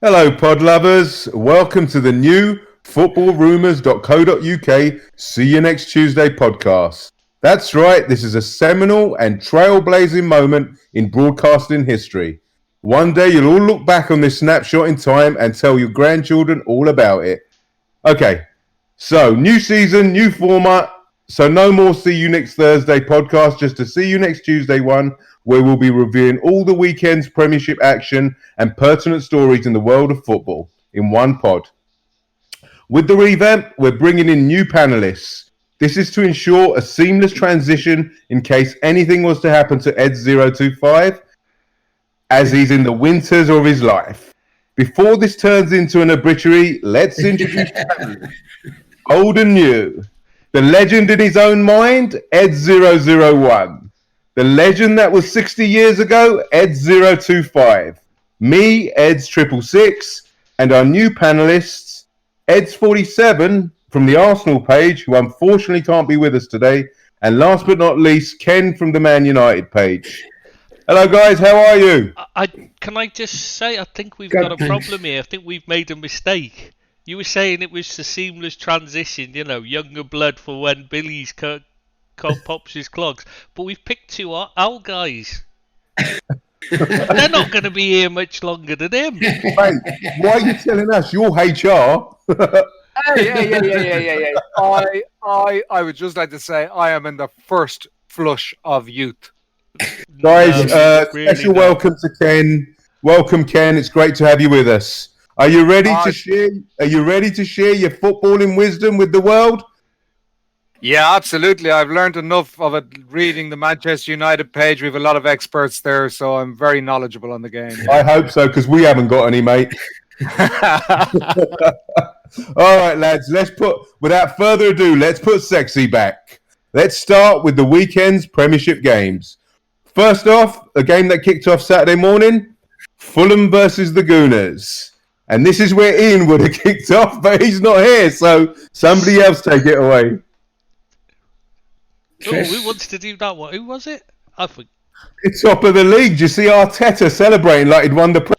Hello, pod lovers. Welcome to the new footballrumours.co.uk See You Next Tuesday podcast. That's right, this is a seminal and trailblazing moment in broadcasting history. One day you'll all look back on this snapshot in time and tell your grandchildren all about it. Okay, so new season, new format. So no more See You Next Thursday podcast, just a See You Next Tuesday one, where we'll be reviewing all the weekend's Premiership action and pertinent stories in the world of football in one pod. With the revamp, we're bringing in new panelists. This is to ensure a seamless transition in case anything was to happen to Ed047, as he's in the winters of his life. Before this turns into an obituary, let's introduce old and new. The legend in his own mind, Ed001. The legend that was 60 years ago, Ed025. Me, Eds666, and our new panelists, Ed047 from the Arsenal page, who unfortunately can't be with us today, and last but not least, Ken from the Man United page. Hello, guys. How are you? Can I just say, I think we've got a problem here. I think we've made a mistake. You were saying it was a seamless transition, you know, younger blood for when Billy's pops his clogs. But we've picked two old guys. They're not going to be here much longer than him. Mate, why are you telling us? You're HR. Yeah. I would just like to say I am in the first flush of youth. Guys, special welcome to Ken. Welcome, Ken. It's great to have you with us. Are you ready to share? Are you ready to share your footballing wisdom with the world? Yeah, absolutely. I've learned enough of it reading the Manchester United page. We have a lot of experts there, so I'm very knowledgeable on the game. I hope so, because we haven't got any, mate. All right, lads. Without further ado, let's put sexy back. Let's start with the weekend's Premiership games. First off, a game that kicked off Saturday morning, Fulham versus the Gooners. And this is where Ian would have kicked off, but he's not here, so somebody else take it away. Oh, who wants to do that one? Who was it? I forgot. It's top of the league. Do you see Arteta celebrating like he'd won the...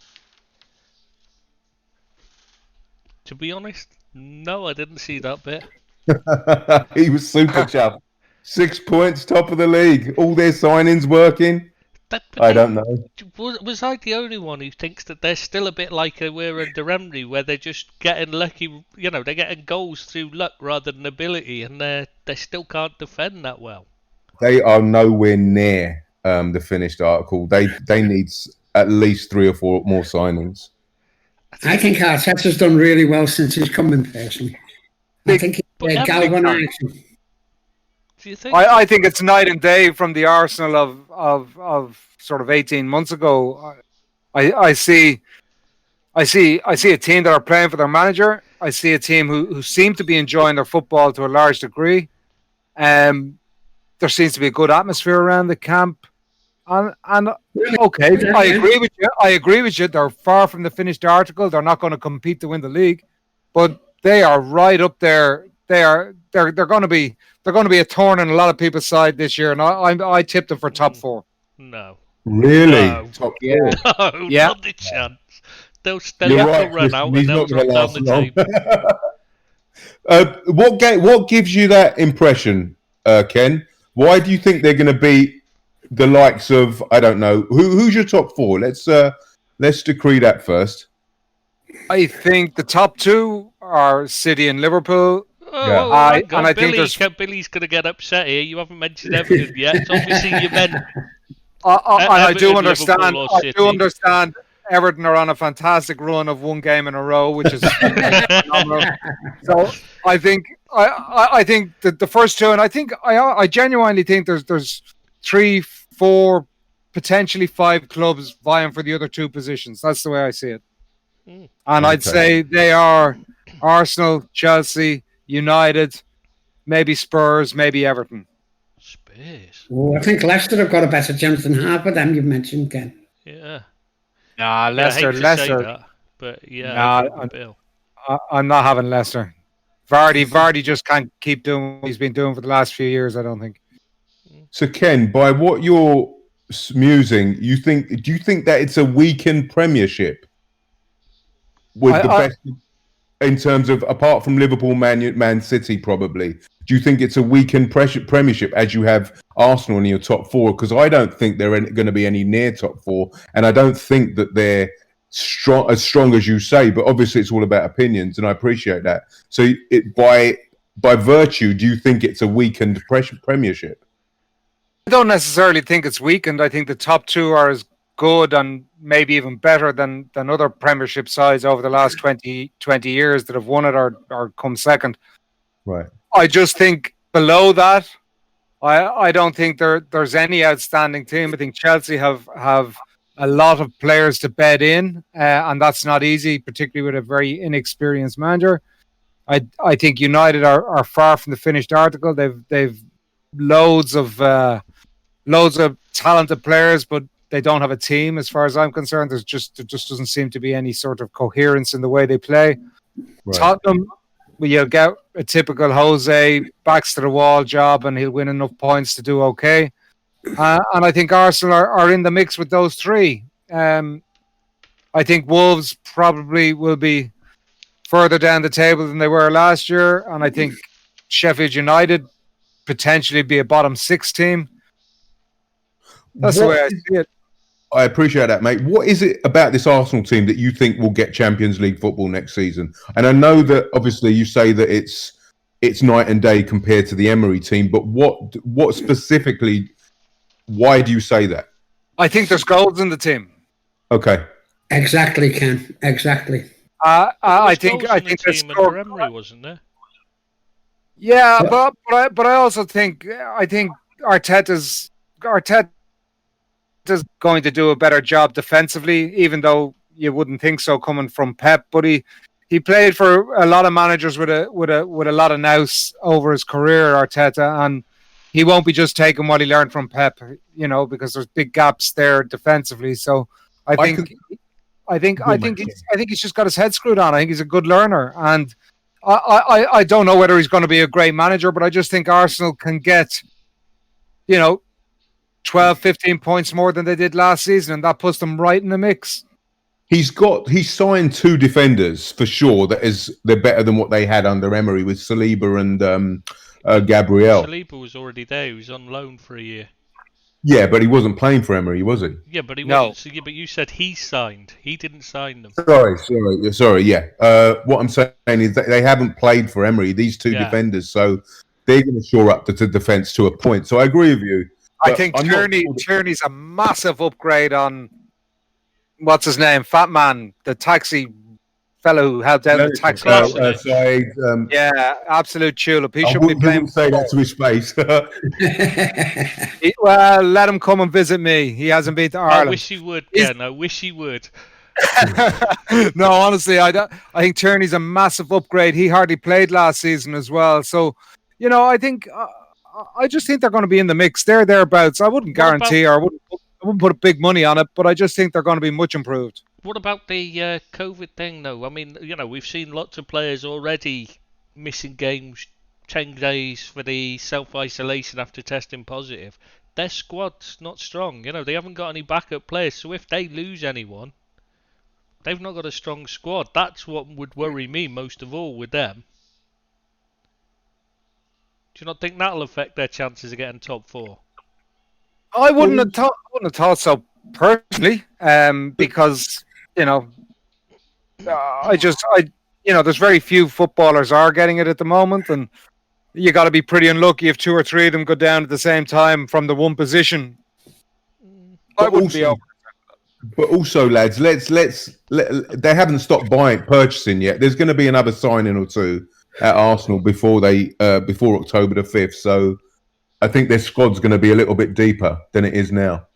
To be honest, no, I didn't see that bit. He was super chuffed. 6 points, top of the league. All their signings working. I don't know. Was I the only one who thinks that they're still a bit like we're under Emery, where they're just getting lucky? You know, they're getting goals through luck rather than ability, and they still can't defend that well. They are nowhere near the finished article. They need at least 3 or 4 more signings. I think Arteta's done really well since he's come in, personally. I think he's galvanised. Do you think? I think it's night and day from the Arsenal of sort of 18 months ago. I see a team that are playing for their manager. I see a team who seem to be enjoying their football to a large degree. There seems to be a good atmosphere around the camp. And okay, I agree with you. They're far from the finished article. They're not going to compete to win the league, but they are right up there. They're going to be a thorn in a lot of people's side this year, and I tipped them for top 4. No. Really? No. Top 4? Yeah. No, Yeah. not the chance. They'll Right, run out he's and they'll not going to drop down last the long. table. What gives you that impression, Ken? Why do you think they're going to beat the likes of, I don't know, who's your top 4? Let's decree that first. I think the top 2 are City and Liverpool. Oh, I think Billy's going to get upset here. You haven't mentioned Everton yet. It's obviously you meant. I do understand. Liverpool or I City. do understand. Everton are on a fantastic run of 1 game in a row, which is phenomenal. So I think that the first 2, and I genuinely think there's 3, 4, potentially 5 clubs vying for the other 2 positions. That's the way I see it. And I'd say they are Arsenal, Chelsea, United, maybe Spurs, maybe Everton. Spurs. Oh, I think Leicester have got a better chance than half of them you've mentioned, Ken. Yeah. Nah, Leicester. Say that, but yeah, I'm not having Leicester. Vardy just can't keep doing what he's been doing for the last few years, I don't think. So, Ken, by what you're musing. Do you think that it's a weakened Premiership with the best in terms of, apart from Liverpool, Man City, probably? Do you think it's a weakened Premiership as you have Arsenal in your top four? Because I don't think they're going to be any near top four, and I don't think that they're as strong as you say. But obviously, it's all about opinions, and I appreciate that. So, by virtue, do you think it's a weakened Premiership? I don't necessarily think it's weakened. I think the top two are as good and maybe even better than other Premiership sides over the last 20 years that have won it or come second. Right. I just think below that, I don't think there's any outstanding team. I think Chelsea have a lot of players to bed in, and that's not easy, particularly with a very inexperienced manager. I think United are far from the finished article. They've loads of talented players, but they don't have a team as far as I'm concerned. There just doesn't seem to be any sort of coherence in the way they play. Right. Tottenham, you'll get a typical Jose backs to the wall job, and he'll win enough points to do okay. And I think Arsenal are in the mix with those three. I think Wolves probably will be further down the table than they were last year, and I think Sheffield United potentially be a bottom six team. That's the way I see it. I appreciate that, mate. What is it about this Arsenal team that you think will get Champions League football next season? And I know that obviously you say that it's night and day compared to the Emery team, but what specifically? Why do you say that? I think there's goals in the team. Okay. Exactly, Ken. Exactly. I think there's under Emery, wasn't there? Yeah, but I also think Arteta's going to do a better job defensively, even though you wouldn't think so coming from Pep. But he played for a lot of managers with a lot of nous over his career, Arteta, and he won't be just taking what he learned from Pep, because there's big gaps there defensively. So I think he's just got his head screwed on. I think he's a good learner, and I don't know whether he's going to be a great manager, but I just think Arsenal can get 12, 15 points more than they did last season, and that puts them right in the mix. He's signed two defenders for sure. They're better than what they had under Emery with Saliba and Gabriel. Saliba was already there. He was on loan for a year. Yeah, but he wasn't playing for Emery, was he? Yeah, but he wasn't. So, but you said he signed. He didn't sign them. Sorry. Yeah. What I'm saying is that they haven't played for Emery. These two defenders, so they're going to shore up the defense to a point. So I agree with you. I think Tierney's a massive upgrade on what's his name, Fat Man, the taxi fellow who helped out the taxi. Yeah, absolute tulip. He should be playing. Say that to his face. Well, let him come and visit me. He hasn't been to Ireland. I wish he would. Ken. I wish he would. No, honestly, I think Tierney's a massive upgrade. He hardly played last season as well. So, I think. I just think they're going to be in the mix. They're thereabouts. I wouldn't guarantee or I wouldn't put big money on it, but I just think they're going to be much improved. What about the COVID thing, though? I mean, we've seen lots of players already missing games, 10 days for the self-isolation after testing positive. Their squad's not strong. They haven't got any backup players. So if they lose anyone, they've not got a strong squad. That's what would worry me most of all with them. Do you not think that'll affect their chances of getting top four? I wouldn't have thought so personally, because there's very few footballers are getting it at the moment, and you got to be pretty unlucky if 2 or 3 of them go down at the same time from the one position. I wouldn't be over. But also, lads, they haven't stopped purchasing yet. There's going to be another signing or two at Arsenal before October the 5th. So I think their squad's going to be a little bit deeper than it is now.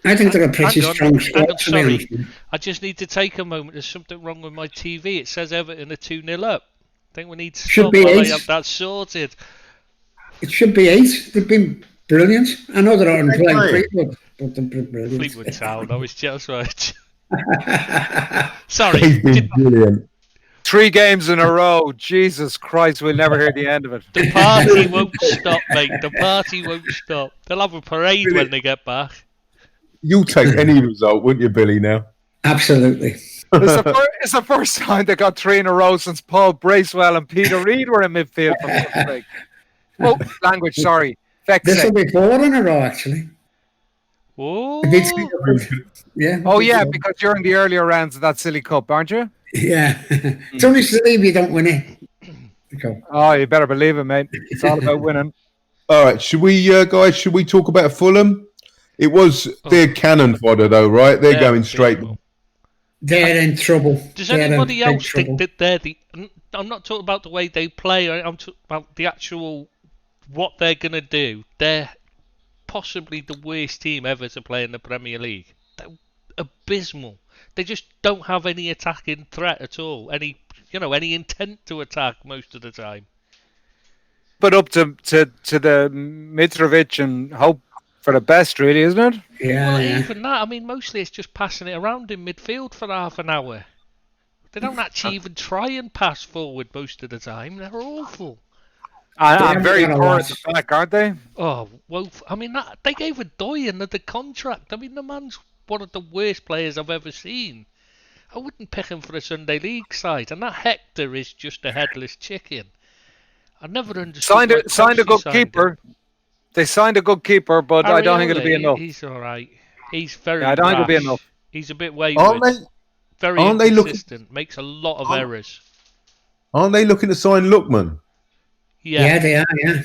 I think they're a pretty strong squad. Sorry, I just need to take a moment. There's something wrong with my TV. It says Everton are 2-0 up. I think we need to stop while I have that sorted. It should be 8. They've been brilliant. I know they're on playing Fleetwood, but they're brilliant. Fleetwood Town, I was just right. Sorry. They've been brilliant. 3 games in a row. Jesus Christ, we'll never hear the end of it. The party won't stop, mate. The party won't stop. They'll have a parade Billy, when they get back. You'll take any result, wouldn't you, Billy, now? Absolutely. It's the first time they got 3 in a row since Paul Bracewell and Peter Reid were in midfield. For fuck's sake. Oh, language, sorry. This will be 4 in a row, actually. Oh, Yeah. Oh, yeah, because you're in the earlier rounds of that silly cup, aren't you? Yeah. It's only silly if you don't win it. Okay. Oh, you better believe it, mate. It's all about winning. All right, should we, guys? Should we talk about Fulham? It was their cannon fodder, though, right? They're going straight. They're in trouble. Does anybody else think that they're the? I'm not talking about the way they play. I'm talking about the actual what they're gonna do. They're possibly the worst team ever to play in the Premier League. They're abysmal. They just don't have any attacking threat at all. Any intent to attack most of the time. But up to the Mitrovic and hope for the best, really, isn't it? Yeah. Well, even that. I mean, mostly it's just passing it around in midfield for half an hour. They don't actually even try and pass forward most of the time. They're awful. I'm very poor at the back, aren't they? Oh, well, I mean, they gave a Doyen the contract. I mean, the man's one of the worst players I've ever seen. I wouldn't pick him for a Sunday League side. And that Hector is just a headless chicken. I never understood. Signed a good keeper. They signed a good keeper, but I don't think it'll be enough. He's all right. He's very I don't think it'll be enough. He's a bit wayward. Very inconsistent. Makes a lot of errors. Aren't they looking to sign Lookman? Yeah, they are, yeah.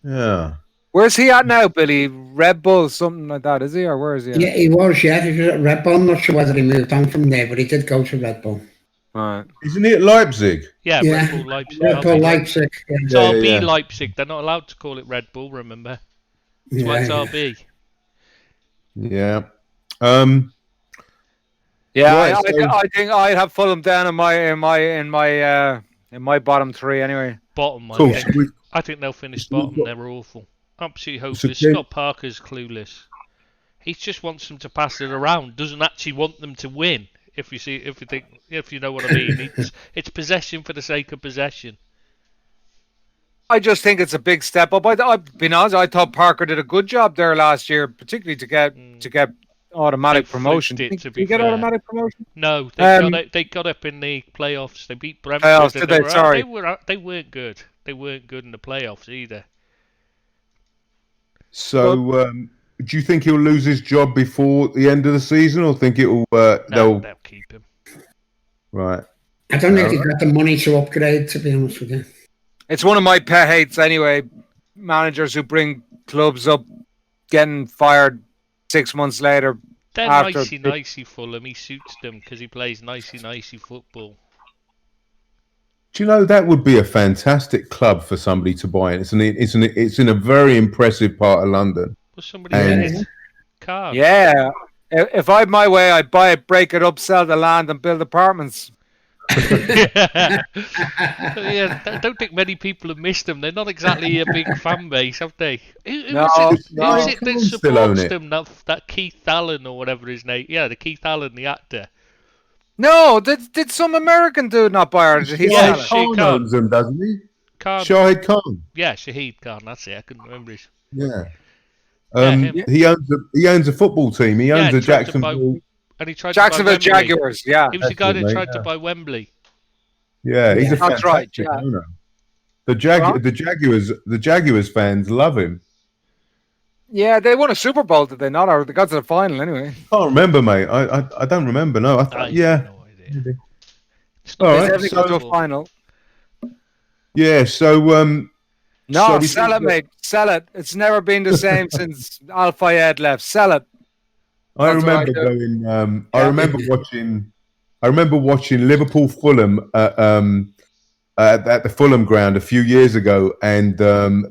Yeah. Where's he at now, Billy? Red Bull, something like that, is he? Or where is he at? Yeah, he was, yeah. He was at Red Bull. I'm not sure whether he moved on from there, but he did go to Red Bull. Right. Isn't he at Leipzig? Yeah, Red Bull Leipzig. Red Bull Leipzig. Yeah. It's RB Leipzig. They're not allowed to call it Red Bull, remember? That's why it's RB. Yeah. Yeah, I think I'd have Fulham down in my bottom 3 anyway. Bottom, Cool. I think they'll finish bottom. They're awful. Absolutely hopeless. Scott Parker's clueless. He just wants them to pass it around. Doesn't actually want them to win. If you know what I mean. It's possession for the sake of possession. I just think it's a big step up. I've been honest. I thought Parker did a good job there last year, particularly to get automatic promotion. Did you get automatic promotion? No, they got up in the playoffs. They beat Brentford. Playoffs, they weren't good. They weren't good in the playoffs either. So, do you think he'll lose his job before the end of the season, or think it'll? They'll keep him. Right. I don't think he's got the money to upgrade, to be honest with you. It's one of my pet hates anyway. Managers who bring clubs up getting fired 6 months later. They're nicey Fulham. He suits them because he plays nicey football. Do you know that would be a fantastic club for somebody to buy? It's in a very impressive part of London. Was somebody car? Yeah. If I had my way, I'd buy it, break it up, sell the land, and build apartments. Yeah, I don't think many people have missed them. They're not exactly a big fan base, have they? Who is it that supports them? That Keith Allen or whatever his name. Yeah, the Keith Allen, the actor. No, did some American dude not buy it? Shahid Khan owns them, doesn't he? Shahid Khan. Yeah, Shahid Khan. That's it. I couldn't remember his. Yeah. He owns a football team. He owns a Jacksonville. And he tried Jacksonville to buy Wembley. Jaguars. Yeah, he was the guy that tried to buy Wembley. Yeah, he's a fantastic owner. The Jaguars fans love him. Yeah, they won a Super Bowl, did they not? Or they got to the final anyway. I can't remember, mate. I don't remember. No, yeah. No idea. All right, so to a final. Yeah, so no, sell it, mate. Sell it. It's never been the same since Al Fayed left. Sell it. I remember watching Liverpool Fulham at the Fulham ground a few years ago, and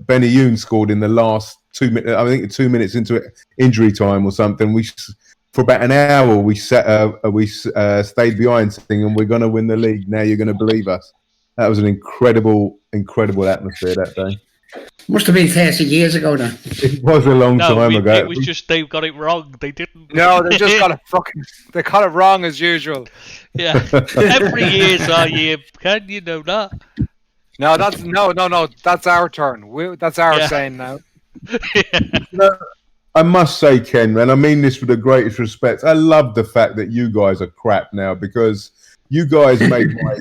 Benny Youn scored in the last 2 minutes. I think 2 minutes into injury time or something. For about an hour we stayed behind singing, "We're going to win the league. Now you're going to believe us." That was an incredible atmosphere that day. Must have been 30 years ago then. It was a long time ago. It was just they got it wrong. They didn't. No, they just got it they got it wrong as usual. Yeah, every year's our year. Can you know that? No, that's our turn. That's our saying now. I must say, Ken, and I mean this with the greatest respect, I love the fact that you guys are crap now, because you guys made my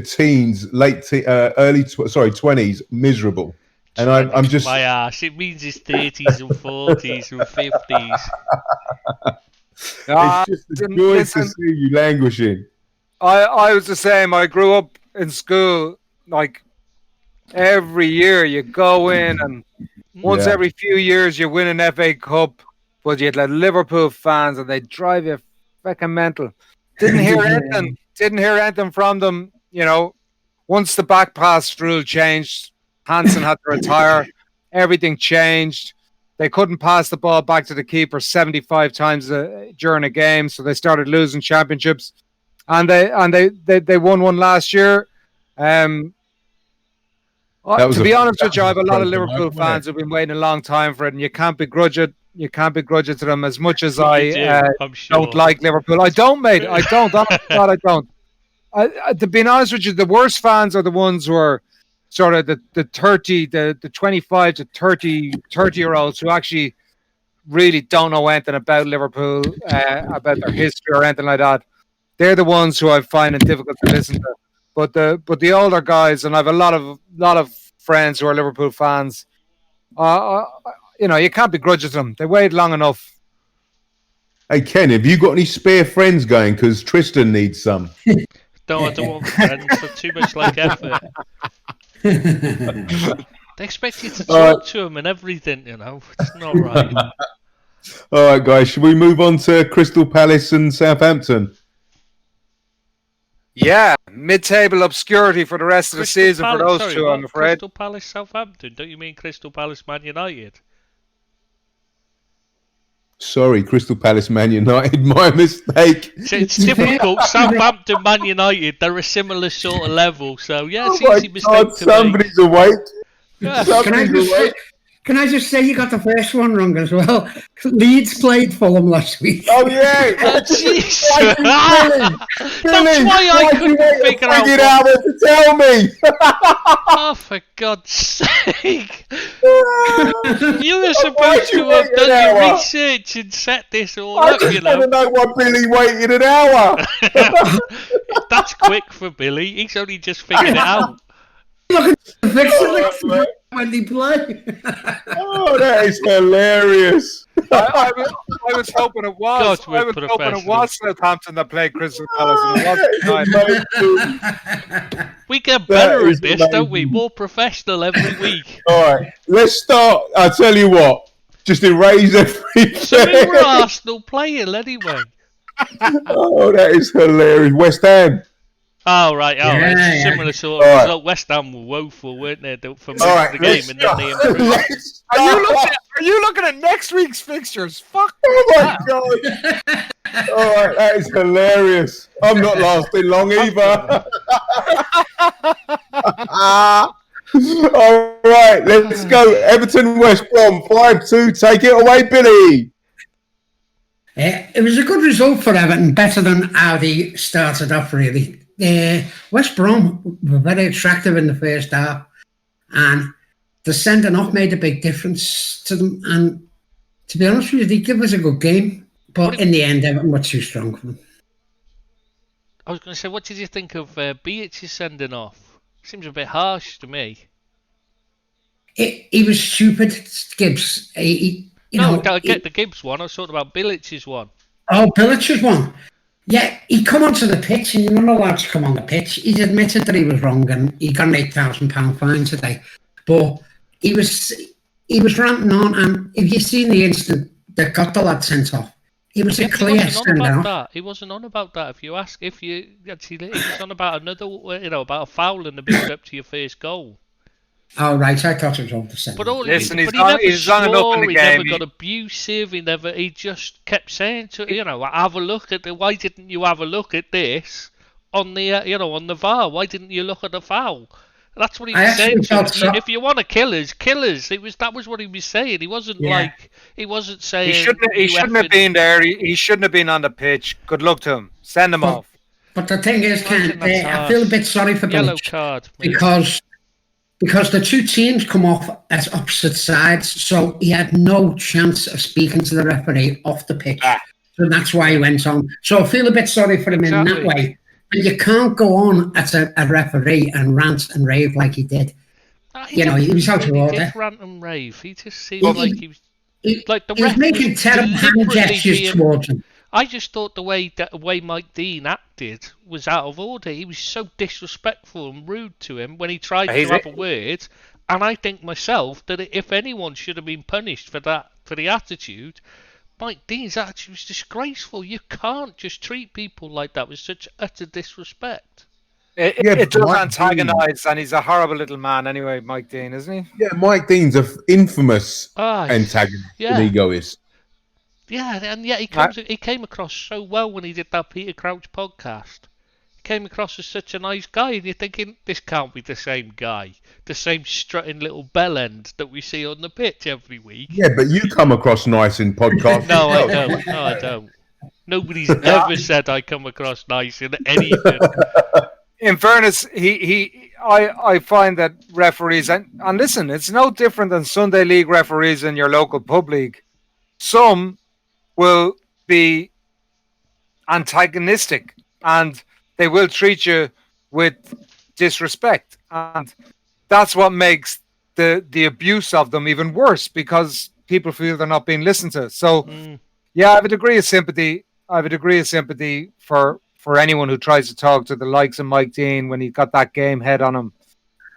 teens, early 20s miserable. And I'm just my ass. It means his 30s and 40s and 50s. It's just a joy to see you languishing. I was the same. I grew up in school, like every year you go in and once every few years you win an FA Cup, but you had like Liverpool fans and they drive you fucking mental. Didn't hear anything from them. You know, once the back pass rule changed, Hansen had to retire. Everything changed. They couldn't pass the ball back to the keeper 75 times during a game, so they started losing championships. And they won one last year. To be honest with you, I have a lot of Liverpool fans who've been waiting a long time for it, and you can't begrudge it. You can't begrudge it to them as much as I don't like Liverpool. I don't, mate. I don't. Honest God, I don't. To be honest with you, the worst fans are the ones who are sort of the 25 to 30-year-olds who actually really don't know anything about Liverpool, about their history or anything like that. They're the ones who I find it difficult to listen to. But the older guys, and I have a lot of friends who are Liverpool fans. You know, you can't begrudge them. They waited long enough. Hey Ken, have you got any spare friends going? Because Tristan needs some. No, I don't want friends. They're too much like effort. They expect you to talk to them and everything. You know, it's not right. All right, guys. Should we move on to Crystal Palace and Southampton? Yeah, mid-table obscurity for the rest of the season for those two, I'm afraid. Crystal Palace, Southampton. Don't you mean Crystal Palace, Man United? Sorry, Crystal Palace, Man United. My mistake. It's difficult. Southampton, Man United, they're a similar sort of level. So, yeah, it's easy mistake to make. Somebody's awake. Yeah. Can I just say you got the first one wrong as well? Leeds played Fulham last week. Oh, yeah. That's why I couldn't figure out what to tell me. Oh, for God's sake. You were supposed to have done your research and set this all up, you know. I don't know why Billy waited an hour. That's quick for Billy. He's only just figured it out. Look at the fixture when they play. Oh, that is hilarious. I was hoping it was. I was hoping it was Southampton that played Crystal Palace. We get better at this, don't we? More professional every week. All right, let's start. I'll tell you what. Just erase everything. So we were Arsenal playing anyway. Oh, that is hilarious. West Ham. Oh, right. Oh, yeah, it's similar sort of result. West Ham were woeful, weren't they, for most of the game, and then they improved. Are you looking at next week's fixtures? Fuck. Oh, my God. All right, that is hilarious. I'm not lasting long either. All right, let's go. Everton, West Brom, 5-2. Take it away, Billy. It was a good result for Everton, better than how they started off, really. West Brom were very attractive in the first half, and the sending off made a big difference to them. And to be honest with you, they gave us a good game, but in the end, Everton were too strong for them. I was going to say, what did you think of Beach's sending off? Seems a bit harsh to me. He was stupid, Gibbs. I get the Gibbs one. I was talking about Bilic's one. Oh, Bilic's one. Yeah, he come onto the pitch, and you're not allowed to come on the pitch. He's admitted that he was wrong, and he got an £8,000 fine today. But he was ranting on, and if you've seen the instant that got the lad sent off, it was a clear send off. He wasn't on about that. He was on about another, about a foul in the build up to your first goal. Oh, right, I thought it was all the same. But he's never never got abusive. He just kept saying to have a look at why didn't you have a look at this on the on the VAR? Why didn't you look at the foul? That's what he I was actually saying to felt him. If you want to kill us, kill us. That was what he was saying. He wasn't saying He shouldn't have been there. He shouldn't have been on the pitch. Good luck to him. Send him off. But the thing is, Ken, I feel a bit sorry for yellow Bilic card, mate. because the two teams come off as opposite sides, so he had no chance of speaking to the referee off the pitch. So that's why he went on. So I feel a bit sorry for him in that way. But you can't go on as a referee and rant and rave like he did. He was out of order. He did rant and rave. He just seemed like he was... like the he was making terrible hand gestures towards him. I just thought the way Mike Dean acted was out of order. He was so disrespectful and rude to him when he tried to have a word. And I think myself that if anyone should have been punished for the attitude, Mike Dean's attitude was disgraceful. You can't just treat people like that with such utter disrespect. It does antagonise, and he's a horrible little man anyway, Mike Dean, isn't he? Yeah, Mike Dean's an infamous antagonist and egoist. Yeah, and yet he came across so well when he did that Peter Crouch podcast. He came across as such a nice guy, and you're thinking, this can't be the same guy. The same strutting little bell end that we see on the pitch every week. Yeah, but you come across nice in podcasts. No, I don't. Nobody's ever said I come across nice in anything. In fairness, I find that referees, and listen, it's no different than Sunday League referees in your local pub league. Some will be antagonistic and they will treat you with disrespect, and that's what makes the abuse of them even worse, because people feel they're not being listened to. So yeah, I have a degree of sympathy for anyone who tries to talk to the likes of Mike Dean when he got that game head on him.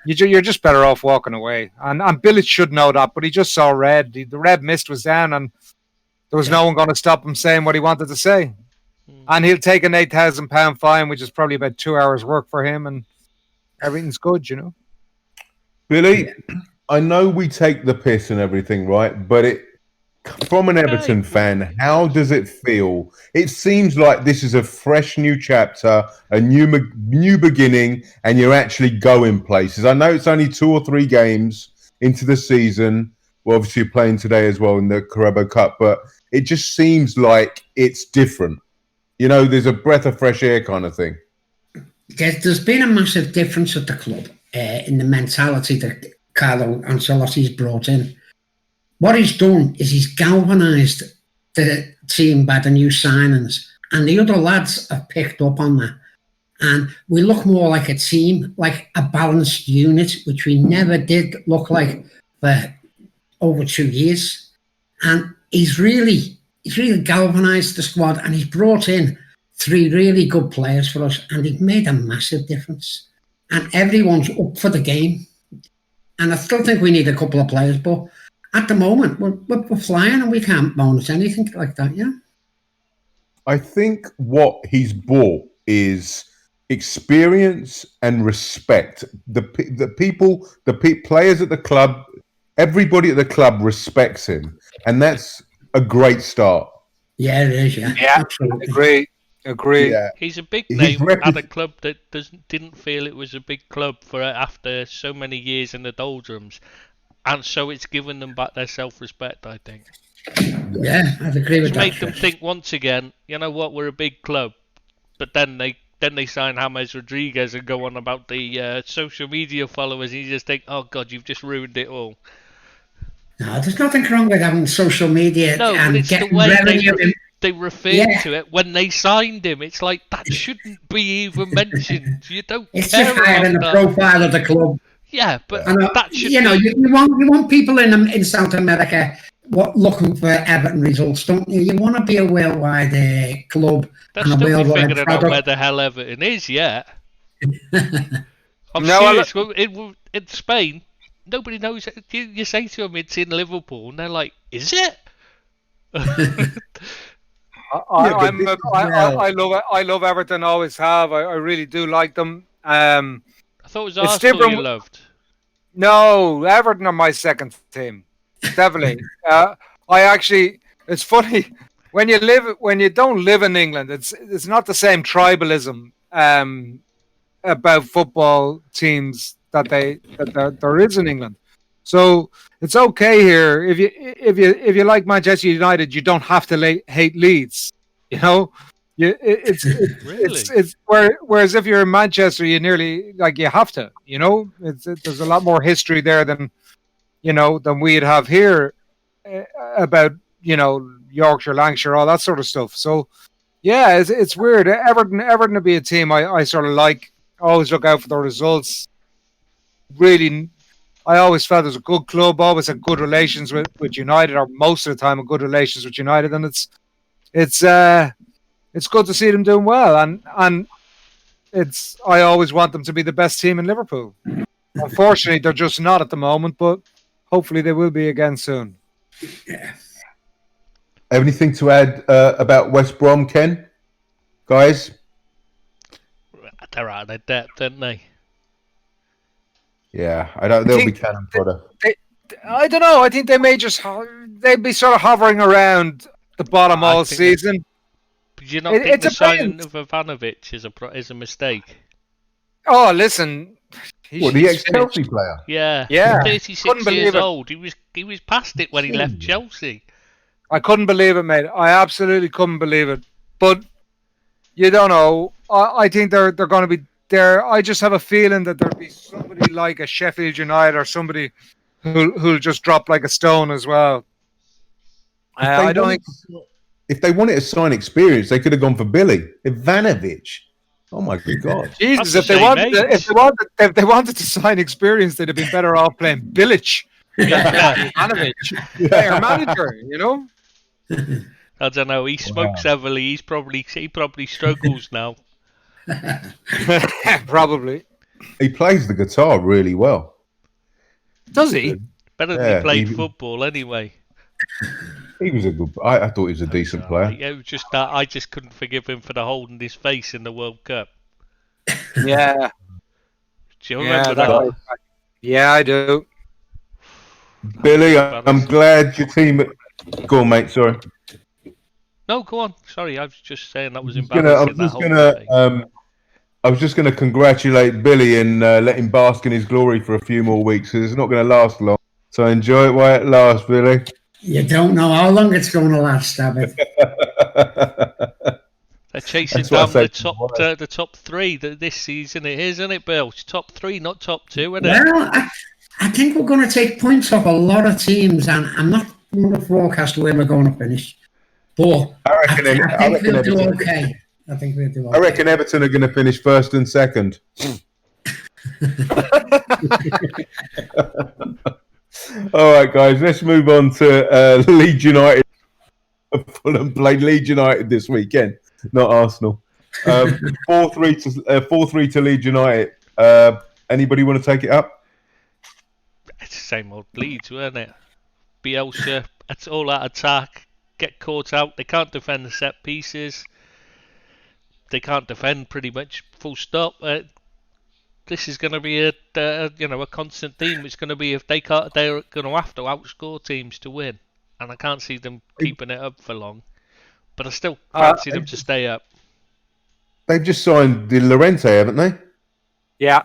You're just better off walking away, and Bilic should know that, but he just saw red. The red mist was down, and there was no one going to stop him saying what he wanted to say. And he'll take an £8,000 fine, which is probably about 2 hours work for him, and everything's good, Billy, I know we take the piss and everything, right? But from an Everton fan, how does it feel? It seems like this is a fresh new chapter, a new beginning, and you're actually going places. I know it's only 2 or 3 games into the season. Well, obviously you're playing today as well in the Carabao Cup, but it just seems like it's different. There's a breath of fresh air kind of thing. There's been a massive difference at the club in the mentality that Carlo Ancelotti's brought in. What he's done is he's galvanised the team by the new signings, and the other lads have picked up on that. And we look more like a team, like a balanced unit, which we never did look like for over 2 years. And he's really galvanised the squad, and he's brought in 3 really good players for us, and he's made a massive difference. And everyone's up for the game. And I still think we need a couple of players, but at the moment, we're flying, and we can't bonus anything like that, I think what he's brought is experience and respect. The players at the club, everybody at the club respects him, and that's a great start. Yeah, it is. Yeah, absolutely. Agree. Yeah. He's a big name at a club that didn't feel it was a big club after so many years in the doldrums. And so it's given them back their self-respect, I think. Yeah, I'd agree with that. It's made them think once again, you know what, we're a big club. But then they sign James Rodriguez and go on about the social media followers, and you just think, oh God, you've just ruined it all. No, there's nothing wrong with having social media and it's getting the way revenue. They referred to it when they signed him. It's like, that shouldn't be even mentioned. You don't it's care just higher than the profile of the club. Yeah, but that should you want people in South America looking for Everton results, don't you? You want to be a worldwide club. They're still figuring out where the hell Everton is yet. I'm serious. In Spain, nobody knows. You say to them it's in Liverpool, and they're like, "Is it?" I love Everton. Always have. I really do like them. I thought it was Arsenal you loved. No, Everton are my second team. Definitely. It's funny when you don't live in England. It's not the same tribalism about football teams that there is in England. So it's okay here. If you like Manchester United, you don't have to hate Leeds. You know, Really? it's whereas if you're in Manchester, you nearly like you have to. You know, there's a lot more history there than than we'd have here about Yorkshire, Lancashire, all that sort of stuff. So yeah, it's weird. Everton would be a team I sort of like. Always look out for the results. Really, I always felt it was a good club. Always had good relations with United, or most of the time, good relations with United, and it's good to see them doing well. And I always want them to be the best team in Liverpool. Unfortunately, they're just not at the moment, but hopefully they will be again soon. Anything to add about West Brom, Ken? Guys? They're out of their depth, aren't they? Yeah, they'll be cannon fodder. I don't know. I think they may they'd be sort of hovering around the bottom all season. But do you not think the signing of Ivanovic is a mistake? Oh, listen. What, the ex-Chelsea player? Yeah. 36 years old. He was past it when he left Chelsea. I couldn't believe it, mate. I absolutely couldn't believe it. But you don't know. I think they're going to be there. I just have a feeling that there'll be somebody like a Sheffield United or somebody who'll just drop like a stone as well. I don't think. If they wanted to sign experience, they could have gone for Billy Ivanovic. Oh my God! Jesus, if they wanted to sign experience, they'd have been better off playing Bilic than Ivanovic, their manager. You know. I don't know. He smokes heavily. He probably struggles now. Probably. He plays the guitar really well. Does he? Better than he played football anyway. He was a good. I thought he was a decent player. It was just that I just couldn't forgive him for the holding his face in the World Cup. Yeah. Do you remember that? Yeah, I do. Billy, I'm glad your team. Go on, mate. Sorry. No, go on. Sorry, I was just saying that was embarrassing. I was just going to congratulate Billy and let him bask in his glory for a few more weeks, because it's not going to last long. So enjoy it while it lasts, Billy. You don't know how long it's going to last, David. They're chasing down the top three this season. It is, isn't it, Bill? It's top three, not top two, isn't it? Well, I think we're going to take points off a lot of teams, and I'm not going to forecast where we're going to finish. But I think we'll do okay. I reckon Everton are going to finish first and second. All right, guys, let's move on to Leeds United. Fulham played Leeds United this weekend, not Arsenal. 4-3 to Leeds United. Anybody want to take it up? It's the same old Leeds, weren't it? Bielsa, it's all out attack. Get caught out. They can't defend the set pieces. They can't defend pretty much full stop. This is going to be a constant theme. It's going to be they're going to have to outscore teams to win, and I can't see them keeping it up for long. But I still fancy them to stay up. They've just signed Di Llorente, haven't they? Yeah.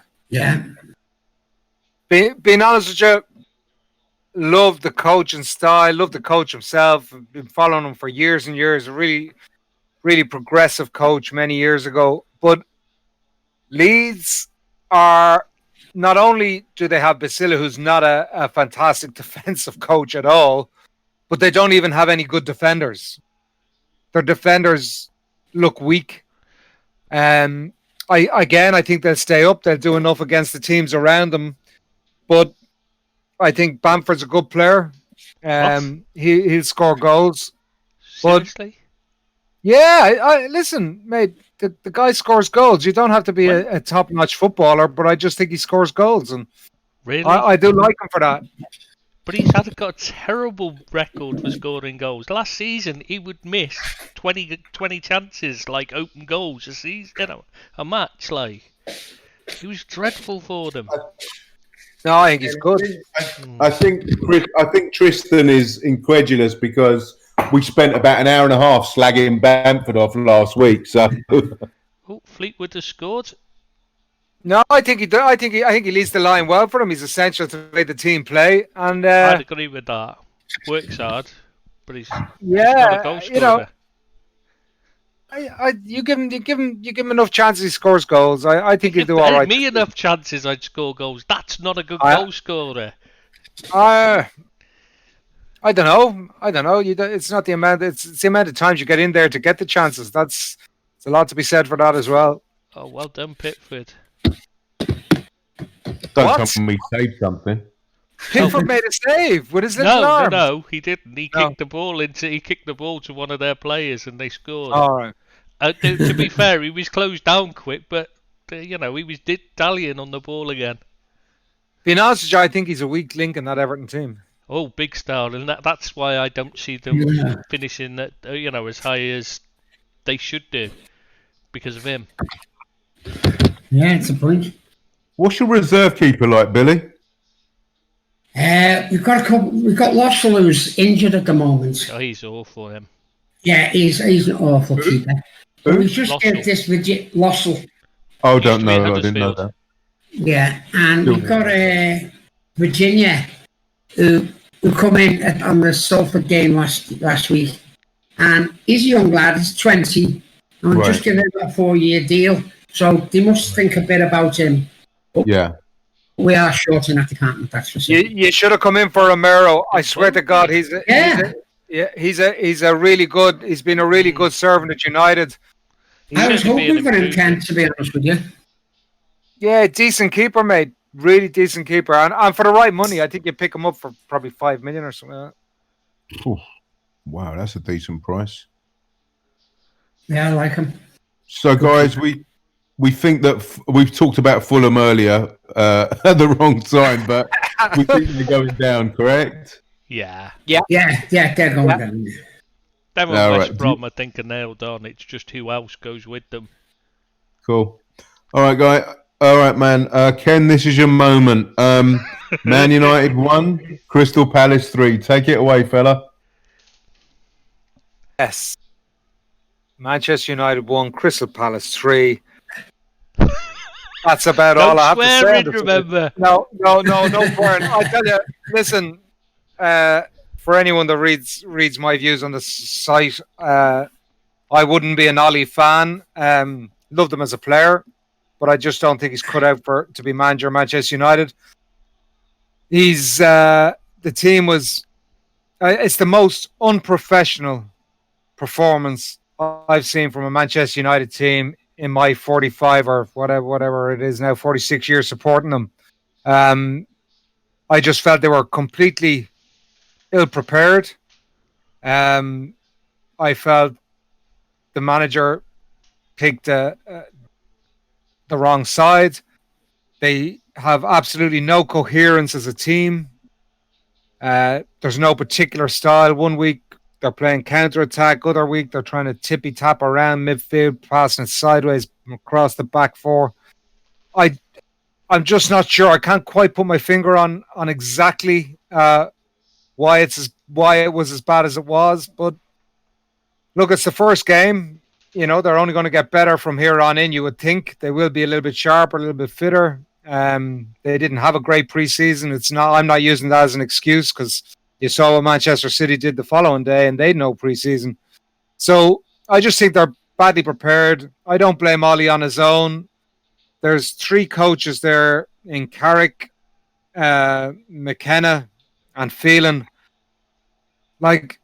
Being honest with you, love the coaching style. Love the coach himself. I've been following him for years and years. A really, really progressive coach many years ago. But Leeds are, not only do they have Basila, who's not a fantastic defensive coach at all, but they don't even have any good defenders. Their defenders look weak. I think they'll stay up. They'll do enough against the teams around them. But I think Bamford's a good player. He'll score goals. Seriously? Yeah, listen, mate. The guy scores goals. You don't have to be a top-notch footballer, but I just think he scores goals, and really, I do like him for that. But he's got a terrible record for scoring goals. Last season, he would miss 20 chances, like open goals a season, a match. Like, he was dreadful for them. No, I think he's good. I think Tristan is incredulous because we spent about an hour and a half slagging Bamford off last week. So, Fleetwood has scored. No, I think he leads the line well for him. He's essential to make the team play, and I'd agree with that. Works hard, but he's just not a goal scorer. you know, you give him enough chances, he scores goals. I think he'll do all right. Me enough chances, I'd score goals. That's not a good goal scorer. I don't know. It's not the amount. It's the amount of times you get in there to get the chances. It's a lot to be said for that as well. Oh, well done, Pickford. Don't tell me saved something. Pickford made a save with his little arm. No, he didn't. He kicked the ball to one of their players, and they scored. All right. To be fair, he was closed down quick, but he was dallying on the ball again. Being honest with you, I think he's a weak link in that Everton team. Oh, big star, and that's why I don't see them finishing at as high as they should do because of him. Yeah, it's a point. What's your reserve keeper like, Billy? We've got a couple. We've got Lossell, who's injured at the moment. Oh, he's awful, him. Yeah, he's an awful keeper. But we just did this with Lossell. Oh, don't know. I didn't know that. Yeah, and we've got Virginia, who come in on the Salford game last week, and he's a young lad. He's 20, and we're just giving him a 4-year deal. So they must think a bit about him. But we are short in that department. That's for sure. You should have come in for Romero. I swear to God, he's a really good. He's been a really good servant at United. I was hoping for him, Ken, to be honest with you. Yeah, decent keeper, mate. Really decent keeper, and for the right money, I think you pick him up for probably $5 million or something like that. Ooh, wow, that's a decent price. Yeah, I like him. So, guys, we think that we've talked about Fulham earlier at the wrong time, but we think they're going down, correct? Yeah, they're going down. Them and West Brom, I think, are nailed on. It's just who else goes with them. Cool. All right, guy. All right, man. Ken, this is your moment. Man United 1, Crystal Palace 3. Take it away, fella. Yes. Manchester United 1, Crystal Palace 3. That's about all I have to say. Remember. No swearing. I tell you, listen, for anyone that reads my views on the site, I wouldn't be an Ollie fan. Loved him as a player, but I just don't think he's cut out to be manager of Manchester United. He's the team was. It's the most unprofessional performance I've seen from a Manchester United team in my 45 or whatever it is now, 46 years supporting them. I just felt they were completely ill-prepared. I felt the manager picked the wrong side. They have absolutely no coherence as a team. There's no particular style. One week they're playing counter-attack. Other week they're trying to tippy-tap around midfield, passing it sideways across the back four. I'm just not sure. I can't quite put my finger on exactly why it was as bad as it was. But look, it's the first game. You know, they're only going to get better from here on in, you would think. They will be a little bit sharper, a little bit fitter. They didn't have a great preseason. I'm not using that as an excuse because you saw what Manchester City did the following day and they had no preseason. So I just think they're badly prepared. I don't blame Ollie on his own. There's 3 coaches there in Carrick, McKenna, and Phelan. Like,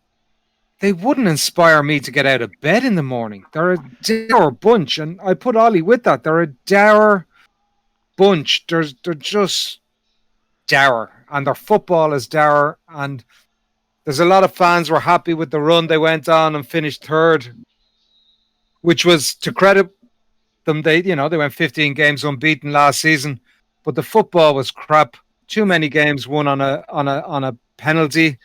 they wouldn't inspire me to get out of bed in the morning. They're a dour bunch, and I put Ollie with that. They're a dour bunch. They're just dour, and their football is dour. And there's a lot of fans were happy with the run they went on and finished 3rd, which was to credit them. They went 15 games unbeaten last season, but the football was crap. Too many games won on a penalty.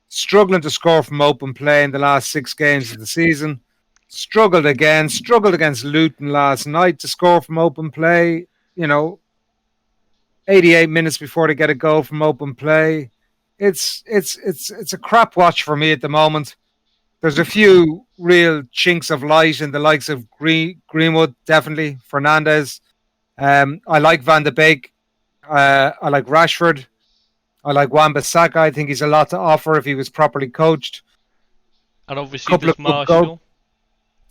Struggling to score from open play in the last 6 games of the season. Struggled against Luton last night to score from open play. 88 minutes before they get a goal from open play. It's a crap watch for me at the moment. There's a few real chinks of light in the likes of Greenwood, definitely. Fernandez. I like Van de Beek. I like Rashford. I like Wan-Bissaka. I think he's a lot to offer if he was properly coached. And obviously Couple there's of good goals.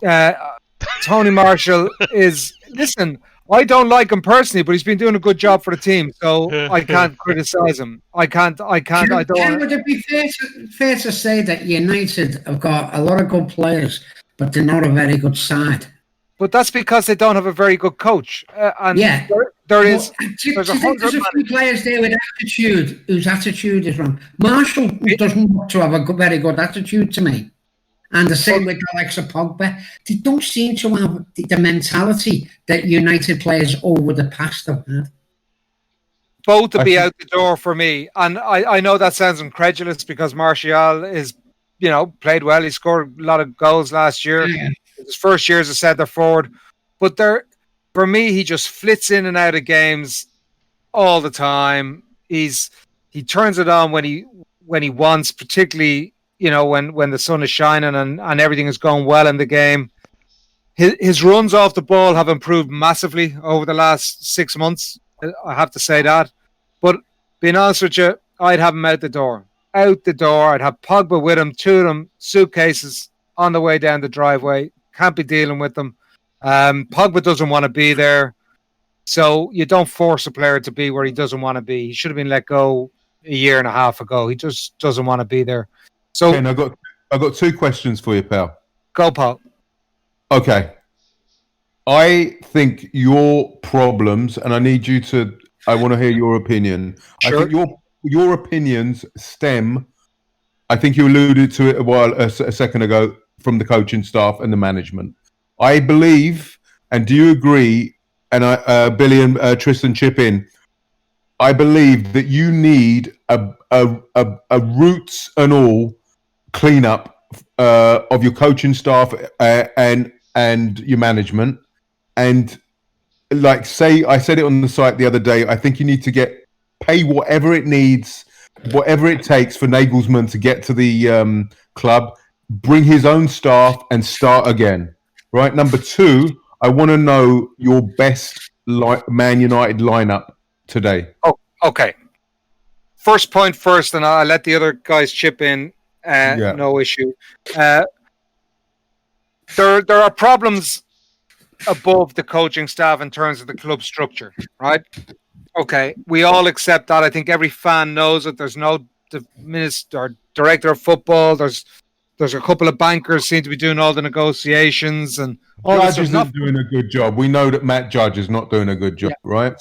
Marshall. Tony Marshall is. Listen, I don't like him personally, but he's been doing a good job for the team, so I can't criticize him. I can't. I don't. Would it be fair to say that United have got a lot of good players, but they're not a very good side? But that's because they don't have a very good coach. And Yeah. there's There's a few players there with attitude whose attitude is wrong. Marshall doesn't look to have a very good attitude to me. And the same with Alexa Pogba. They don't seem to have the mentality that United players over the past have had. Both to be out the door for me. And I know that sounds incredulous because Martial is, played well. He scored a lot of goals last year. Yeah. His first year as a centre forward. But for me, he just flits in and out of games all the time. He turns it on when he wants, particularly when the sun is shining and everything is going well in the game. His runs off the ball have improved massively over the last 6 months. I have to say that. But being honest with you, I'd have him out the door. Out the door. I'd have Pogba with him, two of them, suitcases on the way down the driveway. Can't be dealing with them. Pogba doesn't want to be there. So you don't force a player to be where he doesn't want to be. He should have been let go a year and a half ago. He just doesn't want to be there. So Ken, I've got two questions for you, pal. Go, Paul. Okay. I think your problems, and I want to hear your opinion. Sure. I think your opinions stem, I think you alluded to it a second ago, from the coaching staff and the management. I believe, and do you agree, and Billy and Tristan chip in, I believe that you need a roots and all cleanup of your coaching staff and your management. And I said it on the site the other day, I think you need to pay whatever it needs, whatever it takes for Nagelsmann to get to the club, bring his own staff and start again. Right. Number two, I want to know your best Man United lineup today. Oh, okay. First point first, and I'll let the other guys chip in. No issue. There are problems above the coaching staff in terms of the club structure, right? Okay, we all accept that. I think every fan knows that there's no minister or director of football. There's a couple of bankers seem to be doing all the negotiations, and all Judge is not doing a good job. We know that Matt Judge is not doing a good job, right?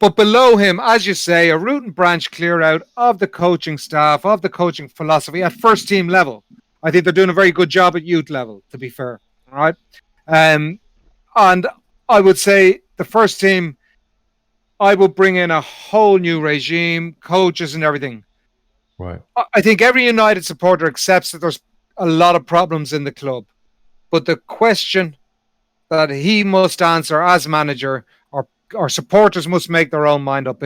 But below him, as you say, a root and branch clear out of the coaching staff, of the coaching philosophy at first team level. I think they're doing a very good job at youth level, to be fair, all right? And I would say the first team, I will bring in a whole new regime, coaches and everything. Right. I think every United supporter accepts that there's a lot of problems in the club. But the question that he must answer as manager, or supporters must make their own mind up,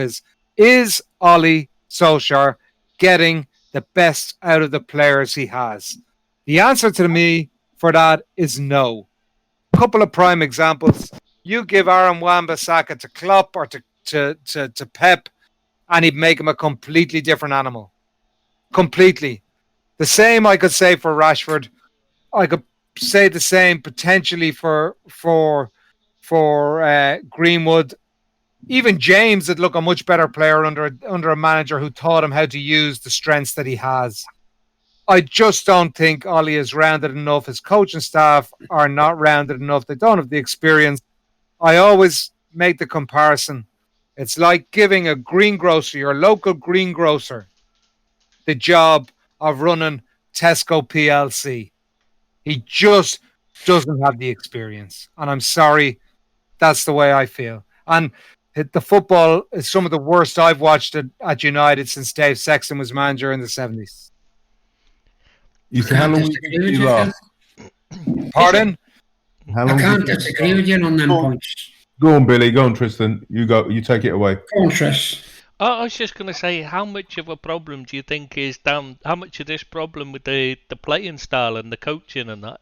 is Ole Solskjaer getting the best out of the players he has? The answer to me for that is no. A couple of prime examples. You give Aaron Wan-Bissaka to Klopp or to Pep, and he'd make him a completely different animal. Completely. The same I could say for Rashford. I could say the same potentially for Greenwood. Even James would look a much better player under a manager who taught him how to use the strengths that he has. I just don't think Ole is rounded enough. His coaching staff are not rounded enough. They don't have the experience. I always make the comparison. It's like giving a greengrocer, your local greengrocer, the job of running Tesco PLC. He just doesn't have the experience. And I'm sorry, that's the way I feel. And the football is some of the worst I've watched at United since Dave Sexton was manager in the 70s. You say how long you last? Pardon? How long I can't disagree with you on them points. Go on, Billy. Go on, Tristan. You go. You take it away. Go on, Tris. I was just going to say, how much of a problem do you think is down? How much of this problem with the playing style and the coaching and that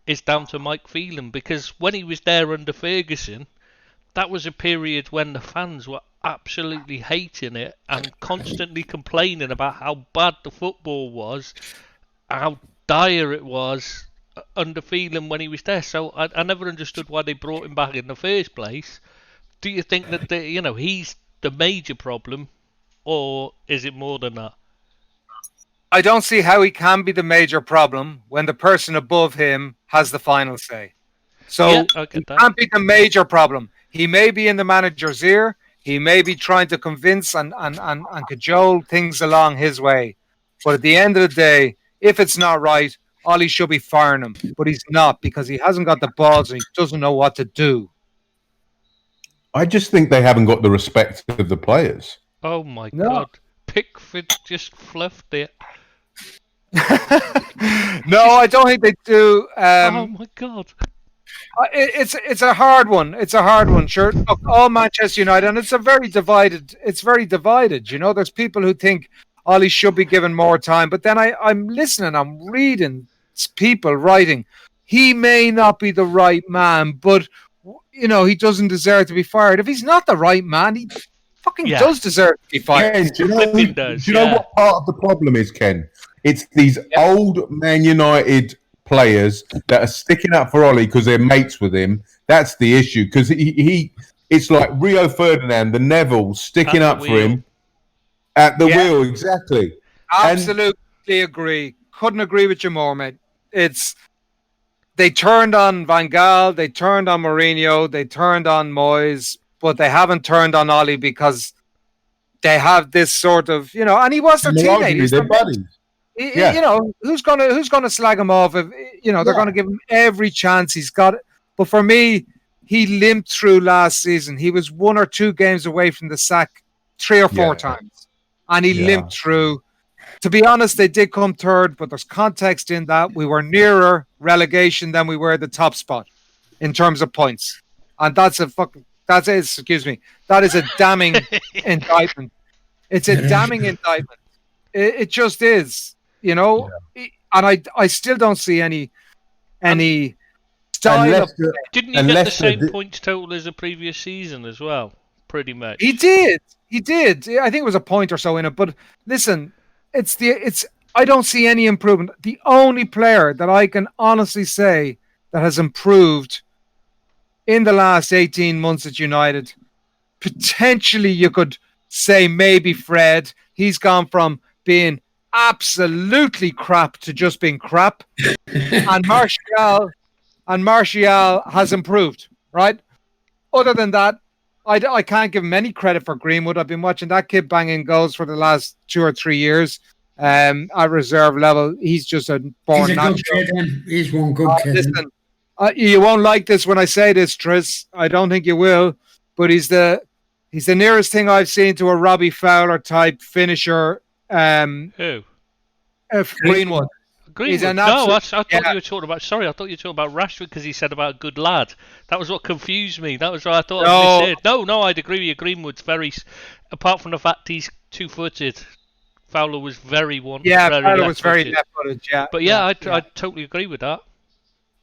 is down to Mike Phelan? Because when he was there under Ferguson, that was a period when the fans were absolutely hating it and constantly complaining about how bad the football was, how dire it was under Phelan when he was there. So I never understood why they brought him back in the first place. Do you think that he's the major problem, or is it more than that? I don't see how he can be the major problem when the person above him has the final say. So Yeah, I get he that. can't be the major problem. He may be in the manager's ear. He may be trying to convince and cajole things along his way. But at the end of the day, if it's not right, Ollie should be firing him. But he's not, because he hasn't got the balls and he doesn't know what to do. I just think they haven't got the respect of the players. Oh my No. God. Pickford just fluffed it. No, I don't think they do. Oh my God. It's a hard one. It's a hard one. Sure, look, all Manchester United, and it's very divided. You know, there's people who think Ollie should be given more time, but then I'm listening, I'm reading people writing, he may not be the right man, but you know, he doesn't deserve to be fired. If he's not the right man, he fucking does deserve to be fired. Ken, do you know Yeah. what part of the problem is, Ken? It's these old Man United players that are sticking up for Ollie because they're mates with him. That's the issue, because it's like Rio Ferdinand, the Neville, sticking up for him at the wheel. Exactly. Absolutely agree. Couldn't agree with you more, mate. They turned on Van Gaal, they turned on Mourinho, they turned on Moyes, but they haven't turned on Ollie because they have this sort of, you know, and he was their teammate. They're buddies. You know, who's gonna slag him off? If you know, they're gonna give him every chance he's got. But for me, he limped through last season. He was 1 or 2 games away from the sack 3 or 4 times, and he limped through. To be honest, they did come third, but there's context in that. We were nearer relegation than we were the top spot in terms of points, and that is a damning indictment. It's a damning indictment. It just is. You know, and I still don't see any style of play. Didn't he get the same points total as the previous season as well? Pretty much. He did. I think it was a point or so in it. But listen, I don't see any improvement. The only player that I can honestly say that has improved in the last 18 months at United, potentially you could say maybe Fred. He's gone from being absolutely crap to just being crap. and Martial has improved, right? Other than that, I can't give him any credit for Greenwood. I've been watching that kid banging goals for the last 2 or 3 years at reserve level. He's just a born natural. He's one good kid. Listen, you won't like this when I say this, Tris. I don't think you will, but he's the nearest thing I've seen to a Robbie Fowler type finisher. Who? Greenwood. Greenwood. I thought you were talking about. Sorry, I thought you were talking about Rashford because he said about good lad. That was what confused me. That was what I thought. No, I'd agree with you. Greenwood's very. Apart from the fact he's 2-footed, Fowler was very one. Yeah, Fowler was very left-footed. Yeah, but I totally agree with that.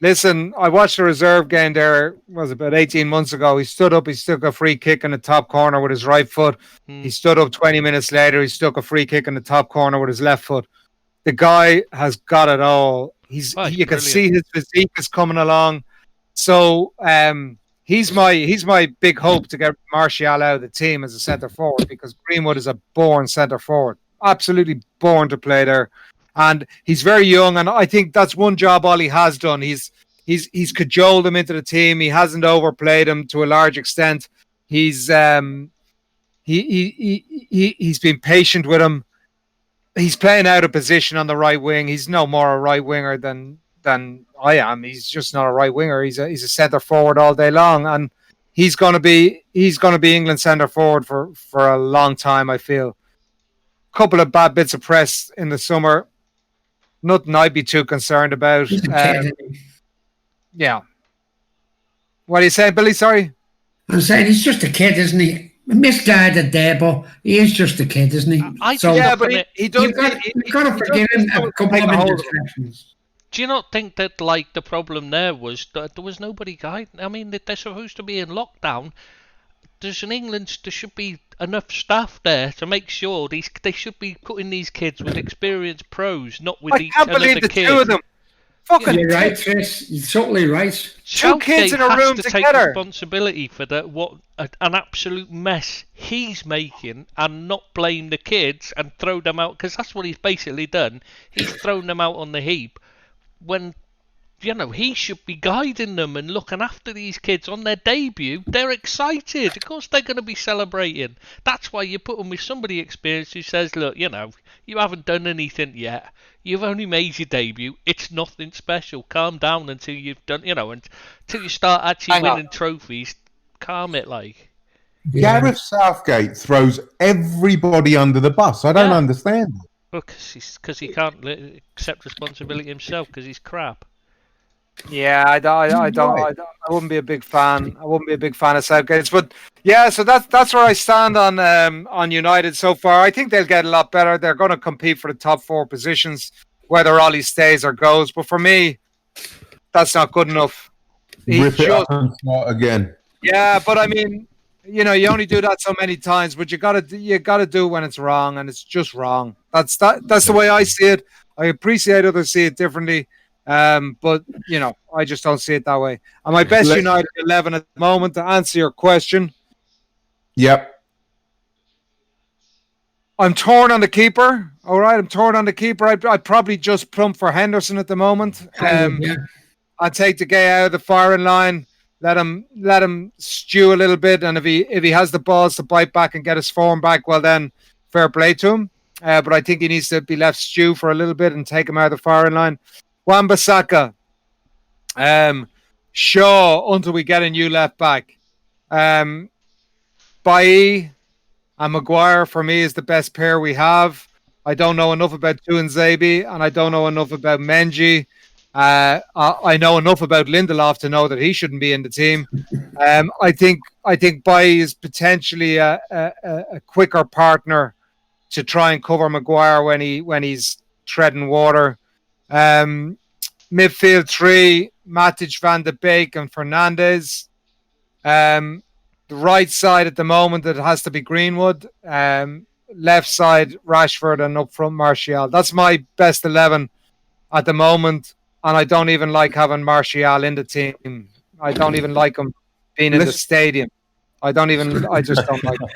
Listen, I watched the reserve game there, was about 18 months ago. He stood up, he stuck a free kick in the top corner with his right foot. He stood up 20 minutes later, he stuck a free kick in the top corner with his left foot. The guy has got it all. You can see his physique is coming along. So he's my big hope to get Martial out of the team as a centre forward, because Greenwood is a born centre forward. Absolutely born to play there. And he's very young, and I think that's one job Ollie has done. He's cajoled him into the team. He hasn't overplayed him to a large extent. He's been patient with him. He's playing out of position on the right wing. He's no more a right winger than I am. He's just not a right winger. He's a centre forward all day long, and he's gonna be England centre forward for a long time, I feel. Couple of bad bits of press in the summer. Nothing I'd be too concerned about. Yeah. What are you saying, Billy? Sorry? I'm saying he's just a kid, isn't he? Misguided there, but he is just a kid, isn't he? But he does. You've got to forgive him a couple of indiscretions. Do you not think that like the problem there was that there was nobody guiding? I mean, they're supposed to be in lockdown. There's in England, there should be enough staff there to make sure they should be putting these kids with experienced pros, not with I can't believe the kid. two of them. Fucking You're right, Chris. You're totally right. Two kids in a has room to together. take responsibility for an absolute mess he's making, and not blame the kids and throw them out, because that's what he's basically done. He's thrown them out on the heap when he should be guiding them and looking after these kids on their debut. They're excited. Of course they're going to be celebrating. That's why you put them with somebody experienced who says, look, you haven't done anything yet. You've only made your debut. It's nothing special. Calm down until you've done, until you start actually winning trophies. Calm it, like. Yeah. Gareth Southgate throws everybody under the bus. I don't understand it. Well, because he can't accept responsibility himself because he's crap. Yeah, I wouldn't be a big fan. I wouldn't be a big fan of Southgate's, but yeah. So that's where I stand on United so far. I think they'll get a lot better. They're going to compete for the top 4 positions, whether Ollie stays or goes. But for me, that's not good enough. Rip it up and start again. Yeah, but I mean, you only do that so many times, but you gotta do it when it's wrong, and it's just wrong. That's the way I see it. I appreciate others see it differently. But I just don't see it that way. And my best United 11 at the moment, to answer your question. Yep. I'm torn on the keeper. All right, I'm torn on the keeper. I'd probably just plump for Henderson at the moment. I'd take the guy out of the firing line. Let him stew a little bit, and if he has the balls to bite back and get his form back, well then, fair play to him. But I think he needs to be left stew for a little bit and take him out of the firing line. Wan-Bissaka, Shaw until we get a new left back. Bailly and Maguire for me is the best pair we have. I don't know enough about Tuanzebe, and I don't know enough about Menji. I know enough about Lindelof to know that he shouldn't be in the team. I think Bailly is potentially a quicker partner to try and cover Maguire when he's treading water. Midfield 3, Matic, Van de Beek and Fernandes. The right side at the moment, it has to be Greenwood. Left side, Rashford, and up front, Martial. That's my best 11 at the moment, and I don't even like having Martial in the team. I don't even like him being in the stadium. I just don't like him.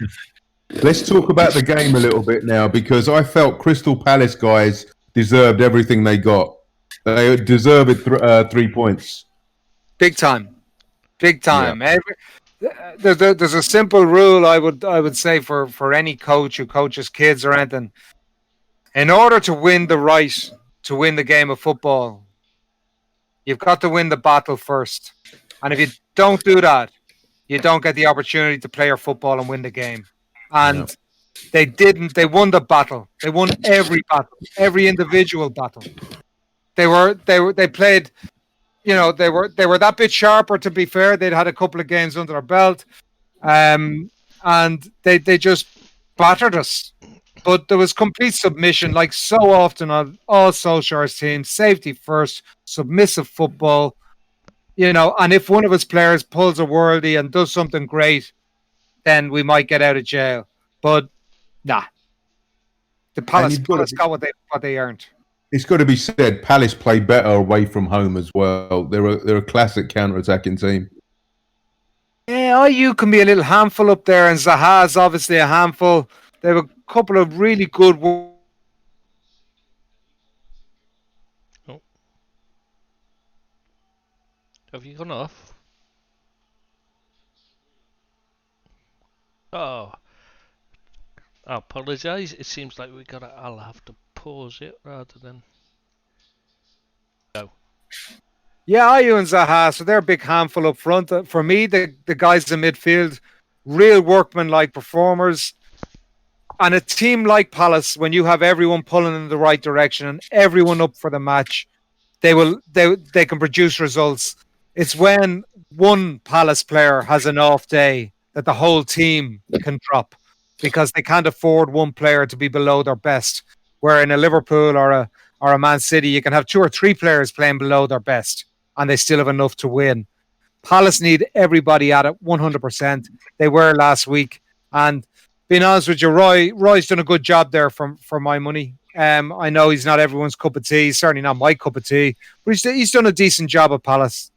Let's talk about the game a little bit now, because I felt Crystal Palace guys deserved everything they got. They deserved 3 points. Big time. Yeah. There's a simple rule I would say for any coach who coaches kids or anything. In order to win the right to win the game of football, you've got to win the battle first. And if you don't do that, you don't get the opportunity to play your football and win the game. And they didn't. They won the battle. They won every battle, every individual battle. They played. They were that bit sharper. To be fair, they'd had a couple of games under their belt, and they just battered us. But there was complete submission, like so often on all Solskjaer's teams. Safety first, submissive football. And if one of his players pulls a worldie and does something great, then we might get out of jail. But nah, the Palace got what they earned. It's got to be said, Palace play better away from home as well. They're a classic counter-attacking team. Yeah, IU can be a little handful up there, and Zaha's obviously a handful. They have a couple of really good. Have you gone off? Oh, I apologise. It seems like I'll have to pause it rather than. No. Yeah, IU and Zaha, so they're a big handful up front. For me, the guys in midfield, real workman-like performers. And a team like Palace, when you have everyone pulling in the right direction and everyone up for the match, they can produce results. It's when one Palace player has an off day that the whole team can drop, because they can't afford one player to be below their best. Where in a Liverpool or or a Man City, you can have 2 or 3 players playing below their best, and they still have enough to win. Palace need everybody at it 100%. They were last week, and being honest with you, Roy's done a good job there for my money. I know he's not everyone's cup of tea. He's certainly not my cup of tea, but he's done a decent job at Palace.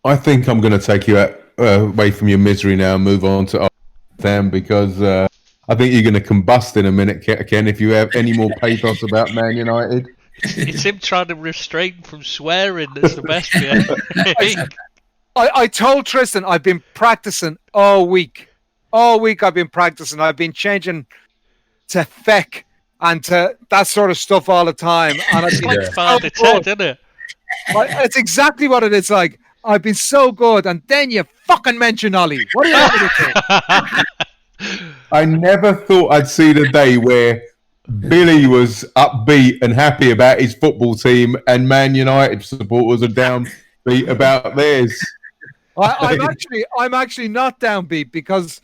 I think I'm going to take you away from your misery now and move on to them, because I think you're going to combust in a minute, Ken, if you have any more pathos about Man United. It's him trying to restrain from swearing that's the best bit. I told Tristan I've been practicing all week. All week I've been practicing. I've been changing to feck and to that sort of stuff all the time. And it's like Father Ted, isn't it? It's exactly what it is like. I've been so good, and then you fucking mention Ollie. What are you having to do? I never thought I'd see the day where Billy was upbeat and happy about his football team, and Man United supporters are downbeat about theirs. I'm actually not downbeat, because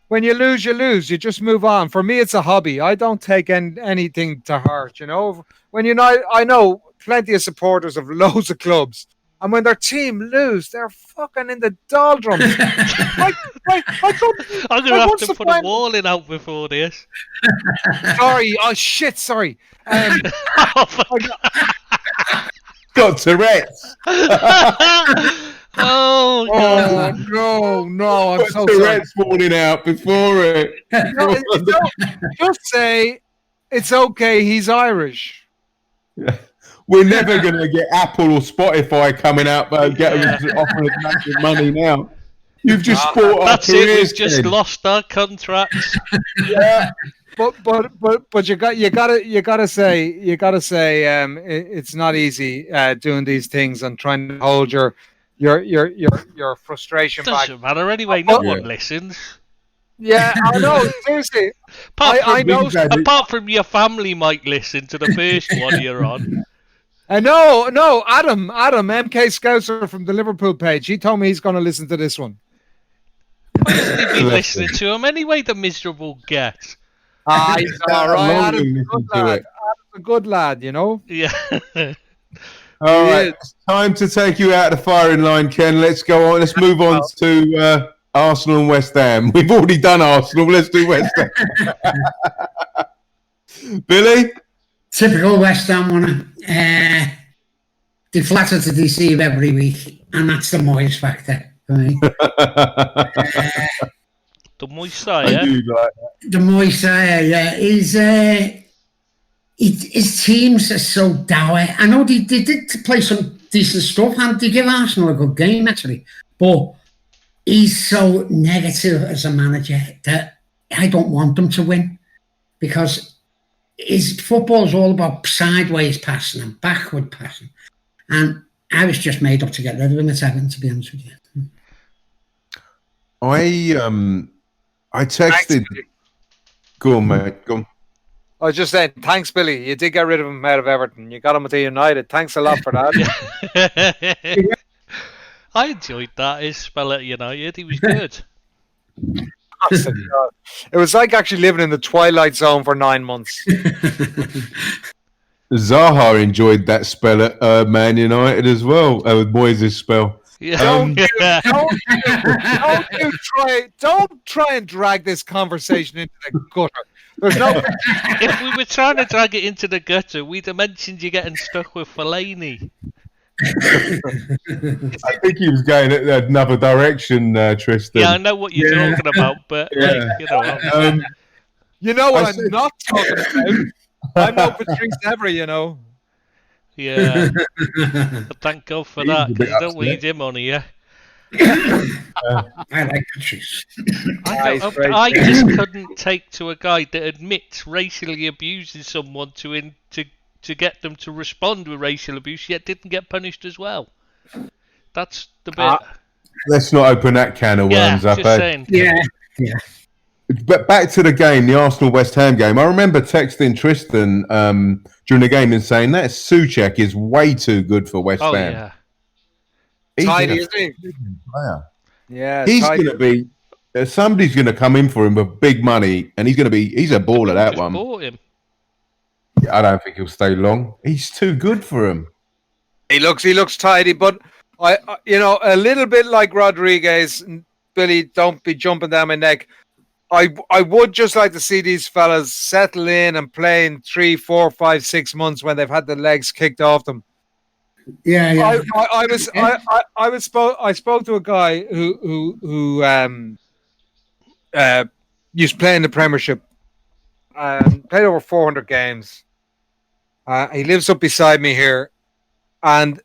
when you lose, you lose. You just move on. For me, it's a hobby. I don't take anything to heart. You know, I know plenty of supporters of loads of clubs. And when their team lose, they're fucking in the doldrums. I'm going to have to put a wall in out before this. Sorry. Oh, shit. Sorry. Got Tourette's. Oh, no. I'm so Tourette's falling out before it. Just say, it's okay, he's Irish. Yeah. We're never going to get Apple or Spotify coming out offering us massive money now. You've just bought our that's it. We've just lost our contracts. Yeah, but you gotta say it's not easy doing these things and trying to hold your frustration back. Doesn't matter anyway. No one listens. Yeah, I know. Seriously, apart from your family might listen to the first one you're on. No, Adam, MK Scouser from the Liverpool page. He told me he's going to listen to this one. Why hasn't he been listening to him anyway, the miserable get? He's all right. Adam's a good lad, you know? Yeah. All right, it's time to take you out of the firing line, Ken. Let's go on. Let's move on to Arsenal and West Ham. We've already done Arsenal. Let's do West Ham. Billy? Typical West Ham one. They flatter to deceive every week, and that's the Moyes factor for me. The Moyes, The Moyes, yeah. His teams are so dour. I know they did play some decent stuff, and they give Arsenal a good game, actually. But he's so negative as a manager that I don't want them to win, because his football is all about sideways passing and backward passing. And I was just made up to get rid of him at Everton, to be honest with you. I texted. Go on, mate. Go on. I was just saying, thanks, Billy. You did get rid of him out of Everton. You got him to United. Thanks a lot for that. I enjoyed that, his spell at United. He was good. It was like actually living in the Twilight Zone for 9 months. Zaha enjoyed that spell at Man United as well, with Moyes' spell. Yeah. Don't try and drag this conversation into the gutter. There's no. If we were trying to drag it into the gutter, we'd have mentioned you getting stuck with Fellaini. I think he was going another direction, Tristan. Yeah, I know what you're talking about, but you know what I'm not talking about. I'm no Patrice ever, you know. Yeah, but thank God for that, because I don't need him on here. I like Patrice. I just couldn't take to a guy that admits racially abusing someone to get them to respond with racial abuse, yet didn't get punished as well. That's the bit. Let's not open that can of worms up. Saying. Yeah. But back to the game, the Arsenal-West Ham game. I remember texting Tristan during the game and saying that Souček is way too good for West Ham. Yeah. He's Tidy, isn't he? Player. Yeah, he's going to be. Somebody's going to come in for him with big money, and he's a baller. That one. Bought him. I don't think he'll stay long. He's too good for him. He looks tidy, but I a little bit like Rodriguez. Billy, don't be jumping down my neck. I would just like to see these fellas settle in and play in 3, 4, 5, 6 months when they've had the legs kicked off them. Yeah. I spoke to a guy who used to play in the Premiership and played over 400 games. He lives up beside me here, and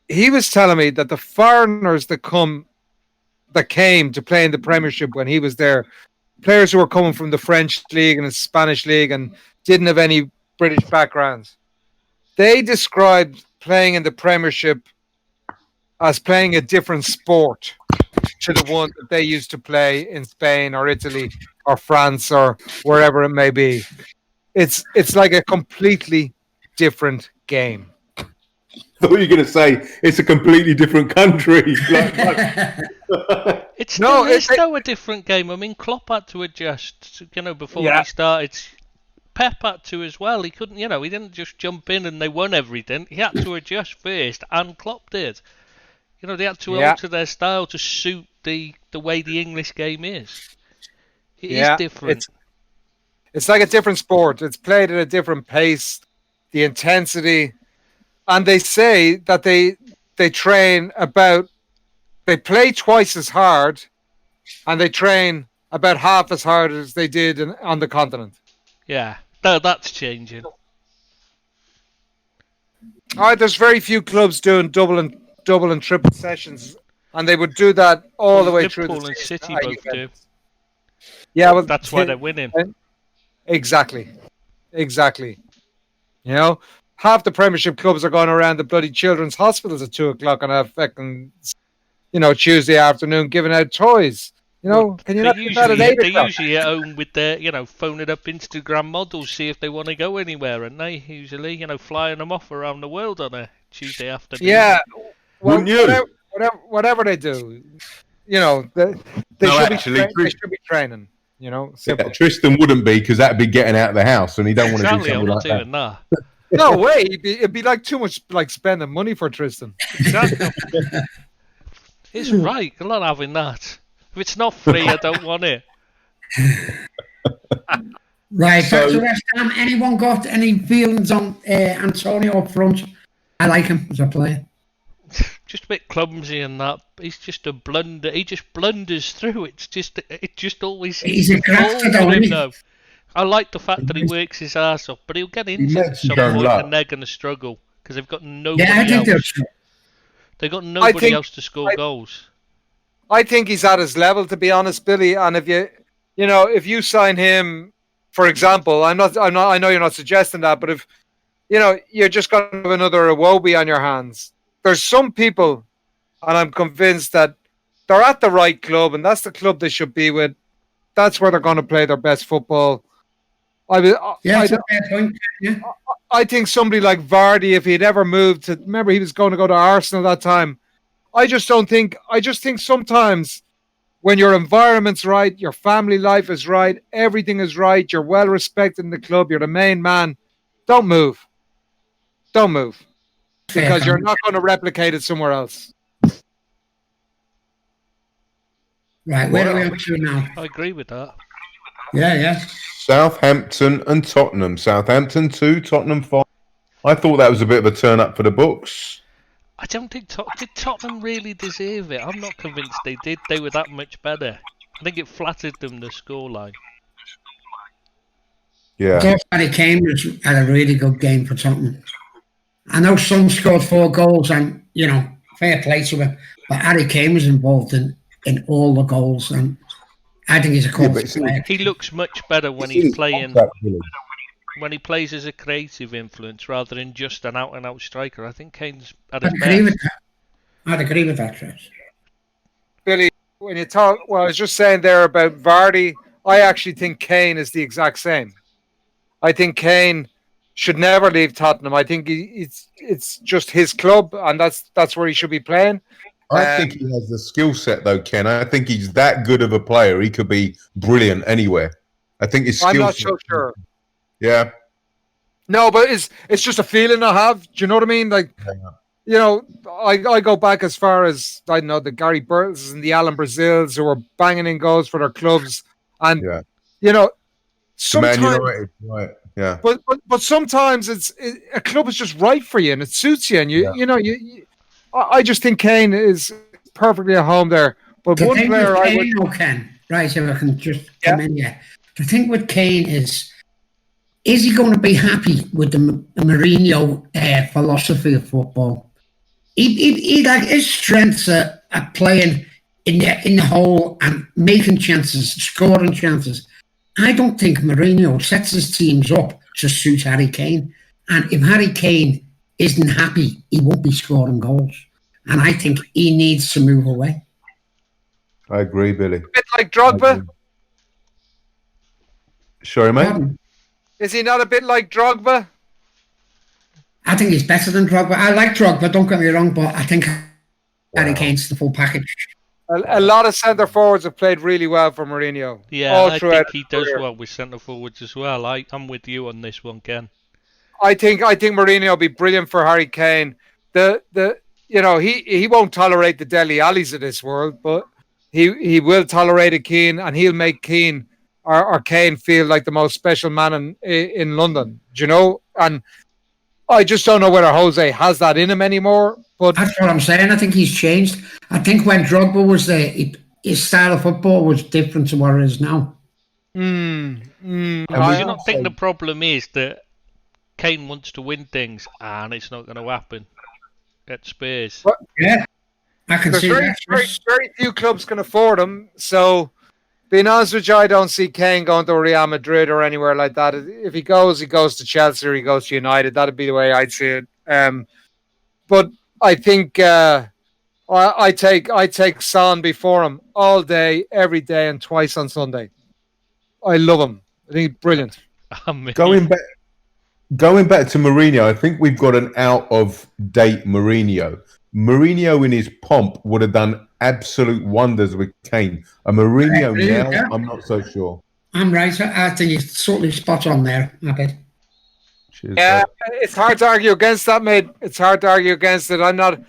he was telling me that the foreigners that came to play in the Premiership when he was there, players who were coming from the French league and the Spanish league and didn't have any British backgrounds, they described playing in the Premiership as playing a different sport to the one that they used to play in Spain or Italy or France or wherever it may be. It's like a completely different game. I thought you were going to say it's a completely different country. It's still a different game. I mean, Klopp had to adjust, before he started. Pep had to as well. He couldn't, he didn't just jump in and they won everything. He had to adjust first, and Klopp did. They had to alter their style to suit the way the English game is. It is different. It's like a different sport. It's played at a different pace, the intensity, and they say that they train they play twice as hard, and they train about half as hard as they did on the continent. Yeah, that's changing. All right, there's very few clubs doing double and triple sessions, and they would do that all the way Liverpool through the and season. City both do. Yeah, well, that's why they're winning. Exactly. Half the Premiership clubs are going around the bloody children's hospitals at 2:00 on a fucking, Tuesday afternoon giving out toys. Can you not do that at 8 They o'clock? usually at home with their, phoning up Instagram models, see if they want to go anywhere, and they usually, flying them off around the world on a Tuesday afternoon. Yeah. Well, Wouldn't you? Whatever they do, they should be training. Simple. Yeah, Tristan wouldn't be, because that'd be getting out of the house, and he don't want to do Exactly, something I'm like not doing that. No way. It'd be like too much like spending money for Tristan. Exactly. It's right. I'm not having that. If it's not free, I don't want it. Right, back to West Ham. Anyone got any feelings on Antonio up front? I like him as a player. Just a bit clumsy and that. He's just a blunder. He just blunders through. It just always. He's a grafter, though, isn't he? I like the fact that he works his ass off, but he'll get into it at some point and they're going to struggle because they've got nobody else. They've got nobody else to score goals. I think he's at his level, to be honest, Billy. And if you sign him, for example, I know you're not suggesting that, but if you're just going to have another Iwobi on your hands. There's some people, and I'm convinced that they're at the right club, and that's the club they should be with. That's where they're going to play their best football. I think somebody like Vardy, if he'd ever moved to, remember he was going to go to Arsenal that time. I just think sometimes when your environment's right, your family life is right, everything is right, you're well respected in the club, you're the main man, don't move. Don't move. Because you're not going to replicate it somewhere else. Right, where are we up to now? I agree with that. Yeah. Southampton and Tottenham. Southampton 2, Tottenham 5. I thought that was a bit of a turn up for the books. I don't think did Tottenham really deserve it. I'm not convinced they did. They were that much better. I think it flattered them, the scoreline. Yeah. Harry Kane had a really good game for Tottenham. I know Son scored 4 goals and, fair play to him. But Harry Kane was involved in all the goals, and I think he's a quality player. He looks much better when he's playing. When he plays as a creative influence rather than just an out-and-out striker. I think Kane's at his best. I'd agree with that, Chris. Billy, when you talk, I was just saying there about Vardy, I actually think Kane is the exact same. I think Kane should never leave Tottenham. I think it's just his club, and that's where he should be playing. I think he has the skill set, though, Ken. I think he's that good of a player. He could be brilliant anywhere. I think his skill. I'm not so sure. Yeah. No, but it's just a feeling I have. Do you know what I mean? Like, you know, I go back as far as, I don't know, the Gary Birtles and the Alan Brazils who were banging in goals for their clubs, and Yeah. you know, The Man sometimes. United, right? Yeah. But sometimes a club is just right for you and it suits you, and I just think Kane is perfectly at home there. But The one thing player with I would, Kane, though, Ken, right, if I can just come in here. The thing with Kane is he going to be happy with the Mourinho philosophy of football? He like his strengths are playing in the hole and making chances, scoring chances. I don't think Mourinho sets his teams up to suit Harry Kane. And if Harry Kane isn't happy, he won't be scoring goals. And I think he needs to move away. I agree, Billy. a bit like Drogba. Sorry, mate. Pardon? Is he not a bit like Drogba? I think he's better than Drogba. I like Drogba, don't get me wrong, but I think Harry Kane's the full package. A lot of centre forwards have played really well for Mourinho. Yeah, I think he does well with centre forwards as well. I'm with you on this one, Ken. I think Mourinho will be brilliant for Harry Kane. He won't tolerate the Dele Allis of this world, but he will tolerate a Keane, and he'll make Keane or Kane feel like the most special man in London. Do you know? And I just don't know whether Jose has that in him anymore. But that's what I'm saying. I think he's changed. I think when Drogba was there, his style of football was different to what it is now. Do you not think the problem is that Kane wants to win things and it's not going to happen at Spurs? Yeah, I can see that. Very few clubs can afford him. So, being honest with you, I don't see Kane going to Real Madrid or anywhere like that. If he goes to Chelsea or he goes to United. That'd be the way I'd see it. But I think I take Son before him all day, every day, and twice on Sunday. I love him. I think he's brilliant. Going back to Mourinho, I think we've got an out-of-date Mourinho. Mourinho in his pomp would have done absolute wonders with Kane. A Mourinho now, I'm not so sure. I'm right. I think he's totally spot on there. I bet. Yeah, it's hard to argue against that, mate. It's hard to argue against it. I'm not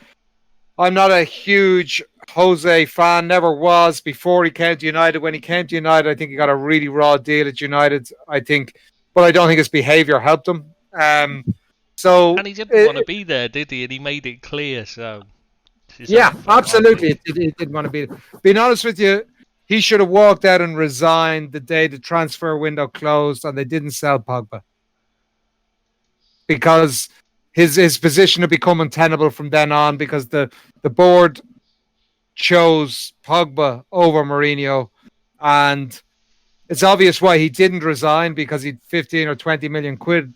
a huge Jose fan. Never was before he came to United. When he came to United, I think he got a really raw deal at United. But I don't think his behaviour helped him. And he didn't want to be there, did he? And he made it clear. So yeah, absolutely, he didn't want to be there. Being honest with you, he should have walked out and resigned the day the transfer window closed and they didn't sell Pogba, because his position had become untenable from then on, because the board chose Pogba over Mourinho, and it's obvious why he didn't resign, because he'd 15 or 20 million quid,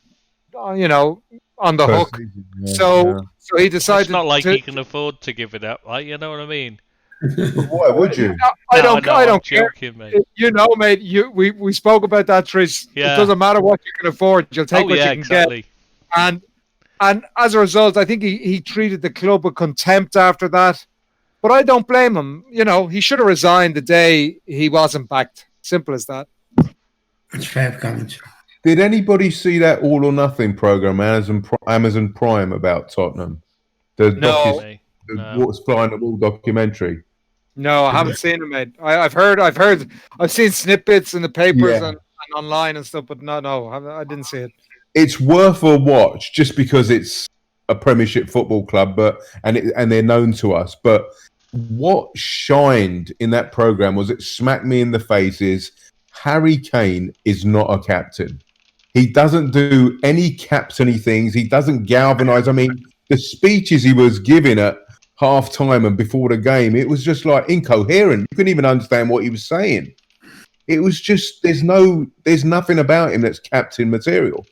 on the hook. Yeah, so he decided. It's not like he can afford to give it up, like, you know what I mean? Why would you? I don't care. Joking, mate. Mate. We spoke about that, Trish. Yeah. It doesn't matter what you can afford. You'll take what you can exactly. get. And as a result, I think he treated the club with contempt after that. But I don't blame him. He should have resigned the day he wasn't backed. Simple as that. That's fair comment. Did anybody see that All or Nothing program, Amazon Prime, about Tottenham? What's Flying the Wall documentary? No, I haven't seen it, mate. I've seen snippets in the papers and online and stuff, but no, I didn't see it. It's worth a watch just because it's a Premiership football club, and they're known to us. But what shined in that program was it smacked me in the face is Harry Kane is not a captain. He doesn't do any captainy things. He doesn't galvanise. I mean, the speeches he was giving at half-time and before the game, it was just like incoherent. You couldn't even understand what he was saying. It was just, there's nothing about him that's captain material.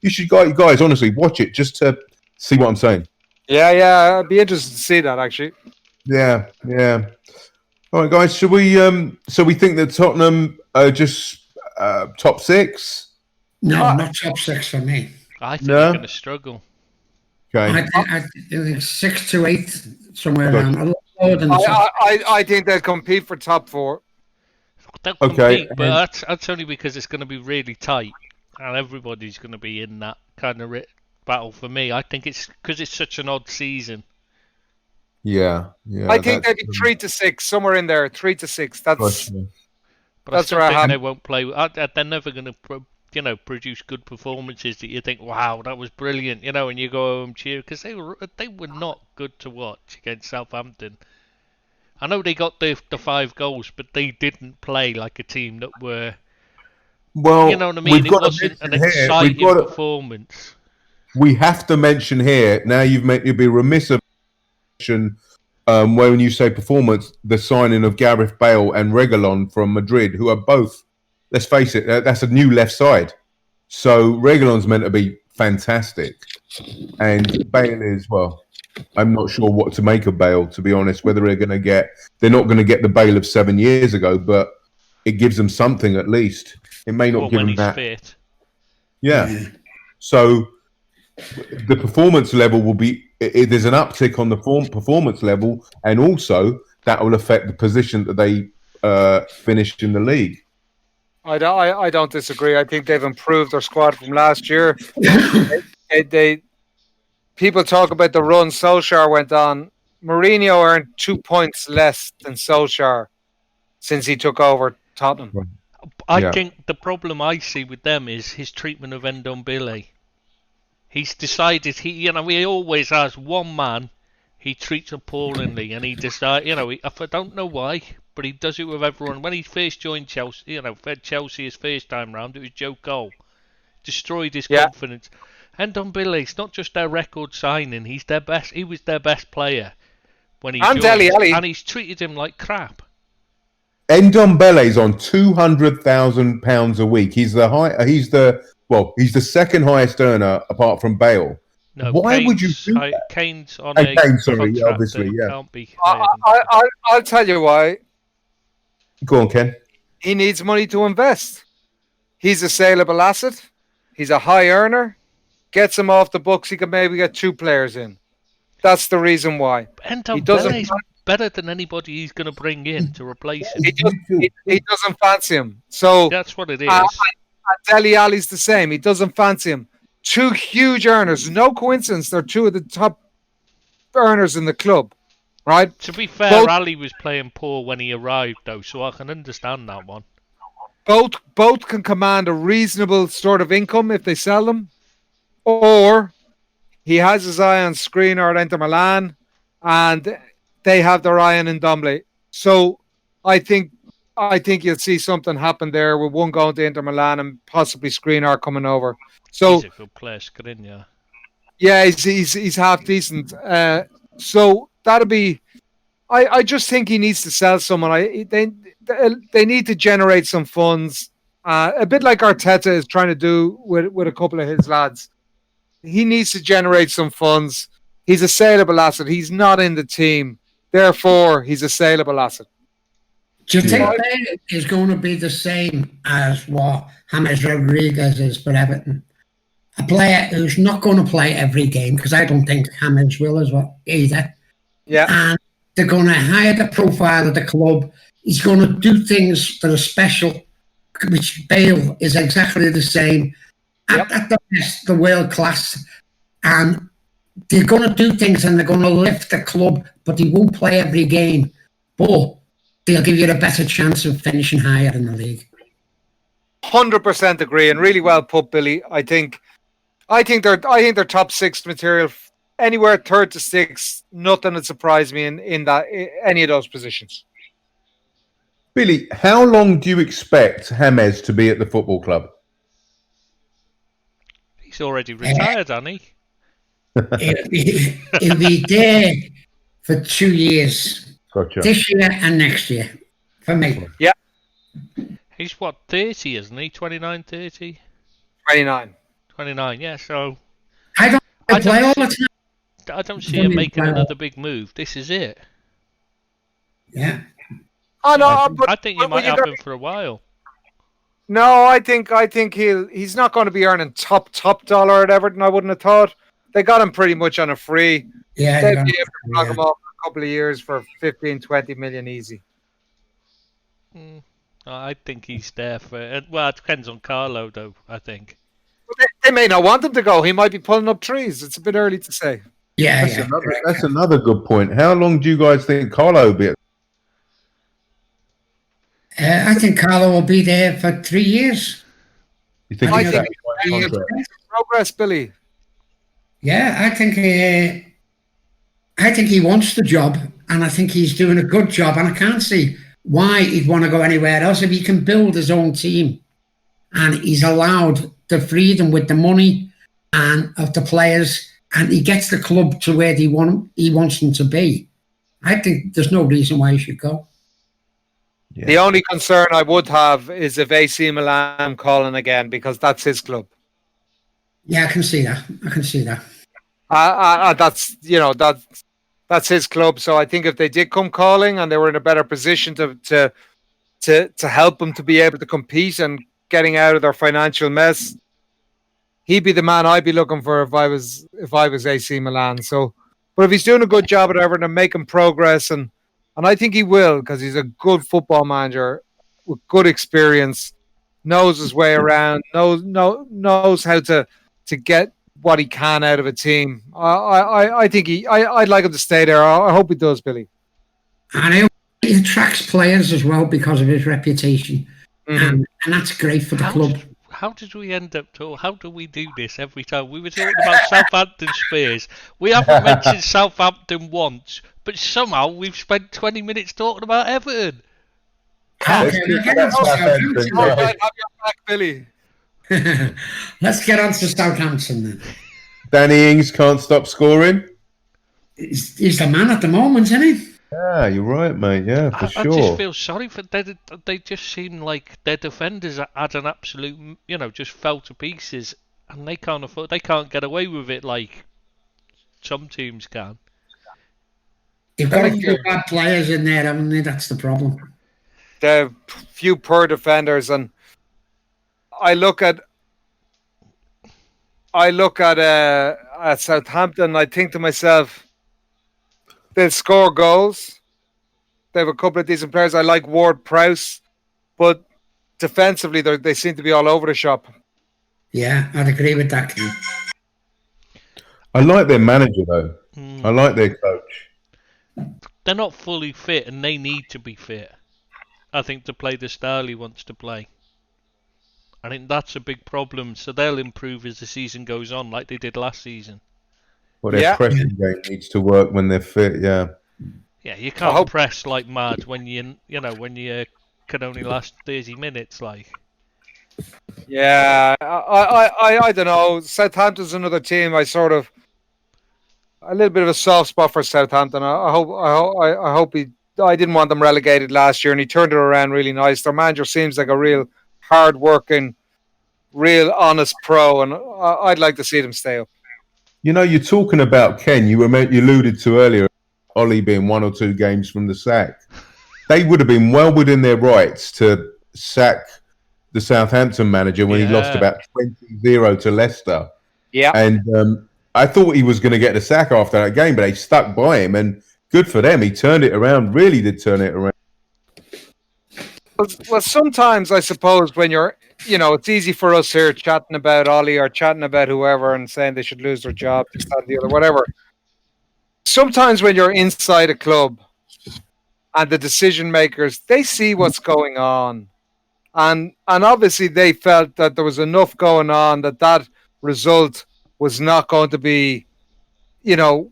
You should, guys, honestly, watch it just to see what I'm saying. Yeah, I'd be interested to see that, actually. Yeah. All right, guys, should we, so we think that Tottenham are just top six? No, not top six for me. I think they're going to struggle. Okay. I think 6 to 8, somewhere around. A lot lower than I think they'll compete for top 4. They'll compete, but that's only because it's going to be really tight. and everybody's going to be in that kind of battle for me. I think it's because it's such an odd season. Yeah. I think maybe 3 to 6, somewhere in there. 3 to 6. That's But I still think they won't play. They're never going to, produce good performances that you think, wow, that was brilliant, and you go home cheer because they were not good to watch against Southampton. I know they got the 5 goals, but they didn't play like a team that were. Well, you know what I mean? It wasn't an exciting performance. We have to mention here now. You'd be remiss of mention when you say performance, the signing of Gareth Bale and Reguilon from Madrid, who are both. Let's face it, that's a new left side. So Reguilon's meant to be fantastic, and Bale is well. I'm not sure what to make of Bale, to be honest. Whether they're not going to get the Bale of 7 years ago, but it gives them something at least. It may not give them that. Fit. Yeah. So the performance level will be. There's an uptick on the performance level, and also that will affect the position that they finished in the league. I don't disagree. I think they've improved their squad from last year. People talk about the run Solskjaer went on. Mourinho earned 2 points less than Solskjaer since he took over Tottenham. Right. I think the problem I see with them is his treatment of Ndombele. He's decided he always has one man he treats appallingly, and he decides, I don't know why, but he does it with everyone. When he first joined Chelsea, fed Chelsea his first time round, it was Joe Cole. Destroyed his confidence. Ndombele, it's not just their record signing, he's their best. He was their best player when he joined, and he's treated him like crap. Ndombele's on £200,000 a week. He's the second highest earner apart from Bale. No, why would you do that? Kane's on Kane, contract obviously, that can't be. I'll tell you why. Go on, Ken. He needs money to invest. He's a saleable asset. He's a high earner. Gets him off the books. He could maybe get 2 players in. That's the reason why. Ndombele's better than anybody he's going to bring in to replace him. He doesn't fancy him. So that's what it is. Dele Alli's the same. He doesn't fancy him. 2 huge earners. No coincidence. They're 2 of the top earners in the club, right? To be fair, Ali was playing poor when he arrived, though, so I can understand that one. Both can command a reasonable sort of income if they sell them, or he has his eye on Skriniar at Inter Milan, and they have their eye on Ndombele. So I think you'll see something happen there with one going to Inter Milan and possibly Skriniar coming over. So he's a good player, Skriniar. Yeah, he's half decent. So that'll be. I just think he needs to sell someone. They need to generate some funds. A bit like Arteta is trying to do with a couple of his lads. He needs to generate some funds. He's a saleable asset. He's not in the team. Therefore, he's a saleable asset. Do you think Bale is going to be the same as what James Rodriguez is for Everton? A player who's not going to play every game, because I don't think James will as well either. Yeah. And they're going to hide the profile of the club. He's going to do things that are special, which Bale is exactly the same. At the best, the world class. And they're going to do things and they're going to lift the club, but he won't play every game. But they'll give you a better chance of finishing higher in the league. 100% agree, and really well put, Billy. I think they're top 6 material, anywhere 3rd to 6. Nothing would surprise me in any of those positions. Billy, how long do you expect James to be at the football club? He's already retired, hasn't he? He'll be there for 2 years. Gotcha. This year and next year, for me. Yeah. He's 30, isn't he? 29, 30? 29. 29, yeah, so... I don't see him making another big move. This is it. Yeah. Oh, no, I think you might have him for a while. No, I think he's not going to be earning top dollar at Everton, I wouldn't have thought. They got him pretty much on a free. Yeah. They'd be able to knock him off for a couple of years for 15, 20 million easy. I think he's there for... Well, it depends on Carlo, though, I think. They may not want him to go. He might be pulling up trees. It's a bit early to say. Yeah, That's another good point. How long do you guys think Carlo will be? I think Carlo will be there for 3 years. You think I he's think satisfied contract? progress, Billy. Yeah, I think he wants the job, and I think he's doing a good job. And I can't see why he'd want to go anywhere else if he can build his own team, and he's allowed the freedom with the money and of the players, and he gets the club to where he wants them to be. I think there's no reason why he should go. Yeah. The only concern I would have is if AC Milan calling again, because that's his club. Yeah, I can see that. That's his club. So I think if they did come calling and they were in a better position to help him to be able to compete and getting out of their financial mess, he'd be the man I'd be looking for if I was AC Milan. So, but if he's doing a good job at Everton and making progress, and I think he will, because he's a good football manager with good experience, knows his way around, knows how to get what he can out of a team. I think I'd like him to stay there. I hope he does, Billy. And he attracts players as well because of his reputation, and that's great for the club. How did we end up how do we do this every time? We were talking about Southampton Spurs. We haven't mentioned Southampton once, but somehow we've spent 20 minutes talking about Everton. Okay, Billy. Let's get on to Southampton then. Danny Ings can't stop scoring. He's the man at the moment, isn't he? Yeah, you're right, mate. Yeah, for sure. I just feel sorry for them. They just seem like their defenders had an absolute, just fell to pieces, and they can't get away with it like some teams can. They've got a few bad players in there, haven't they? That's the problem. The few poor defenders, and I look at Southampton. I think to myself, they'll score goals. They have a couple of decent players. I like Ward-Prowse, but defensively, they seem to be all over the shop. Yeah, I'd agree with that, Ken. I like their manager though. I like their coach. They're not fully fit, and they need to be fit, I think, to play the style he wants to play. I think that's a big problem. So they'll improve as the season goes on, like they did last season. Well, their pressing game needs to work when they're fit. Yeah. Yeah, you can't press like mad when you can only last 30 minutes. Like. Yeah, I don't know. Southampton's another team. I sort of a little bit of a soft spot for Southampton. I hope he. I didn't want them relegated last year, and he turned it around really nice. Their manager seems like a real hard-working, real honest pro, and I'd like to see them stay up. You're talking about Ken. You alluded to earlier, Ollie being 1 or 2 games from the sack. They would have been well within their rights to sack the Southampton manager when he lost about 20-0 to Leicester. Yeah, and I thought he was going to get the sack after that game, but they stuck by him, and good for them. He turned it around. Really did turn it around. Well, sometimes I suppose when you're, it's easy for us here chatting about Ollie or chatting about whoever and saying they should lose their job, this, that, the other, whatever. Sometimes when you're inside a club and the decision makers, they see what's going on. And obviously they felt that there was enough going on that result was not going to be,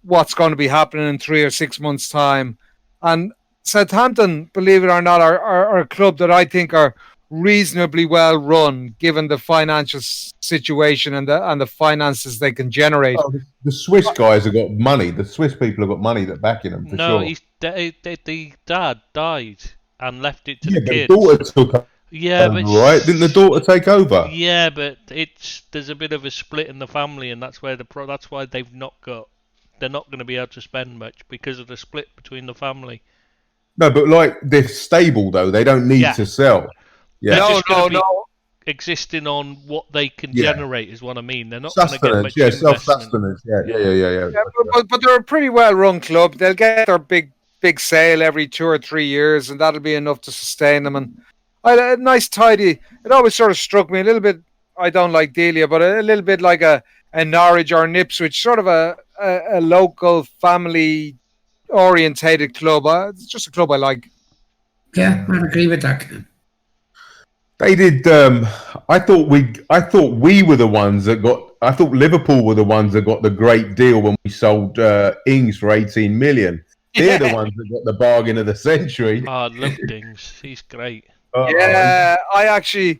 what's going to be happening in 3 or 6 months' time. And Southampton, believe it or not, are a club that I think are reasonably well run, given the financial situation and the finances they can generate. Oh, the Swiss guys have got money. The Swiss people have got money that backing them for sure. No, the dad died and left it to the kids. The daughter took over. Yeah, but right? Didn't the daughter take over? Yeah, but there's a bit of a split in the family, and that's why they're not going to be able to spend much because of the split between the family. No, but they're stable though. They don't need to sell. Yeah. No. Existing on what they can generate is what I mean. They're not sustenance. Get much Self-sustenance. Yeah. But they're a pretty well-run club. They'll get their big sale every 2 or 3 years, and that'll be enough to sustain them. And a nice tidy. It always sort of struck me a little bit. I don't like Delia, but a little bit like a Norwich or an Ipswich, sort of a local family orientated club. It's just a club I like. Yeah, I'd agree with that. They did. I thought we were the ones that got. I thought Liverpool were the ones that got the great deal when we sold Ings for 18 million. They're the ones that got the bargain of the century. Oh, I love Dings. He's great. Yeah, I actually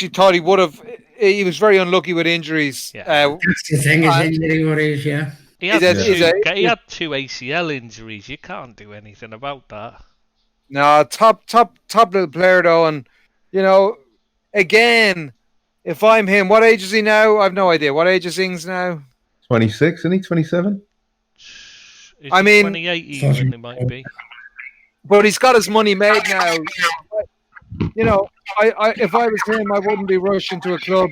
thought he would have. He was very unlucky with injuries. Yeah. That's the thing, is injury worries, yeah. He had, He had two ACL injuries. You can't do anything about that. No, top little player though, and you know, again, if I'm him, what age is he now? I've no idea. What age is Ings now? 26, isn't he? 27. Is I he mean, 28 even? It might be. But he's got his money made now. You know, I if I was him, I wouldn't be rushing to a club.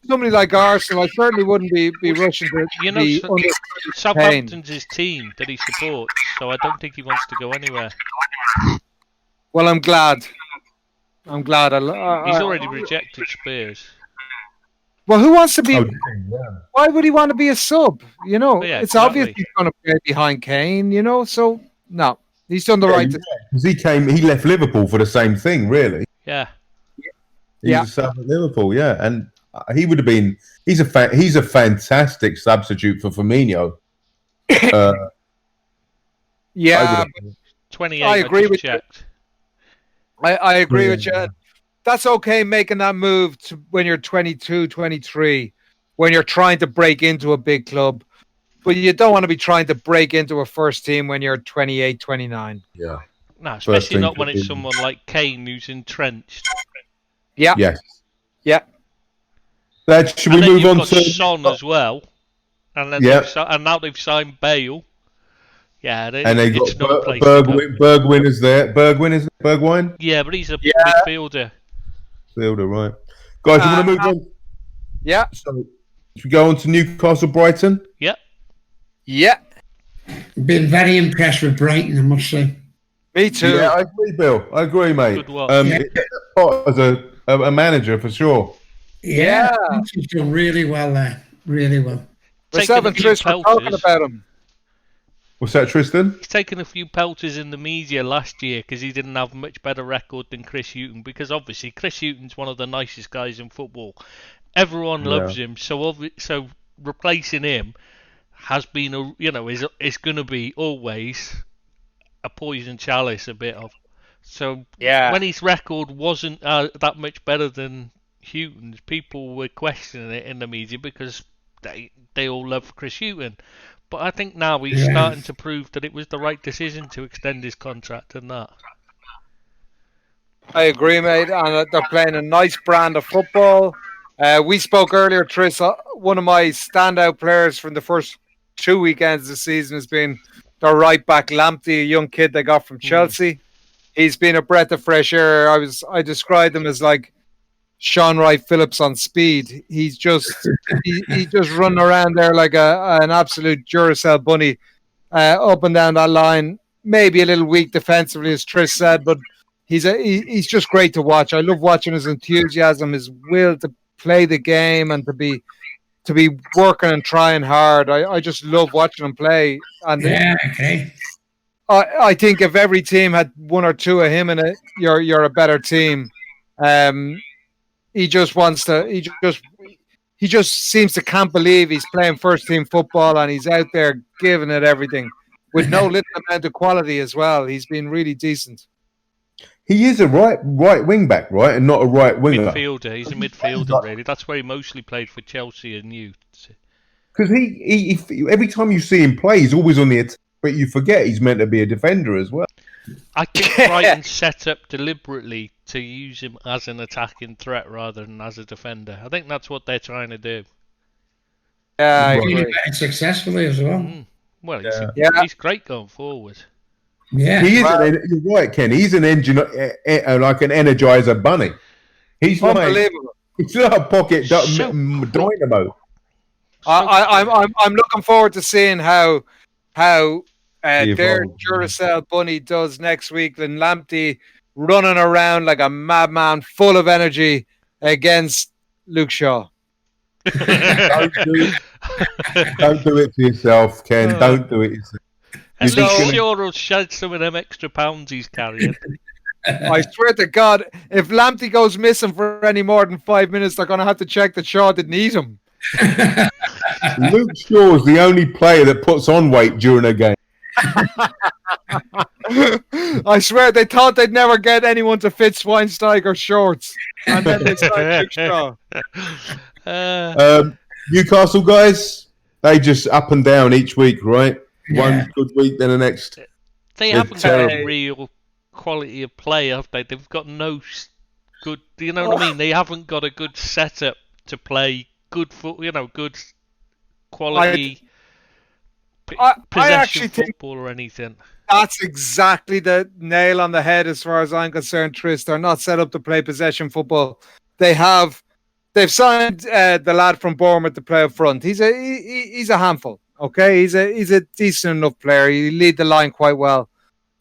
Somebody like Arsenal, I certainly wouldn't be rushing to. You know, Southampton's his team that he supports, so I don't think he wants to go anywhere. Well, I'm glad. He's already rejected Spurs. Well, who wants to be? Oh, yeah. Why would he want to be a sub? You know, Yeah, it's exactly. obvious he's going to play behind Kane. You know, so no, he's done the right. Because he left Liverpool for the same thing, really. Yeah. He's a sub at Liverpool, yeah, and he would have been. He's a fantastic substitute for Firmino. Yeah, 28. I agree with you. checked. I agree with you. That's okay making that move to when you're 22, 23, when you're trying to break into a big club. But you don't want to be trying to break into a first team when you're 28, 29. Yeah. No, especially not when it's someone like Kane who's entrenched. Yeah. Yes. Yeah. Should we move on to Son as well? And then and now they've signed Bale. Yeah, and they got Bergwijn is there. Bergwijn, isn't it? Bergwijn? Yeah, but he's a midfielder. Midfielder, right. Guys, you want to move on? Yeah. So, should we go on to Newcastle Brighton? Yeah. Yeah. Been very impressed with Brighton, I must say. Me too. Yeah, I agree, Bill. I agree, mate. Good work. As a manager, for sure. Yeah. He's done really well there. Really well. Myself and Trish were talking about him. What's that, Tristan? He's taken a few pelters in the media last year because he didn't have much better record than Chris Hughton. Because obviously Chris Hughton's one of the nicest guys in football. Everyone loves him. So replacing him has been is going to be always a poison chalice a bit of. So when his record wasn't that much better than Hughton's, people were questioning it in the media because they all love Chris Hughton. But I think now he's starting to prove that it was the right decision to extend his contract and that. I agree, mate. And they're playing a nice brand of football. We spoke earlier, Tris. One of my standout players from the first 2 weekends of the season has been their right back, Lamptey, a young kid they got from Chelsea. He's been a breath of fresh air. I described him as like Sean Wright Phillips on speed. He's just he's just running around there like an absolute Duracell bunny up and down that line. Maybe a little weak defensively, as Trish said, but he's just great to watch. I love watching his enthusiasm, his will to play the game, and to be working and trying hard. I just love watching him play. And I think if every team had one or two of him in it, you're a better team. He just wants to. He just seems to can't believe he's playing first team football and he's out there giving it everything with no little amount of quality as well. He's been really decent. He is a right wing back, right, and not a right winger. Midfielder. He's a midfielder, really. That's where he mostly played for Chelsea and youth. Because he every time you see him play, he's always on the attack, but you forget he's meant to be a defender as well. I think Brighton set up deliberately to use him as an attacking threat rather than as a defender. I think that's what they're trying to do. Yeah, I agree. Successfully as well. Well, he's great going forward. Yeah, he is. You're right, Ken. He's an engine, like an Energizer bunny. He's unbelievable. He's like a pocket dynamo. I'm looking forward to seeing how their Duracell bunny does next week. And Lamptey running around like a madman, full of energy against Luke Shaw. Don't do it to yourself, Ken. Don't do it yourself. At You're least just gonna- Shaw will shed some of them extra pounds he's carrying. I swear to God, if Lamptey goes missing for any more than 5 minutes, they're going to have to check that Shaw didn't eat him. Luke Shaw's the only player that puts on weight during a game. I swear they thought they'd never get anyone to fit Schweinsteiger shorts. And then they signed Luke Shaw. Newcastle guys, they just up and down each week, right? One good week, then the next. They They're haven't got a terrible. real quality of play, have they? They've got no good. You know what I mean? They haven't got a good setup to play good good quality I possession actually think football or anything. that's exactly the nail on the head as far as I'm concerned, Tris. They're not set up to play possession football. They've signed the lad from Bournemouth to play up front. He's a handful. Okay, he's a decent enough player. He lead the line quite well.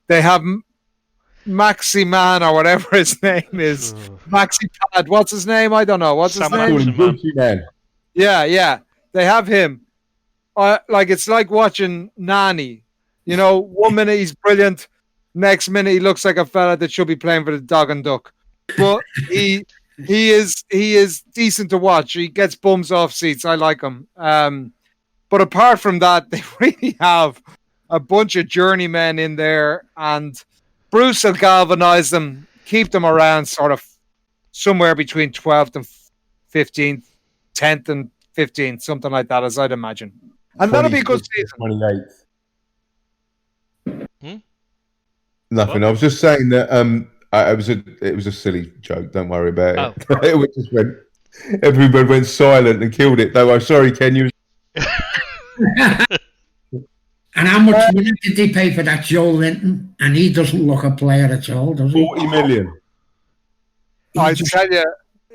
They have Maxi Man or whatever his name is. Maxi Pad. What's his name? I don't know. What's his Sam name? Call him Maximan. Gucci Man. Yeah. They have him. It's like watching Nani. You know, 1 minute he's brilliant, next minute he looks like a fella that should be playing for the Dog and Duck. But he is decent to watch. He gets bums off seats. I like him. But apart from that, they really have a bunch of journeymen in there, and Bruce will galvanise them, keep them around sort of somewhere between 12th and 15th, 10th and 15th, something like that, as I'd imagine. And that'll be a good 26th, season. 28th. Nothing. I was just saying that it was a silly joke. Don't worry about it. It just went. Everybody went silent and killed it. Though I'm sorry, Ken. You. And how much money did they pay for that Joe Linton? And he doesn't look a player at all, does he? 40 million. I tell you,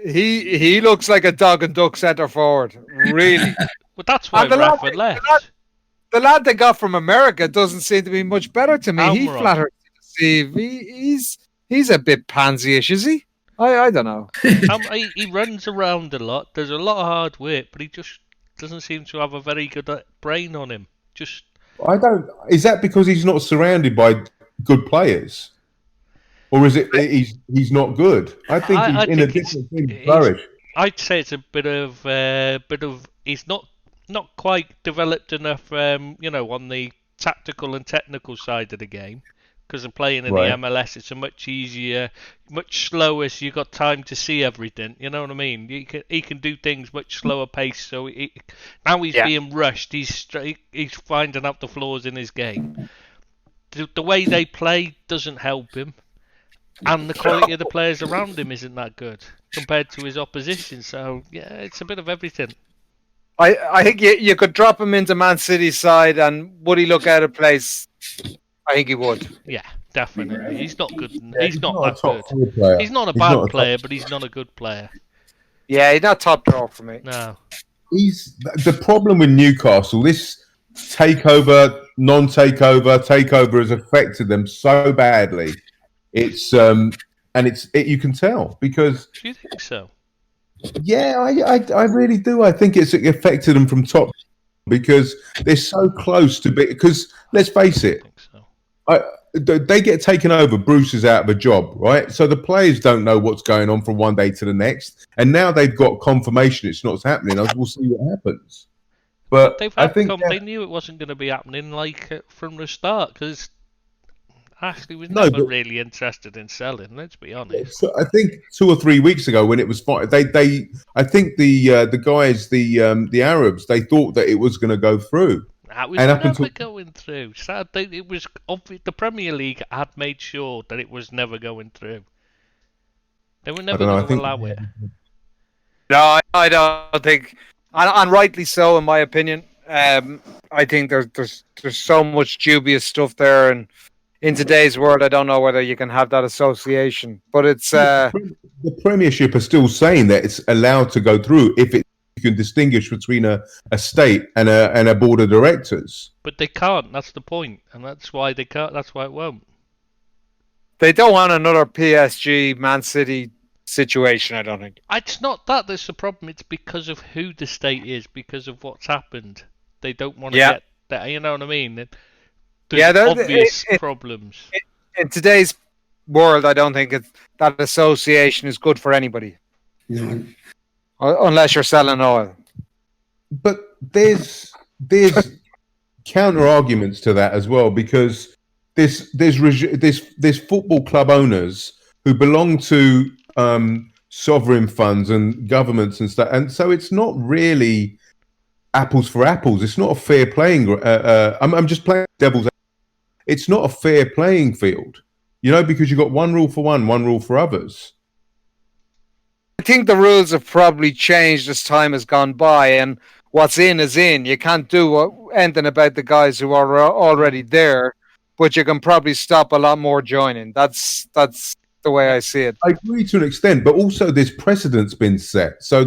he looks like a Dog and Duck centre forward. Really. But that's why Rafa left. The lad they got from America doesn't seem to be much better to me. He Almiron. flatters Steve. He's a bit pansy-ish, is he? I don't know. He runs around a lot. There's a lot of hard work, but he just doesn't seem to have a very good brain on him. I don't. Is that because he's not surrounded by good players, or is it he's not good? I think he's in a different thing to flourish. I'd say it's a bit of he's not quite developed enough, on the tactical and technical side of the game. Because of playing in the MLS, it's a much easier, much slower. So you've got time to see everything. You know what I mean? He can do things much slower pace. So now he's being rushed. He's finding out the flaws in his game. The way they play doesn't help him, and the quality of the players around him isn't that good compared to his opposition. So yeah, it's a bit of everything. I think you could drop him into Man City's side, and would he look out of place? I think he would. Yeah, definitely. He's not good. Yeah, he's not that good. Player. He's not a bad player, but he's not a good player. Yeah, he's not top draw for me. No. He's the problem with Newcastle. This takeover, non-takeover, takeover has affected them so badly. It's you can tell because. Do you think so? Yeah, I really do. I think it's affected them from top because they're so close to be. Because let's face it, they get taken over. Bruce is out of a job, right? So the players don't know what's going on from one day to the next, and now they've got confirmation it's not happening. We'll see what happens. But I think they knew it wasn't going to be happening from the start because Ashley was never really interested in selling. Let's be honest. So I think 2 or 3 weeks ago when it was fine, I think the guys, the Arabs, they thought that it was going to go through. It was never going through. It was the Premier League had made sure that it was never going through. They were never going to allow it. No, I don't think, and rightly so, in my opinion. I think there's so much dubious stuff there, and in today's world, I don't know whether you can have that association. But it's the Premiership are still saying that it's allowed to go through if you can distinguish between a state and a board of directors. But they can't. That's the point, and that's why they can't. That's why it won't. They don't want another PSG, Man City situation, I don't think. It's not that that's the problem. It's because of who the state is, because of what's happened. They don't want to get that. You know what I mean? There's obvious problems. In today's world, I don't think that association is good for anybody. No. Unless you're selling oil. But there's counter arguments to that as well, because there's football club owners who belong to sovereign funds and governments and stuff, and so it's not really apples for apples. It's not a fair playing. I'm just playing devil's. It's not a fair playing field, because you've got one rule for one rule for others. I think the rules have probably changed as time has gone by, and what's in is in. You can't do anything about the guys who are already there, but you can probably stop a lot more joining. That's the way I see it. I agree to an extent, but also there's precedent's been set. So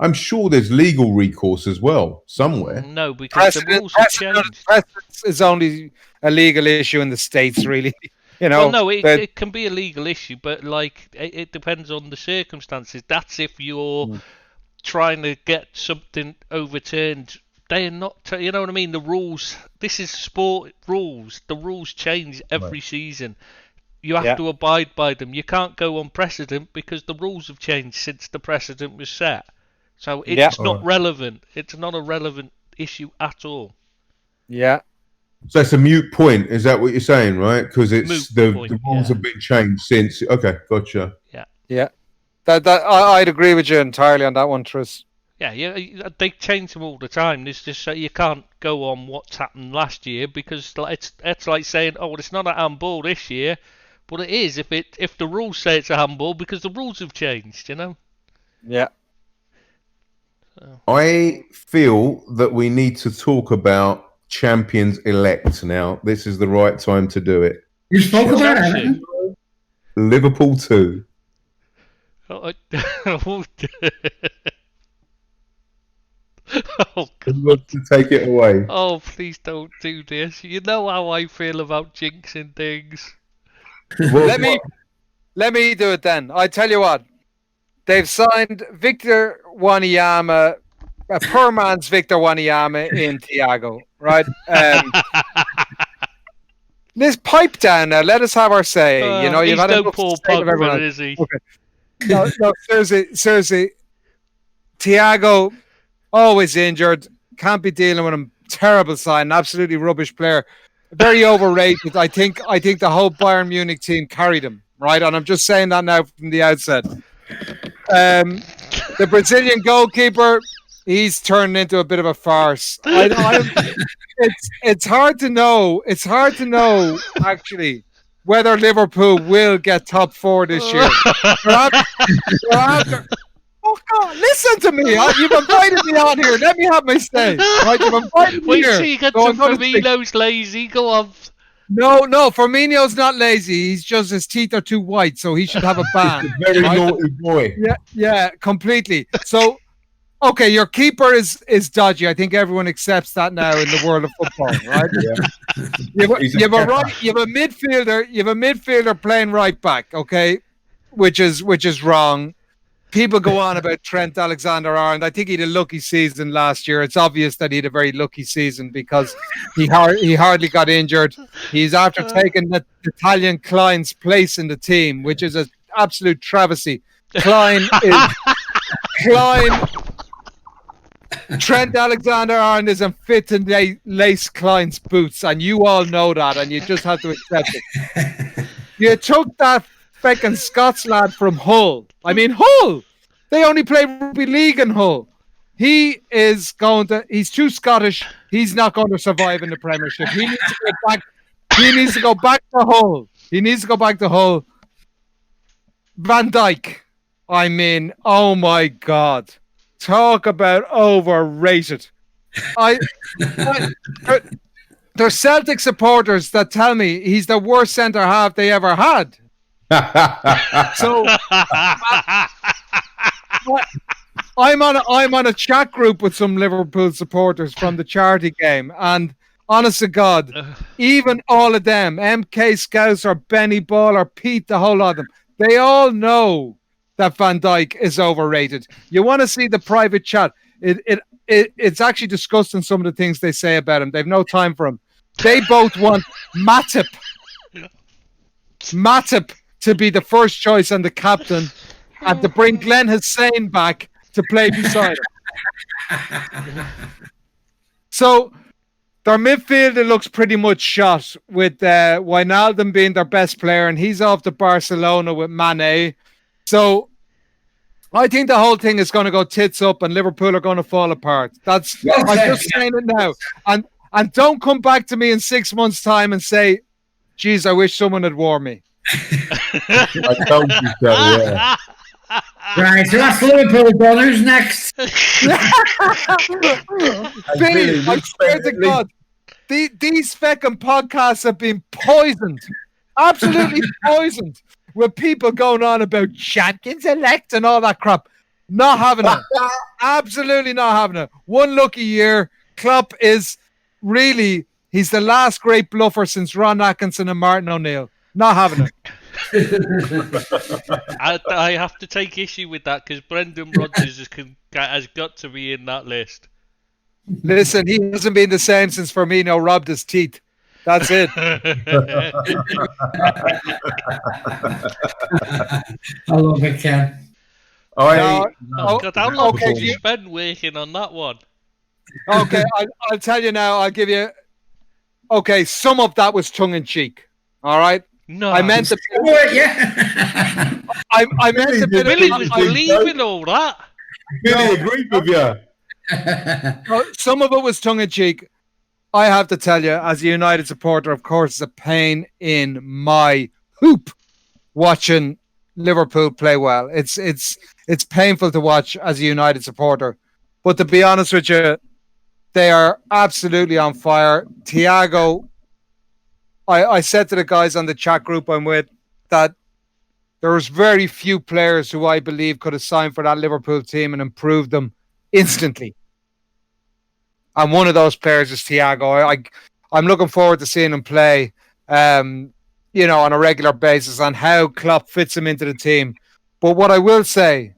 I'm sure there's legal recourse as well somewhere. No, because the rules have changed. Precedent is only a legal issue in the States, really. Well, no, it can be a legal issue, but it depends on the circumstances. That's if you're trying to get something overturned. They're not, you know what I mean? The rules. This is sport rules. The rules change every season. You have to abide by them. You can't go on precedent because the rules have changed since the precedent was set. So it's not relevant. It's not a relevant issue at all. Yeah. So it's a moot point. Is that what you're saying, right? Because the rules have been changed since. Okay, gotcha. Yeah. That I'd agree with you entirely on that one, Tris. Yeah, they change them all the time. It's just you can't go on what's happened last year because it's like saying, oh, it's not a handball this year, but it is if the rules say it's a handball because the rules have changed. Yeah. So. I feel that we need to talk about champions elect now. This is the right time to do it. You spoke about it. Liverpool 2. Oh, God. Who wants to take it away? Oh, please don't do this. You know how I feel about jinxing things. Let me do it then. I tell you what. They've signed Victor Wanyama, a poor man's Victor Wanyama in Thiago, right? Let's pipe down now. Let us have our say. He's no poor pugman, is he? Okay. No, seriously. Thiago, always injured. Can't be dealing with him. Terrible sign. Absolutely rubbish player. Very overrated. I think the whole Bayern Munich team carried him, right? And I'm just saying that now from the outset. The Brazilian goalkeeper, he's turned into a bit of a farce. It's hard to know. It's hard to know actually whether Liverpool will get top 4 this year. Oh God! Listen to me. You've invited me on here. Let me have my say. Right? You've invited me here. Wait till you get to Firmino's lazy. Go on. No. Firmino's not lazy. He's just his teeth are too white, so he should have a ban. Very naughty boy. Yeah, completely. So, okay, your keeper is dodgy. I think everyone accepts that now in the world of football, right? You have a midfielder playing right back, okay, which is wrong. People go on about Trent Alexander-Arnold. I think he had a lucky season last year. It's obvious that he had a very lucky season because he hardly got injured. He's after taking the Italian Klein's place in the team, which is an absolute travesty. Trent Alexander-Arnold isn't fit to lace Klein's boots, and you all know that, and you just have to accept it. You took that fucking Scots lad from Hull. I mean, Hull! They only play rugby league in Hull. He's too Scottish. He's not going to survive in the Premiership. He needs to go back. He needs to go back to Hull. Van Dijk. I mean, oh my God. Talk about overrated. There's Celtic supporters that tell me he's the worst centre half they ever had. So I'm on a chat group with some Liverpool supporters from the charity game, and honest to God, even all of them, MK Scouser, Benny Ball, or Pete, the whole lot of them, they all know that Van Dijk is overrated. You want to see the private chat. It's actually disgusting, some of the things they say about him. They've no time for him. They both want Matip to be the first choice and the captain, and to bring Glenn Hussein back to play beside him. So their midfield, it looks pretty much shot, with Wijnaldum being their best player, and he's off to Barcelona with Mane. So I think the whole thing is going to go tits up, and Liverpool are going to fall apart. I'm just saying it now. And don't come back to me in 6 months' time and say, geez, I wish someone had warned me. I told you so, yeah. Right, so that's Liverpool done. Who's next? Billy, I swear to God, these fucking podcasts have been poisoned. Absolutely poisoned. With people going on about champions elect and all that crap. Not having it. Absolutely not having it. One lucky year. Klopp is really, he's the last great bluffer since Ron Atkinson and Martin O'Neill. Not having it. I have to take issue with that, because Brendan Rodgers has got to be in that list. Listen, he hasn't been the same since Firmino robbed his teeth. That's it. I love it, Ken. God, how long did you spend working on that one? Okay, I'll tell you now. I'll give you. Okay, some of that was tongue in cheek. All right. No, I meant the. Yeah. I meant the bit. Billy was believing all that. Billy agreed with you. Some of it was tongue in cheek. I have to tell you, as a United supporter, of course, it's a pain in my hoop watching Liverpool play well. It's painful to watch as a United supporter. But to be honest with you, they are absolutely on fire. Thiago, I said to the guys on the chat group I'm with that there's very few players who I believe could have signed for that Liverpool team and improved them instantly. And one of those players is Thiago. I'm looking forward to seeing him play, on a regular basis, and how Klopp fits him into the team. But what I will say,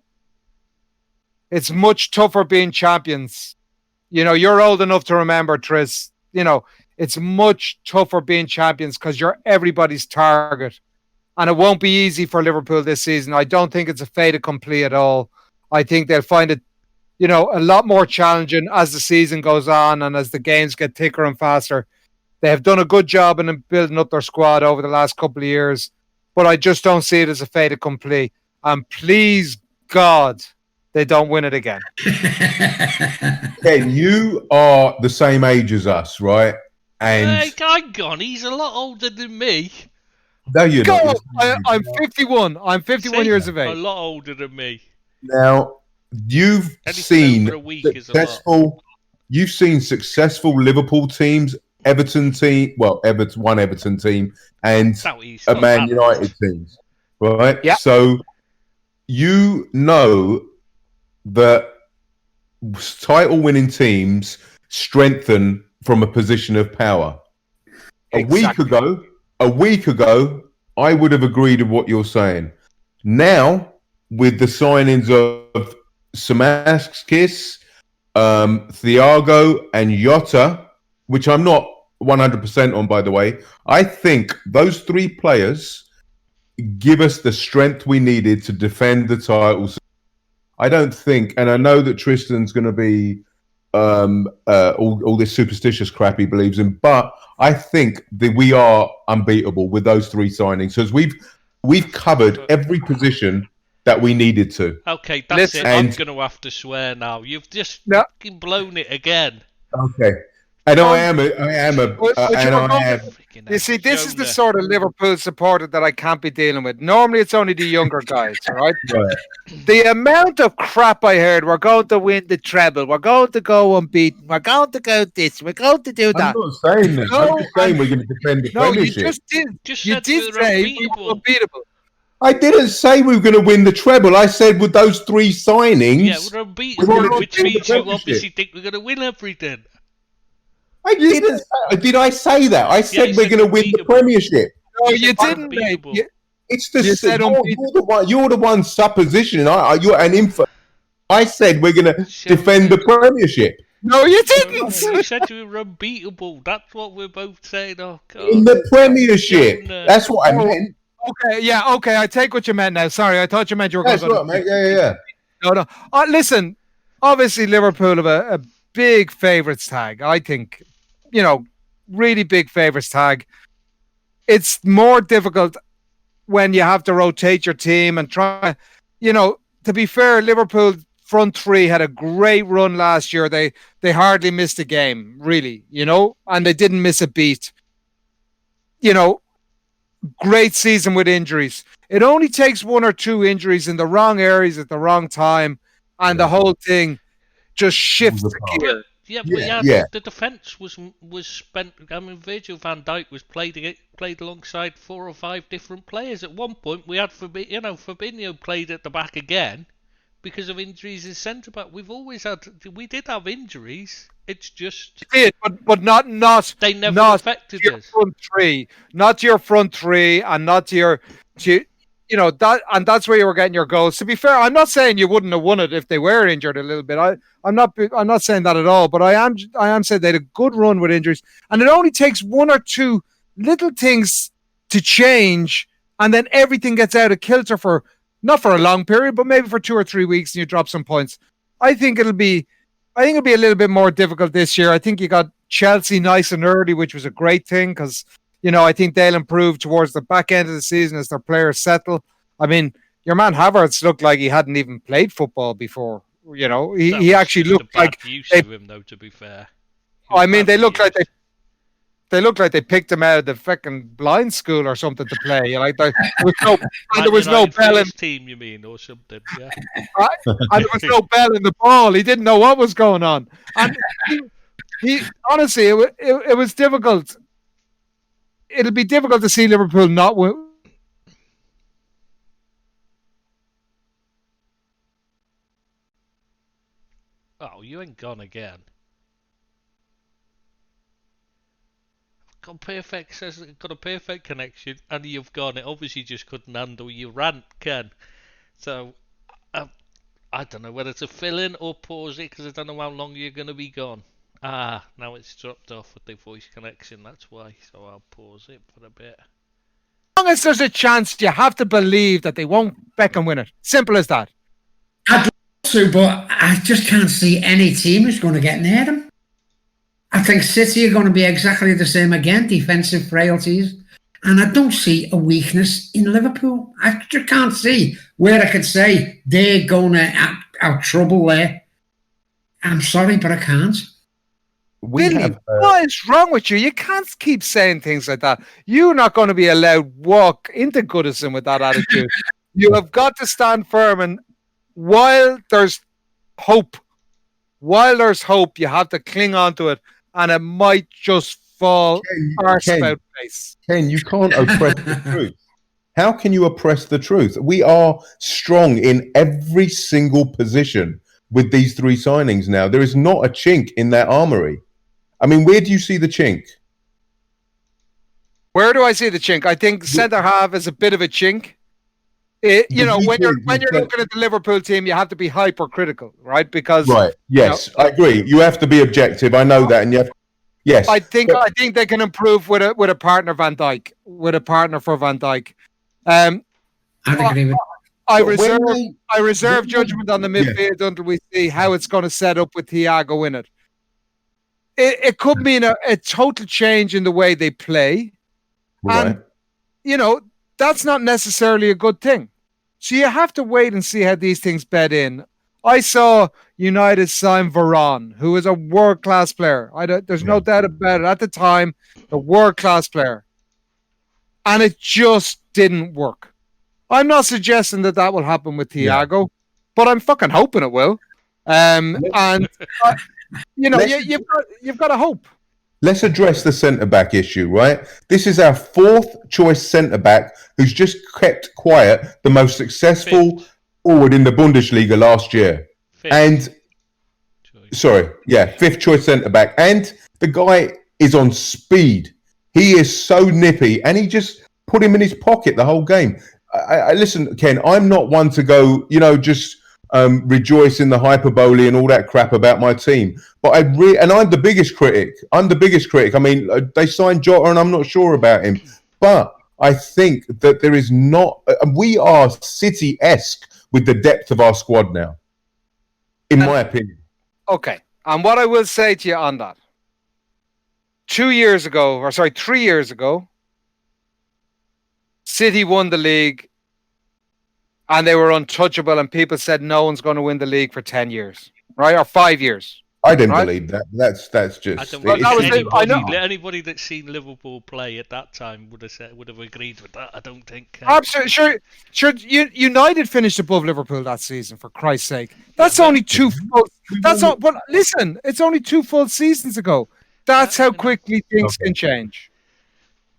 it's much tougher being champions. You're old enough to remember, Tris. It's much tougher being champions because you're everybody's target. And it won't be easy for Liverpool this season. I don't think it's a fait accompli at all. I think they'll find it a lot more challenging as the season goes on and as the games get thicker and faster. They have done a good job in building up their squad over the last couple of years, but I just don't see it as a fait accompli. And please, God, they don't win it again. Ken, you are the same age as us, right? And I'm gone. He's a lot older than me. No, you're not. I'm 51. I'm 51 years of age. A lot older than me. Now, you've seen successful Liverpool teams, one Everton team, and a Man United team, right? Yeah. So you know that title-winning teams strengthen from a position of power. Exactly. A week ago, I would have agreed with what you're saying. Now, with the signings of Samaskis, Thiago, and Jota, which I'm not 100% on, by the way, I think those three players give us the strength we needed to defend the titles. I don't think, and I know that Tristan's going to be all this superstitious crap he believes in, but I think that we are unbeatable with those three signings. So we've covered every position that we needed to. Okay, that's it. I'm going to have to swear now. You've just fucking blown it again. Okay. And I am. You see, this is the sort of Liverpool supporter that I can't be dealing with. Normally, it's only the younger guys, right? Right. The amount of crap I heard, we're going to win the treble, we're going to go unbeaten, we're going to go this, we're going to do that. I'm not saying this. I'm just saying we're going to defend the Premiership. You just did. You did say we were unbeatable. I didn't say we were going to win the treble. I said with those three signings... Yeah, we're unbeatable, which means you obviously think we're going to win everything. I didn't. Did I say that? I said we're going to win the Premiership. No, you didn't, mate. It's the You said you're the one supposition. You're an info. I said we're going to defend the Premiership. No, you didn't. You said you were unbeatable. That's what we're both saying. Oh, God. In the Premiership. Jonah. That's what I meant. Okay. I take what you meant now. Sorry, I thought you meant you were going That's right, mate. Yeah. No. Listen, obviously Liverpool have a big favourites tag. I think, really big favourites tag. It's more difficult when you have to rotate your team and try, to be fair, Liverpool front three had a great run last year. They hardly missed a game, really, and they didn't miss a beat. Great season with injuries. It only takes one or two injuries in the wrong areas at the wrong time, and the whole thing just shifts gear. The defence was spent. I mean, Virgil van Dijk was played alongside 4 or 5 different players. At one point, we had Fabinho played at the back again because of injuries in centre back. We did have injuries. It's just but not they never not affected your us. front three, not to your front three, and not to your that, and that's where you were getting your goals. To be fair, I'm not saying you wouldn't have won it if they were injured a little bit. I'm not saying that at all. But I am saying they had a good run with injuries, and it only takes one or two little things to change, and then everything gets out of kilter for not for a long period, but maybe for 2 or 3 weeks, and you drop some points. I think it'll be a little bit more difficult this year. I think you got Chelsea nice and early, which was a great thing because, I think they'll improve towards the back end of the season as their players settle. I mean, your man Havertz looked like he hadn't even played football before. He actually looked like use of him, though. To be fair, I mean, they looked like they picked him out of the fucking blind school or something to play. There was no bell in team, you mean, or something? Yeah. And there was no bell in the ball. He didn't know what was going on. And he honestly, it was difficult. It'll be difficult to see Liverpool not win. Oh, you ain't gone again. Got a perfect connection, and you've gone. It obviously just couldn't handle your rant, Ken. So, I don't know whether to fill in or pause it because I don't know how long you're going to be gone. Now it's dropped off with the voice connection. That's why. So I'll pause it for a bit. As long as there's a chance, you have to believe that they won't Beckham win it. Simple as that. I'd love to, but I just can't see any team who's going to get near them. I think City are going to be exactly the same again, defensive frailties. And I don't see a weakness in Liverpool. I just can't see where I could say they're going to have trouble there. I'm sorry, but I can't. Billy, what is wrong with you? You can't keep saying things like that. You're not going to be allowed walk into Goodison with that attitude. You have got to stand firm, and while there's hope, you have to cling on to it, and it might just fall arse about face. Ken, you can't oppress the truth. How can you oppress the truth? We are strong in every single position with these 3 signings now. There is not a chink in that armory. I mean, where do you see the chink? Where do I see the chink? I think centre half is a bit of a chink. When you're looking at the Liverpool team, you have to be hypercritical, right? Because yes, I agree. You have to be objective. I know that, and you have. Yes, I think they can improve with a partner Van Dijk, with a partner for Van Dijk. I agree with. I reserve judgment on the midfield until we see how it's going to set up with Thiago in it. It could mean a total change in the way they play. Right. And, that's not necessarily a good thing. So you have to wait and see how these things bed in. I saw United sign Varane, who is a world-class player. There's no doubt about it. At the time, a world-class player. And it just didn't work. I'm not suggesting that will happen with Thiago, but I'm fucking hoping it will. You've got to hope. Let's address the centre-back issue, right? This is our 4th choice centre-back who's just kept quiet, the most successful forward in the Bundesliga last year. Fifth choice centre-back. And the guy is on speed. He is so nippy, and he just put him in his pocket the whole game. I listen, Ken. I'm not one to go, just rejoice in the hyperbole and all that crap about my team. But and I'm the biggest critic. I mean, they signed Jota, and I'm not sure about him. But I think that there is not. We are City-esque with the depth of our squad now, in my opinion. Okay, and what I will say to you on that: 3 years ago, City won the league and they were untouchable, and people said no one's going to win the league for 10 years, right? Or 5 years. I didn't believe that. That's just. Anybody that's seen Liverpool play at that time would have agreed with that. I don't think. Absolutely, sure. United finished above Liverpool that season. For Christ's sake, that's only two. That's all. But listen, it's only 2 full seasons ago. That's how quickly things can change.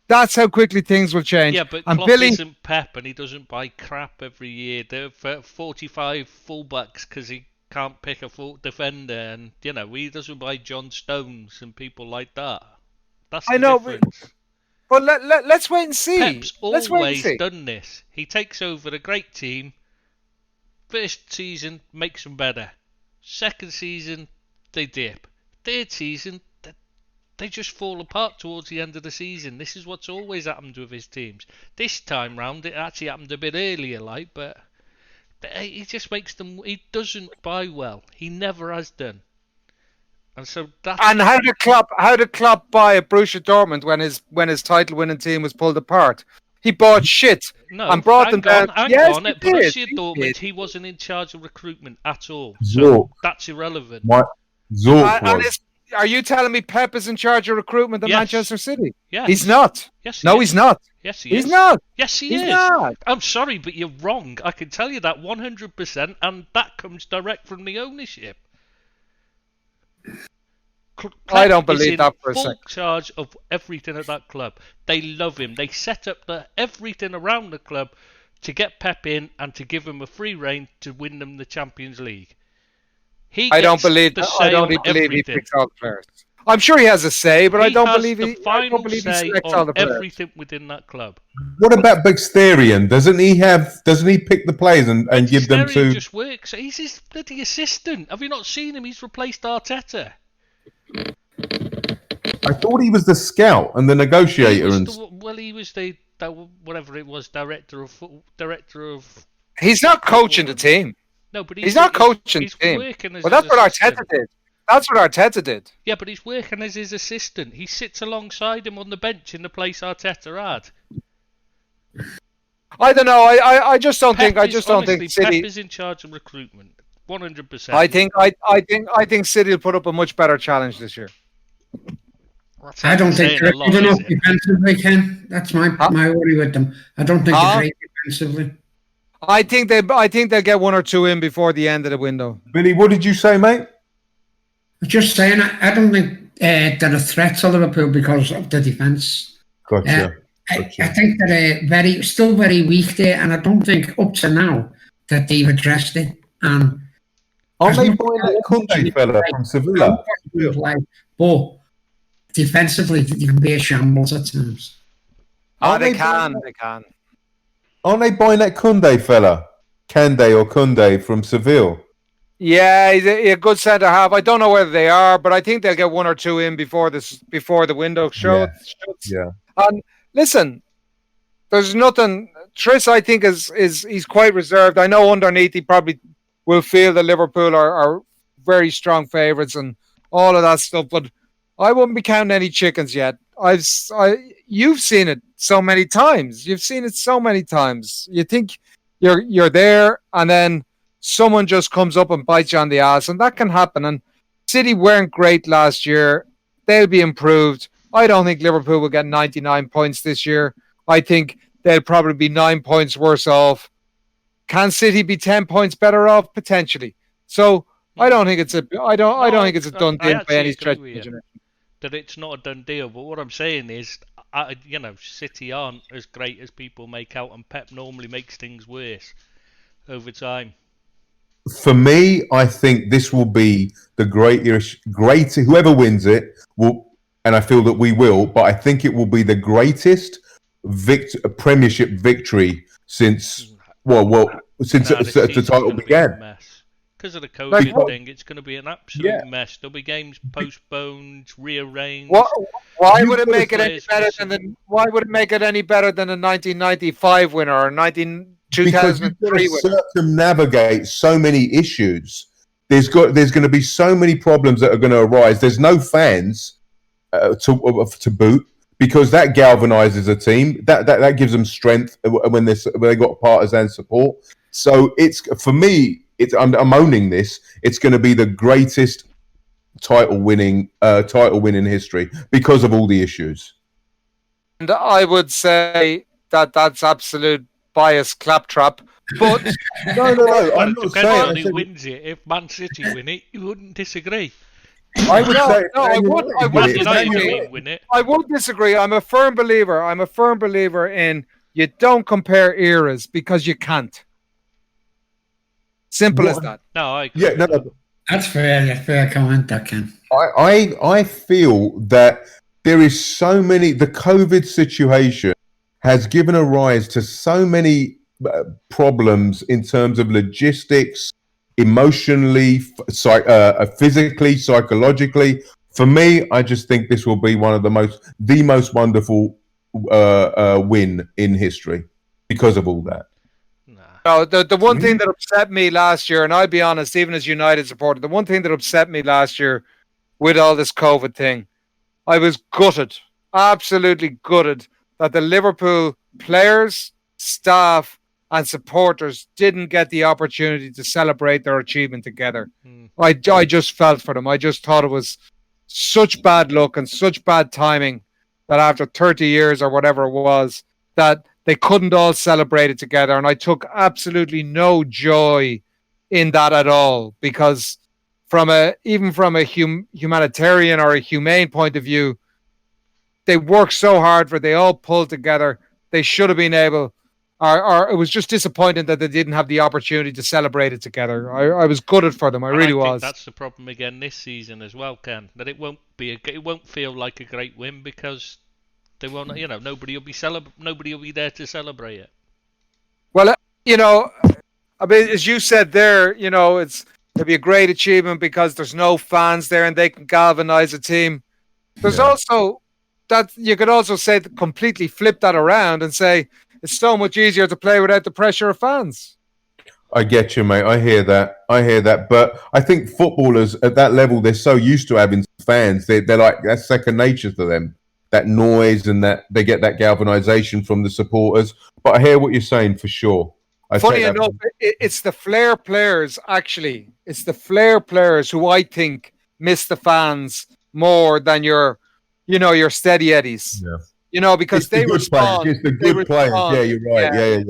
That's how quickly things will change. Yeah, but Klopp isn't Pep, and he doesn't buy crap every year. There are 45 fullbacks because he can't pick a full defender, and he doesn't buy John Stones and people like that. That's the difference. But let's wait and see. Pep's always done this. He takes over a great team. First season makes them better. Second season they dip. Third season they just fall apart towards the end of the season. This is what's always happened with his teams. This time round, it actually happened a bit earlier, but he just makes them. He doesn't buy well. He never has done. And so that. And how did Klopp buy a Borussia Dortmund when his title-winning team was pulled apart? He bought shit and brought them down. Yes, at Borussia Dortmund, he wasn't in charge of recruitment at all. So that's irrelevant. Are you telling me Pep is in charge of recruitment at Manchester City? Yes. He's not. Yes, he's not. Yes, he's not. Yes, he's is. Not. I'm sorry, but you're wrong. I can tell you that 100%, and that comes direct from the ownership. I don't believe that for a second. Full charge of everything at that club. They love him. They set up everything around the club to get Pep in and to give him a free rein to win them the Champions League. I don't believe he picks all the players. I'm sure he has a say, but I don't believe he selects all the players. Everything within that club. What about Mkhitaryan? Doesn't he pick the players and give them to? Mkhitaryan just works. He's his bloody assistant. Have you not seen him? He's replaced Arteta. I thought he was the scout and the negotiator. He was the whatever it was, director of. He's not coaching the team. No, but he's not coaching the team. Well, that's what Arteta did. That's what Arteta did. Yeah, but he's working as his assistant. He sits alongside him on the bench in the place Arteta had. I don't know. I just don't think. I just don't think City. Pep is in charge of recruitment. 100%. I think City will put up a much better challenge this year. I don't think they're good enough defensively, Ken. That's my worry with them. I don't think they're great defensively. I think they'll get 1 or 2 in before the end of the window. Billy, what did you say, mate? Just saying, I don't think they're a threat to Liverpool because of the defence. Gotcha. I think they're still very weak there, and I don't think up to now that they've addressed it. And aren't they buying that Kunde fella from Sevilla? But defensively, you can be a shambles at times. They can. Aren't they buying that Kunde fella? Kunde from Seville? Yeah, he's a good centre half. I don't know whether they are, but I think they'll get 1 or 2 in before the window shuts. Yeah. And listen, there's nothing. Tris, I think, he's quite reserved. I know underneath he probably will feel that Liverpool are very strong favourites and all of that stuff, but I wouldn't be counting any chickens yet. You've seen it so many times. You think you're there, and then someone just comes up and bites you on the ass, and that can happen. And City weren't great last year. They'll be improved. I don't think Liverpool will get 99 points this year. I think they'll probably be 9 points worse off. Can City be 10 points better off? Potentially. So I don't think it's a done deal by any stretch of the imagination. That it's not a done deal, but what I'm saying is, City aren't as great as people make out, and Pep normally makes things worse over time. For me, I think this will be the greatest. Whoever wins it will, and I feel that we will. But I think it will be the greatest Premiership victory since since Nah, this the season's title going to be a began. mess. Because of the COVID Like, what- thing, it's going to be an absolute mess. There'll be games postponed, rearranged. Why You would it gotta make it any players better missing. than the? Why would it make it any better than a 1995 winner or Because you've got 2003 to winner? circumnavigate so many issues. There's going to be so many problems that are going to arise. There's no fans to boot, because that galvanizes a team. That gives them strength when they got partisan support. So it's, for me, I'm owning this. It's going to be the greatest title winning history because of all the issues. And I would say that that's absolute bias claptrap. But No. Well, I'm it not depends saying. on I who said, wins it. If Man City win it, you wouldn't disagree. I would say. I would. I Man would United disagree. win it. I would disagree. I'm a firm believer in you don't compare eras because you can't. Simple as that. No, I agree. Yeah, no. That's fair. Yeah, fair comment, that Ken. I feel that there is so many. The COVID situation has given a rise to so many problems in terms of logistics, emotionally, physically, psychologically. For me, I just think this will be one of the most wonderful win in history because of all that. No, the one thing that upset me last year, and I'll be honest, even as United supporter, the one thing that upset me last year with all this COVID thing, I was gutted, absolutely gutted, that the Liverpool players, staff, and supporters didn't get the opportunity to celebrate their achievement together. I just felt for them. I just thought it was such bad luck and such bad timing that after 30 years or whatever it was, that they couldn't all celebrate it together. And I took absolutely no joy in that at all, because even from a humanitarian or a humane point of view, they worked so hard for it. They all pulled together. They should have been able, or it was just disappointing that they didn't have the opportunity to celebrate it together. I was gutted for them. I really was. That's the problem again this season as well, Ken. That it won't feel like a great win because they won't. Nobody will be there to celebrate it. Well, I mean, as you said there, it'll be a great achievement because there's no fans there and they can galvanize a team. There's also that you could also say completely flip that around and say it's so much easier to play without the pressure of fans. I get you, mate. I hear that. But I think footballers at that level, they're so used to having fans. They're like, that's second nature to them. That noise and that they get that galvanization from the supporters. But I hear what you're saying for sure. Funny enough, it's the flair players, actually. It's the flair players who I think miss the fans more than your steady eddies. Yeah. Because it's they the respond. It's the good players. Yeah, you're right.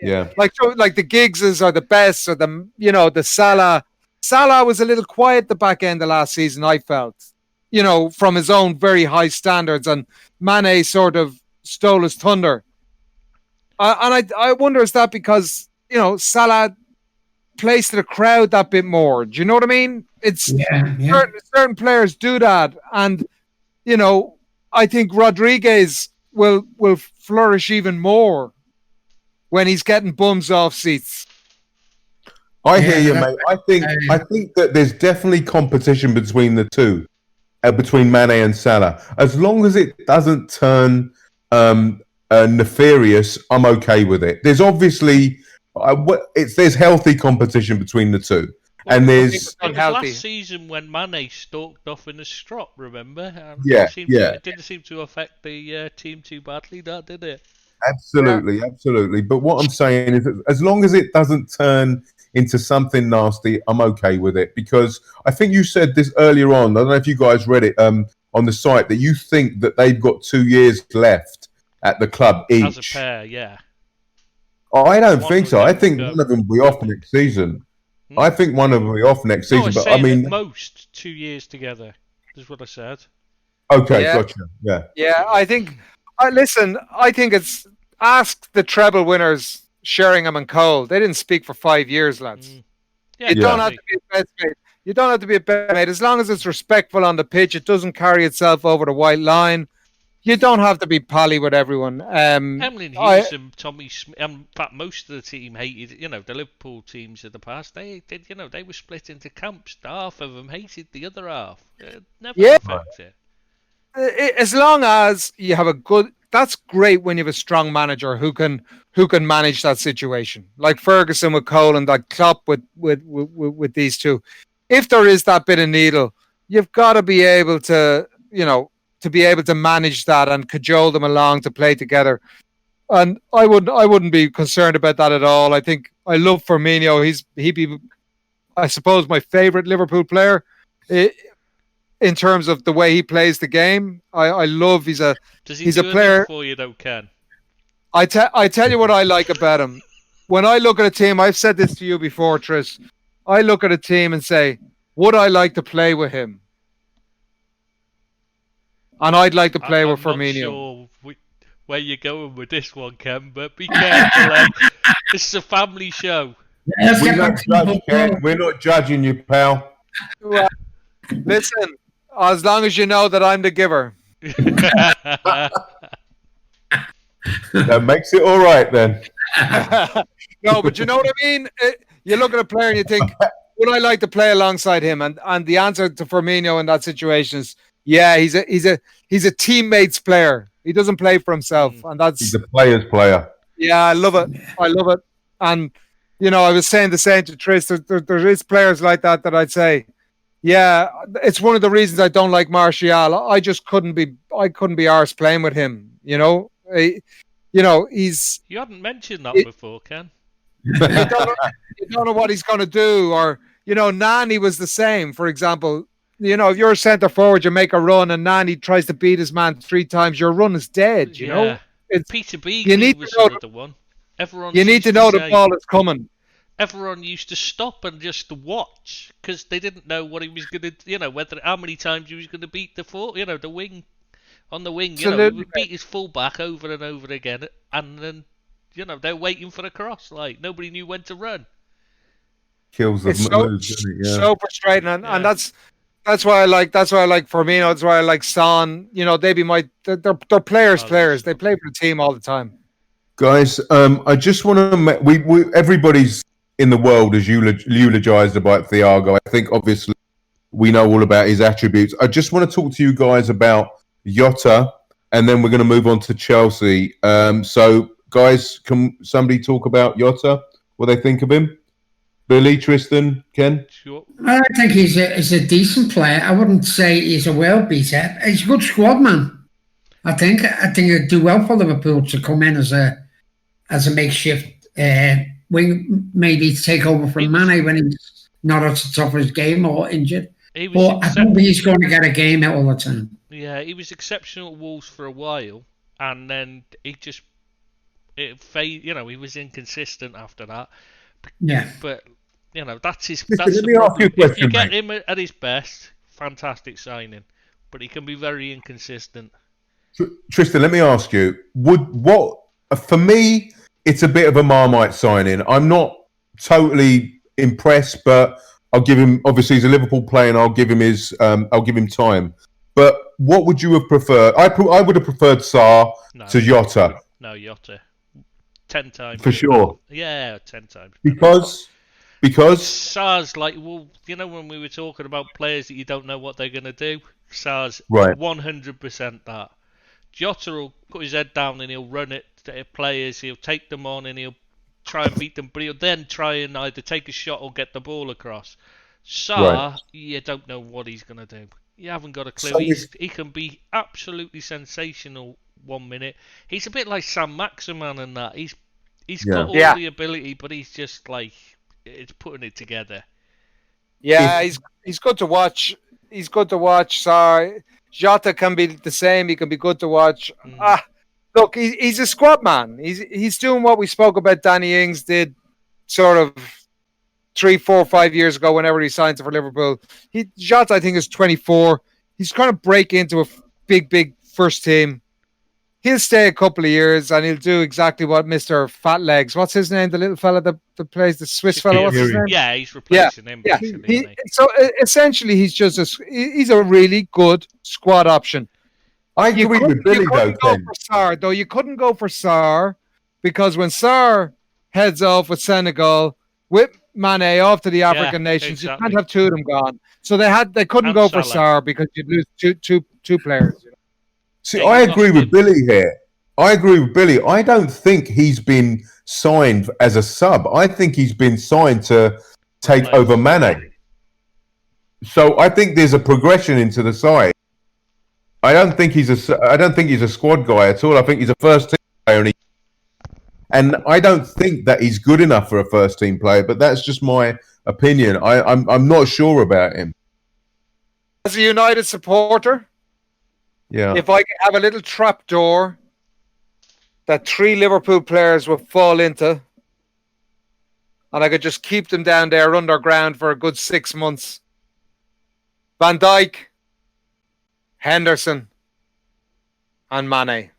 Yeah. Like the Giggses are the best, or the Salah. Salah was a little quiet at the back end of last season, I felt. From his own very high standards, and Mane sort of stole his thunder. And I wonder, is that because, Salah plays to the crowd that bit more? Do you know what I mean? It's certain players do that. And, I think Rodriguez will flourish even more when he's getting bums off seats. I hear you, mate. I think that there's definitely competition between the two, between Mane and Salah. As long as it doesn't turn nefarious, I'm okay with it. There's obviously there's healthy competition between the two, and there's it was last season when Mane stalked off in a strop. Remember? It didn't seem to affect the team too badly, did it? Absolutely. But what I'm saying is that as long as it doesn't turn into something nasty, I'm okay with it. Because I think you said this earlier on. I don't know if you guys read it on the site, that you think that they've got 2 years left at the club each. As a pair, yeah. I don't think so. I think one of them will be off next season. I think one of them will be off next season. But I mean, at most 2 years together is what I said. Okay, gotcha. Yeah, I think. I think it's ask the treble winners, Sheringham and Cole. They didn't speak for 5 years, lads. You don't have to be a best mate. You don't have to be a best mate. As long as it's respectful on the pitch, it doesn't carry itself over the white line. you don't have to be pally with everyone. Emlyn Hughes and Tommy Smith, in fact, most of the team hated, the Liverpool teams of the past. They were split into camps. Half of them hated the other half. It never affects it. As long as you have that's great when you have a strong manager who can manage that situation, like Ferguson with Cole and like Klopp with these two. If there is that bit of needle, you've got to be able to, to be able to manage that and cajole them along to play together. And I wouldn't be concerned about that at all. I think I love Firmino. He'd be, I suppose, my favorite Liverpool player. In terms of the way he plays the game, I love. He's a player for you though, Ken. I tell you what I like about him. When I look at a team, I've said this to you before, Tris. I look at a team and say, would I like to play with him? And I'd like to play with Firmino. I'm not sure where you're going with this one, Ken, but be careful. This is a family show. We're not judging you, pal. Well, listen. As long as you know that I'm the giver. That makes it all right then. No, but you know what I mean? You look at a player and you think, would I like to play alongside him? And the answer to Firmino in that situation is, yeah, he's a teammates player. He doesn't play for himself. And he's a player's player. Yeah, I love it. And, I was saying the same to Tris. There is players like that I'd say, yeah, it's one of the reasons I don't like Martial. I just couldn't be arsed playing with him. He's. You hadn't mentioned that before, Ken. You don't know what he's going to do, or Nani was the same. For example, if you're a centre forward, you make a run, and Nani tries to beat his man 3 times, your run is dead. You know, Peter Beagley was another one. You need to know the ball is coming. Everyone used to stop and just watch because they didn't know what he was going to, how many times he was going to beat the wing on the wing. He would beat his fullback over and over again, and then they're waiting for the cross. Like nobody knew when to run. Kills the moves, so frustrating, and that's why I like Firmino. That's why I like Son. They're players. They play for the team all the time. Guys, I just want to. Everybody's in the world has eulogized about Thiago. I think obviously we know all about his attributes. I just want to talk to you guys about Jota, and then we're going to move on to Chelsea. So, guys, can somebody talk about Jota? What they think of him? Billy, Tristan, Ken? Sure. I think he's a decent player. I wouldn't say he's a world beater. He's a good squad man. I think it'd do well for Liverpool to come in as a makeshift wing, maybe take over from Mane when he's not at the top of his game or injured. But I don't think he's going to get a game out all the time. Yeah, he was exceptional at Wolves for a while, and then he was inconsistent after that. Yeah, but that's his. Let me ask you a question, if you get him at his best, fantastic signing, but he can be very inconsistent. Tristan, let me ask you: for me? It's a bit of a Marmite signing. I'm not totally impressed, but I'll give him. Obviously, he's a Liverpool player, and I'll give him time. But what would you have preferred? I would have preferred Sarr to Jota. No, Jota. 10 times. For sure. Yeah, 10 times. Because Sarr's like, when we were talking about players that you don't know what they're going to do, Sarr's 100% that. Jota will put his head down and he'll run it to players, he'll take them on and he'll try and beat them, but he'll then try and either take a shot or get the ball across. Sarr, you don't know what he's going to do. You haven't got a clue. He can be absolutely sensational 1 minute. He's a bit like Sam Maximan and that. He's got all the ability, but he's just like, it's putting it together. Yeah, he's good to watch. He's good to watch. Sarr. Jota can be the same. He can be good to watch. Look, he's a squad man. He's doing what we spoke about Danny Ings did sort of 3, 4, 5 years ago whenever he signed for Liverpool. Jota, I think, is 24. He's kind of break into a big first team. He'll stay a couple of years and he'll do exactly what Mr. Fat Legs, what's his name, the little fella that plays the Swiss fella, what's his name? Yeah, he's replacing him. Yeah. So essentially, he's a really good squad option. I agree with Billy, though, couldn't go Ken. for Sarr, though. You couldn't go for Sarr because when Sarr heads off with Senegal, with Mane off to the African nations, exactly. you can't have two of them gone. So they couldn't And go for Salah. Sarr because you'd lose two players. You know? See, Yeah, I you agree lost with him. Billy here. I agree with Billy. I don't think he's been signed as a sub. I think he's been signed to take Replace. over Mane. So I think there's a progression into the side. I don't think he's a squad guy at all. I think he's a first team player, and I don't think that he's good enough for a first team player. But that's just my opinion. I'm not sure about him. As a United supporter, Yeah. if I could have a little trap door that 3 Liverpool players would fall into, and I could just keep them down there underground for a good 6 months. Van Dijk, Henderson, and Mane.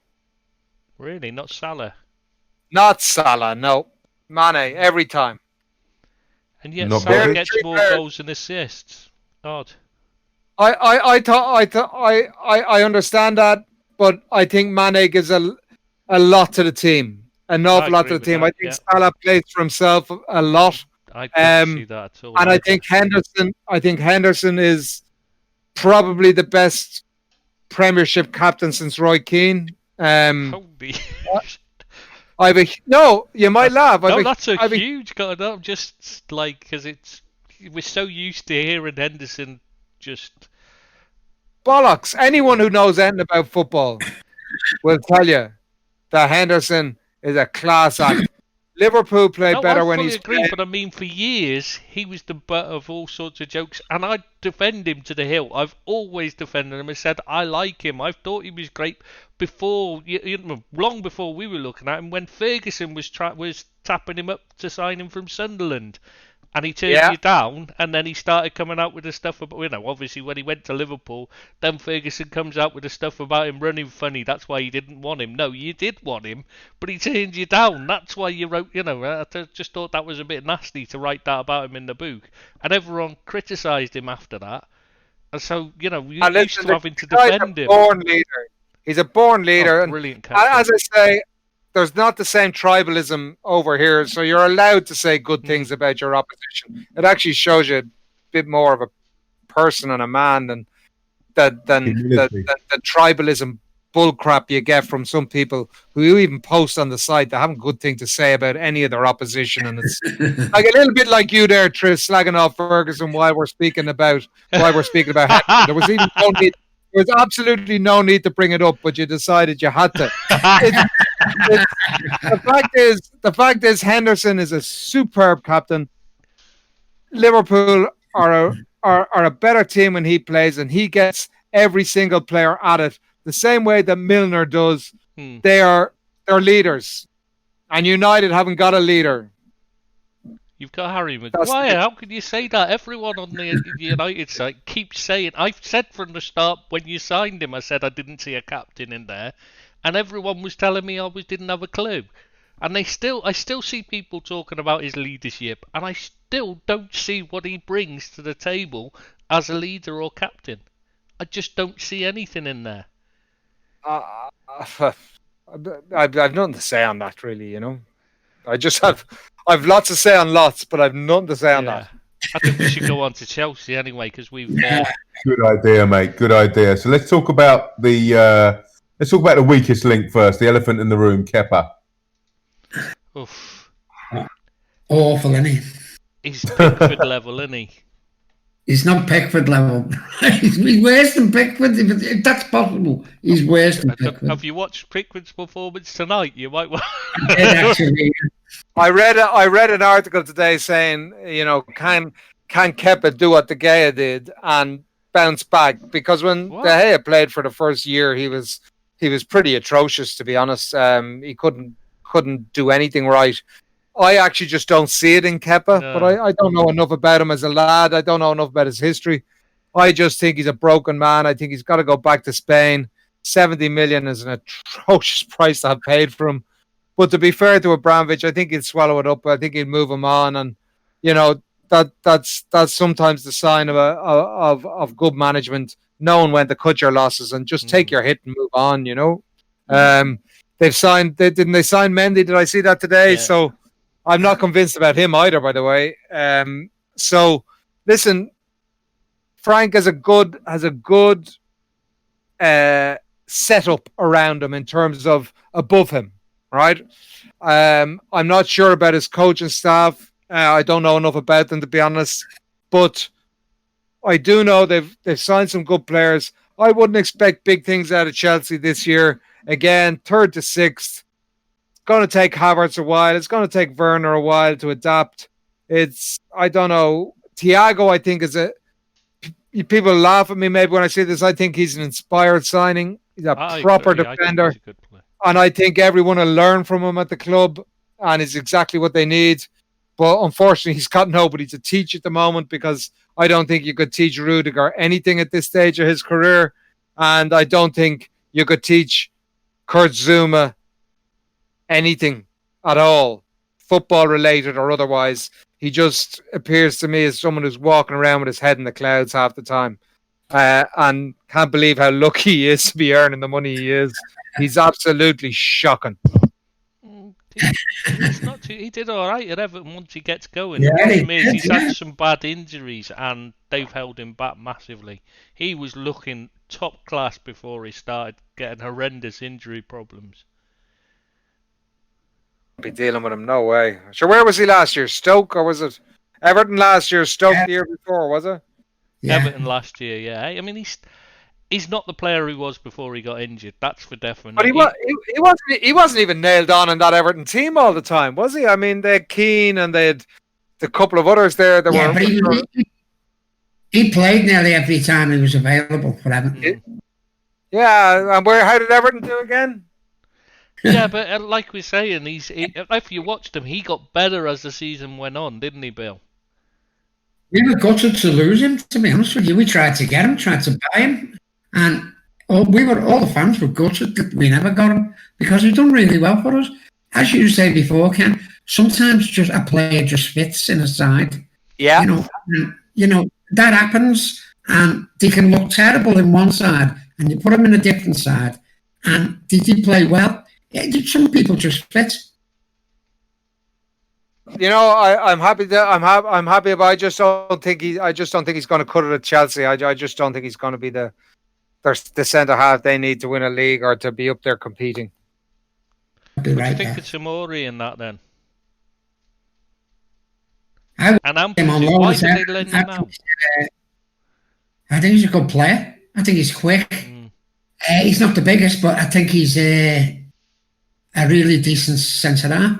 Really, not Salah. Not Salah, no. Mane, every time. And yet Not Salah Bobby. gets more goals and assists. Odd. I understand that, but I think Mane gives a lot to the team. An awful lot to the agree team. with I that, think Salah plays for himself a lot. I couldn't see that at all. And I think Henderson is probably the best Premiership captain since Roy Keane. Holy. You might laugh. No, that's a huge God. I'm just like, because we're so used to hearing Henderson just bollocks. Anyone who knows anything about football will tell you that Henderson is a class act. Liverpool play better when he's agree, but I mean, for years he was the butt of all sorts of jokes, and I defend him to the hilt. I've always defended him and said I like him. I thought he was great before, long before we were looking at him. When Ferguson was tapping him up to sign him from Sunderland, and he turned you down, and then he started coming out with the stuff about, obviously when he went to Liverpool, then Ferguson comes out with the stuff about him running funny. That's why you didn't want him. No, you did want him, but he turned you down. That's why you wrote, I just thought that was a bit nasty to write that about him in the book. And everyone criticised him after that. And so, you used to having to defend him. Born leader. He's a born leader. Brilliant captain. As I say, there's not the same tribalism over here, so you're allowed to say good things about your opposition. It actually shows you a bit more of a person and a man than the tribalism bullcrap you get from some people who even post on the site that haven't good thing to say about any of their opposition, and it's like a little bit like you there, Tris, slagging off Ferguson while we're speaking about Henderson. There was even no need. There was absolutely no need to bring it up, but you decided you had to. The fact is, Henderson is a superb captain. Liverpool are a better team when he plays, and he gets every single player at it the same way that Milner does. They're leaders, and United haven't got a leader. You've got Harry Maguire. How can you say that? Everyone on the United side keeps saying. I've said from the start when you signed him, I said I didn't see a captain in there, and everyone was telling me I didn't have a clue. And I still see people talking about his leadership, and I still don't see what he brings to the table as a leader or captain. I just don't see anything in there. I've nothing to say on that, really. I've lots to say on lots, but I've nothing to say on that. I think we should go on to Chelsea anyway, because we've. Good idea, mate. Good idea. So let's talk about the weakest link first. The elephant in the room, Kepa. Oof. Awful, isn't he? He's Pickford level, isn't he? He's not Pickford level. He's worse than Pickford, if that's possible. He's worse than Pickford. Have you watched Pickford's performance tonight? You might want. Actually. I read an article today saying, can Kepa do what De Gea did and bounce back? Because when De Gea played for the first year, he was pretty atrocious, to be honest. He couldn't do anything right. I actually just don't see it in Kepa, but I don't know enough about him as a lad. I don't know enough about his history. I just think he's a broken man. I think he's got to go back to Spain. 70 million is an atrocious price to have paid for him. But to be fair to Abramovich, I think he'd swallow it up. I think he'd move him on, and that's sometimes the sign of good management. knowing when to cut your losses and just take your hit and move on. They've signed. Didn't they sign Mendy? Did I see that today? Yeah. So I'm not convinced about him either. By the way. So listen, Frank has a good setup around him in terms of above him, right? I'm not sure about his coaching staff. I don't know enough about them, to be honest, but I do know they've signed some good players. I wouldn't expect big things out of Chelsea this year. Again, 3rd to 6th. It's going to take Havertz a while. It's going to take Werner a while to adapt. I don't know. Thiago, I think, people laugh at me maybe when I say this. I think he's an inspired signing. He's a proper defender. And I think everyone will learn from him at the club, and it's exactly what they need. But unfortunately, he's got nobody to teach at the moment, because I don't think you could teach Rudiger anything at this stage of his career. And I don't think you could teach Kurt Zouma anything at all, football related or otherwise. He just appears to me as someone who's walking around with his head in the clouds half the time. And can't believe how lucky he is to be earning the money he is. He's absolutely shocking. He did all right at Everton once he gets going. Yeah, The problem is he's had some bad injuries and they've held him back massively. He was looking top class before he started getting horrendous injury problems. Be dealing with him, no way. Sure, where was he last year? Stoke, or was it Everton last year? Stoke the year before, was it? Yeah. Everton last year, yeah. I mean, he's not the player he was before he got injured. That's for definite. But he wasn't even nailed on in that Everton team all the time, was he? I mean, they had Keane and they had a couple of others there that were. But he played nearly every time he was available for Everton. Yeah, and how did Everton do again? Yeah, but like we're saying, if you watched him, he got better as the season went on, didn't he, Bill? We were gutted to lose him, to be honest with you. We tried to get him, tried to buy him, and all the fans were gutted that we never got him, because he's done really well for us. As you say before, Ken, sometimes just a player just fits in a side. Yeah. That happens, and they can look terrible in one side, and you put them in a different side, and did he play well? Yeah, some people just fit. I'm happy but I just don't think he's going to cut it at Chelsea. I just don't think he's going to be the centre half they need to win a league or to be up there competing. What do you think of Tomori in that then? Why did they lend him out? I think he's a good player. I think he's quick. He's not the biggest, but I think he's a really decent centre half.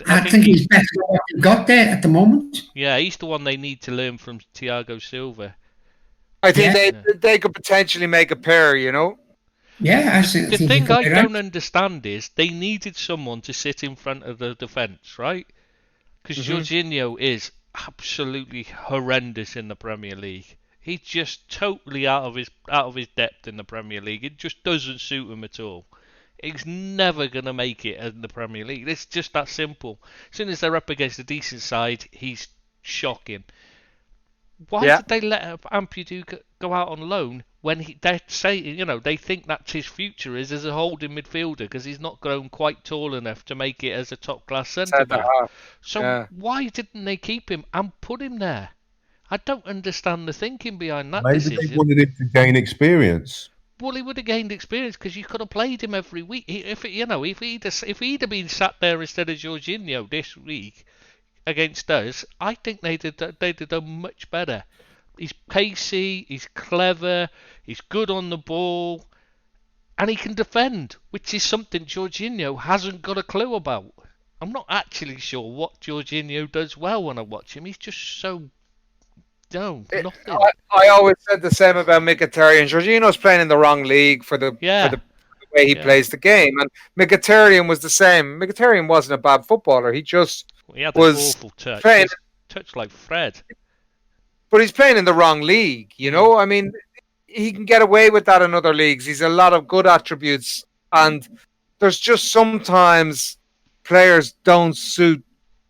I think he's better than what you've got there at the moment. Yeah, he's the one they need to learn from Thiago Silva. I think they could potentially make a pair, Yeah, I think the thing I don't understand is they needed someone to sit in front of the defence, right? Because Jorginho is absolutely horrendous in the Premier League. He's just totally out of his depth in the Premier League. It just doesn't suit him at all. He's never going to make it in the Premier League. It's just that simple. As soon as they're up against a decent side, he's shocking. Why did they let Ampadu go out on loan when they think that's his future is as a holding midfielder, because he's not grown quite tall enough to make it as a top-class centre-back. So why didn't they keep him and put him there? I don't understand the thinking behind that decision. Maybe they wanted him to gain experience. Well, he would have gained experience because you could have played him every week. If he'd have been sat there instead of Jorginho this week against us, I think they'd have done much better. He's pacey, he's clever, he's good on the ball, and he can defend, which is something Jorginho hasn't got a clue about. I'm not actually sure what Jorginho does well when I watch him. He's just so... No, nothing. I always said the same about Mkhitaryan. Jorginho's playing in the wrong league for the way he plays the game, and Mkhitaryan was the same. Mkhitaryan wasn't a bad footballer. He just had was an awful touch. Playing, touch like Fred. But he's playing in the wrong league. I mean, he can get away with that in other leagues. He's a lot of good attributes, and there's just sometimes players don't suit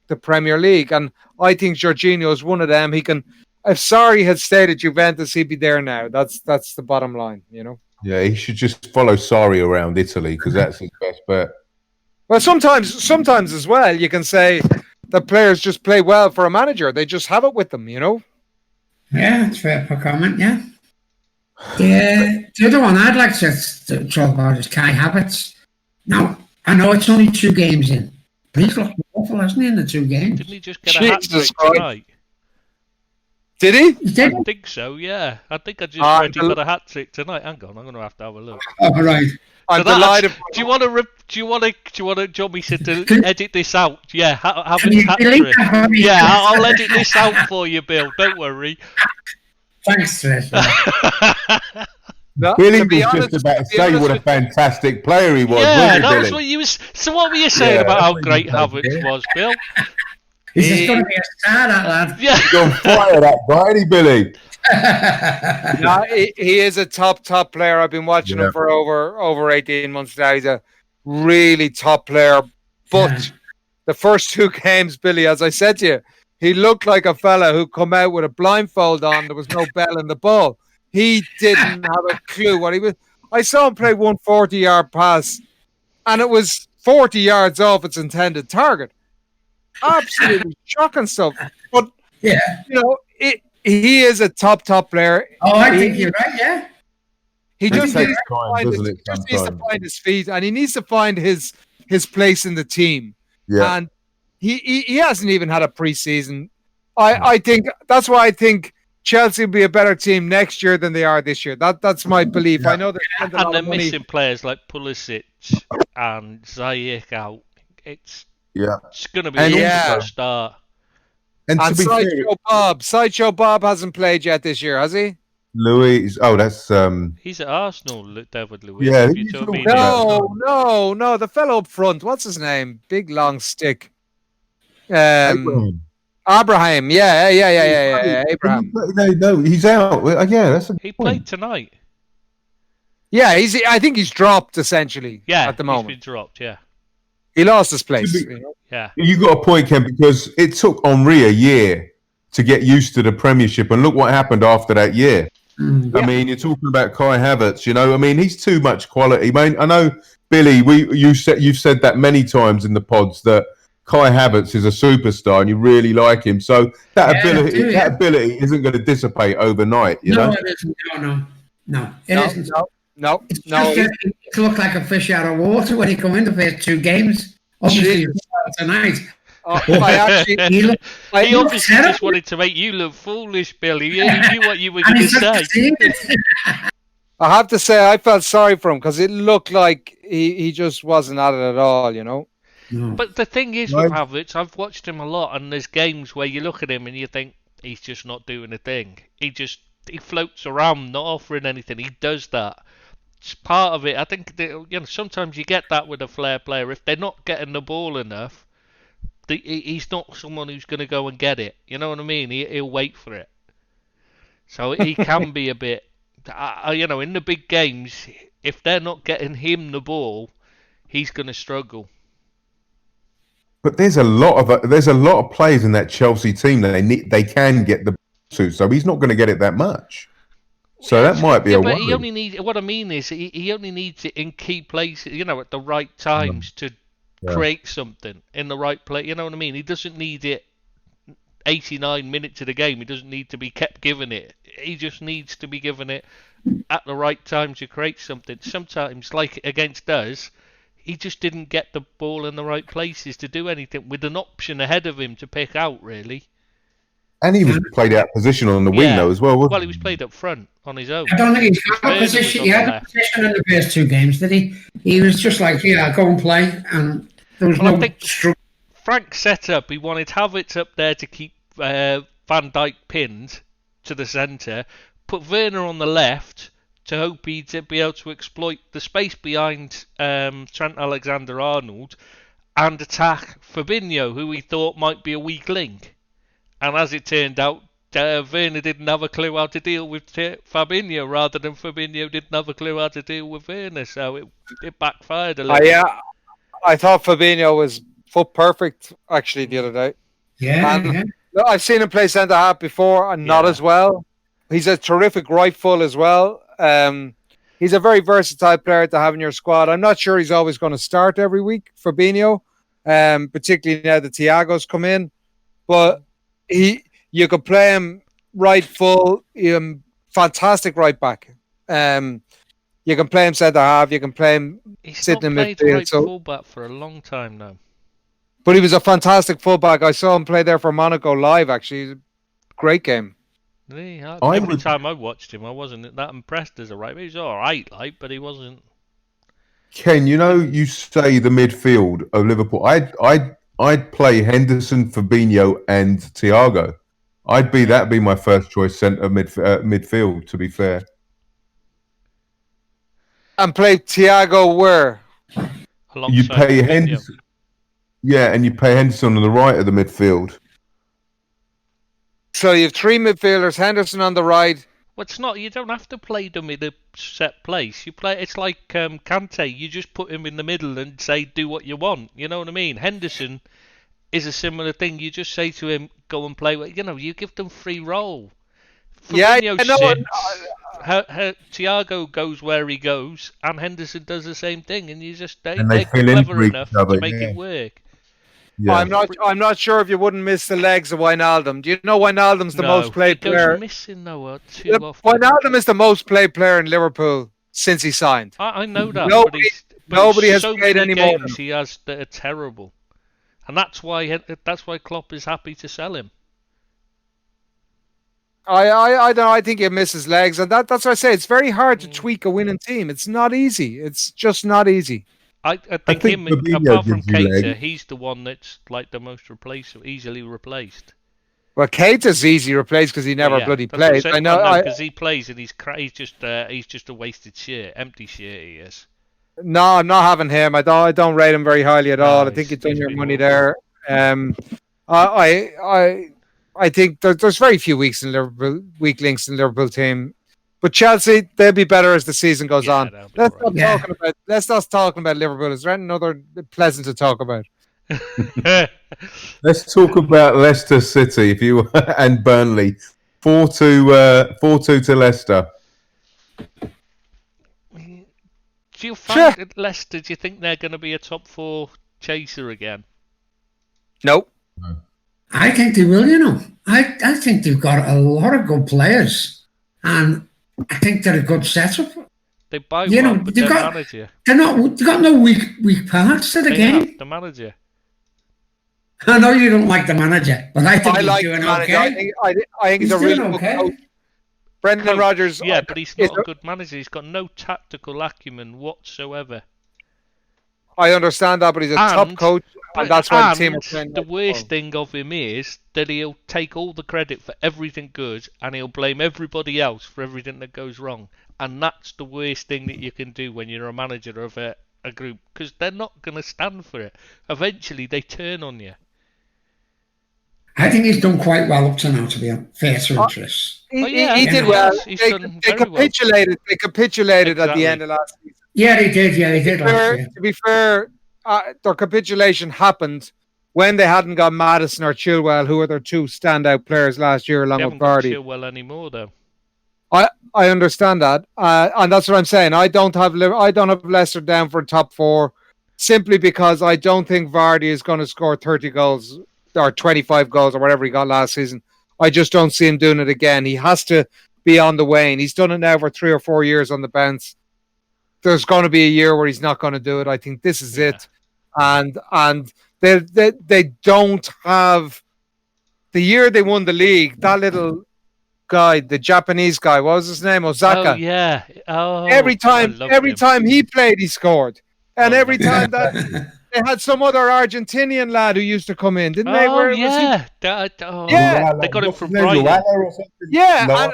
the Premier League, and I think Jorginho is one of them. He can if Sarri had stayed at Juventus, he'd be there now. That's the bottom line, you know. Yeah, he should just follow Sarri around Italy because that's his best bet. Well, sometimes as well, you can say that players just play well for a manager. They just have it with them, you know. Yeah, that's fair for comment. Yeah. The other one I'd like to talk about is Kai Havertz. Now, I know it's only 2 games in, but he's looked awful, hasn't he, in the 2 games? Didn't he just get a hat-trick tonight? Did he? Did I think so, yeah. I think I just read he got a hat-trick tonight. Hang on, I'm going to have a look. Oh, right. I'm delighted. Do you want me to edit this out? Yeah, have it hat-trick. Yeah, I'll edit this out for you, Bill. Don't worry. Thanks, Trish. No, Billy was just about to say what a fantastic player he was. Yeah, wasn't that was Billy? what you was. So what were you saying about how great Havertz was, Bill? He's just going to be a star, that lad. Yeah. He's on fire, that guy, ain't he, Billy? No, he is a top player. I've been watching him for over 18 months now. He's a really top player. But the first 2 games, Billy, as I said to you, he looked like a fella who come out with a blindfold on. There was no bell in the ball. He didn't have a clue what he was. I saw him play 140-yard pass, and it was 40 yards off its intended target. Absolutely shocking stuff. But you know, he is a top player. Oh, I think you're right. Yeah. He just needs to find his feet, and he needs to find his place in the team. Yeah. And he hasn't even had a preseason. I think that's why I think Chelsea will be a better team next year than they are this year. That's my belief. I know they're missing players like Pulisic and Ziyech out. It's going to be a start. And Sideshow Bob hasn't played yet this year, has he? Louis, that's he's at Arsenal, David Louis. Yeah, no, the fellow up front. What's his name? Big long stick. Abraham. Yeah. Abraham. No, he's out. Yeah, that's a he played tonight. Yeah, I think he's dropped essentially. Yeah, at the moment. He's been dropped. Yeah, he lost his place. Yeah, you got a point, Ken, because it took Henry a year to get used to the Premiership, and look what happened after that year. I mean, you're talking about Kai Havertz. You know, I mean, he's too much quality. I mean, I know, Billy, you've said that many times in the pods that Kai Havertz is a superstar and you really like him. So that ability isn't going to dissipate overnight. You know? It isn't. No, it isn't. No. It looked like a fish out of water when he come in the first 2 games. Obviously, tonight. He obviously just wanted to make you look foolish, Billy. You knew what you were going to say. I have to say, I felt sorry for him because it looked like he just wasn't at it at all, you know. No. But the thing is with Havertz, I've watched him a lot, and there's games where you look at him and you think he's just not doing a thing. He floats around, not offering anything. He does that. It's part of it. I think that, sometimes you get that with a flair player. If they're not getting the ball enough, he's not someone who's going to go and get it. You know what I mean? He'll wait for it. So he can be a bit, in the big games, if they're not getting him the ball, he's going to struggle. But there's a lot of players in that Chelsea team that they can get the ball to, so he's not going to get it that much. So that might be a worry. But he only needs. What I mean is, he only needs it in key places. At the right times to create something in the right place. You know what I mean? He doesn't need it 89 minutes of the game. He doesn't need to be kept giving it. He just needs to be given it at the right time to create something. Sometimes, like against us, he just didn't get the ball in the right places to do anything with an option ahead of him to pick out, really. And he was played out position on the wing, though, as well. Well, he was played up front on his own. I don't think he's got a position. He had a position in the first 2 games, did he? He was just like, go and play, and there was no struggle. Frank set up, he wanted Havertz up there to keep Van Dijk pinned to the centre, put Werner on the left to hope he'd be able to exploit the space behind Trent Alexander-Arnold and attack Fabinho, who he thought might be a weak link. And as it turned out, Werner didn't have a clue how to deal with Fabinho, rather than Fabinho didn't have a clue how to deal with Werner. So it backfired a little. I thought Fabinho was foot perfect, actually, the other day. Yeah. No, I've seen him play centre half before, and not as well. He's a terrific right full as well. He's a very versatile player to have in your squad. I'm not sure he's always going to start every week, Fabinho, particularly now that Thiago's come in. But you could play him right full, fantastic right back. You can play him centre half. You can play him sitting in midfield. He's not played right fullback for a long time now. But he was a fantastic fullback. I saw him play there for Monaco live. Actually, great game. Every time I watched him, I wasn't that impressed as a right. He was all right, but he wasn't. Ken, you say the midfield of Liverpool. I'd play Henderson, Fabinho, and Thiago. That'd be my first choice centre midfield. To be fair, and play Thiago where? You pay Henderson. Yeah, and you pay Henderson on the right of the midfield. So you have three midfielders, Henderson on the right. Well, it's not. You don't have to play them in a set place. You play. It's like Kante. You just put him in the middle and say, "Do what you want." You know what I mean? Henderson is a similar thing. You just say to him, "Go and play." You give them free roll. Fabinho Thiago goes where he goes, and Henderson does the same thing, and you just they're clever enough to make it work. Yeah. I'm not sure if you wouldn't miss the legs of Wijnaldum. Do you know Wijnaldum's the most played player? Missing too often. Wijnaldum is the most played player in Liverpool since he signed. I know that. Nobody has so played any more. He has that are terrible, and that's why Klopp is happy to sell him. I don't know. I think he misses legs, and that's what I say. It's very hard to tweak a winning team. It's not easy. It's just not easy. I think him, apart from Keita, he's the one that's like the most easily replaced. Well, Keita's easy replaced because he never bloody played. I know because he plays and he's just a wasted shirt, empty shirt. He is. No, I'm not having him. I don't rate him very highly at all. I think you've done your money there. I think there's very few weak links in Liverpool team. But Chelsea, they'll be better as the season goes on. Let's not talk about Liverpool. Is there another pleasant to talk about? Let's talk about Leicester City, and Burnley. 4-2 to Leicester. Do you find Leicester? Do you think they're going to be a top 4 chaser again? Nope. No. I think they will. I think they've got a lot of good players, and I think they're a good setup. They buy but they've got manager. They've got no weak parts to the game. The manager. I know you don't like the manager, but I think he's doing okay. I think he's a really good coach. Brendan Rodgers. Yeah, but he's not a good manager. He's got no tactical acumen whatsoever. I understand that, but he's a top coach, and that's why the team are playing. The worst thing of him is that he'll take all the credit for everything good, and he'll blame everybody else for everything that goes wrong. And that's the worst thing that you can do when you're a manager of a group, because they're not going to stand for it. Eventually, they turn on you. I think he's done quite well up to now, to be fair to interest. He did well. They capitulated. They capitulated at the end of last season. Yeah, he did. Yeah, he did. To be fair, their capitulation happened when they hadn't got Maddison or Chilwell, who were their two standout players last year, along with Vardy. They haven't got Chilwell anymore, though. I understand that, and that's what I'm saying. I don't have Leicester down for top 4, simply because I don't think Vardy is going to score 30 goals or 25 goals or whatever he got last season. I just don't see him doing it again. He has to be on the wane. He's done it now for 3 or 4 years on the bounce. There's going to be a year where he's not going to do it. I think this is it. And they don't have the year they won the league. That little guy, the Japanese guy, what was his name? Osaka. Oh yeah. Oh. Every time he played, he scored, and every time that they had some other Argentinian lad who used to come in, didn't they? Oh yeah. They got him from Brighton. Yeah, and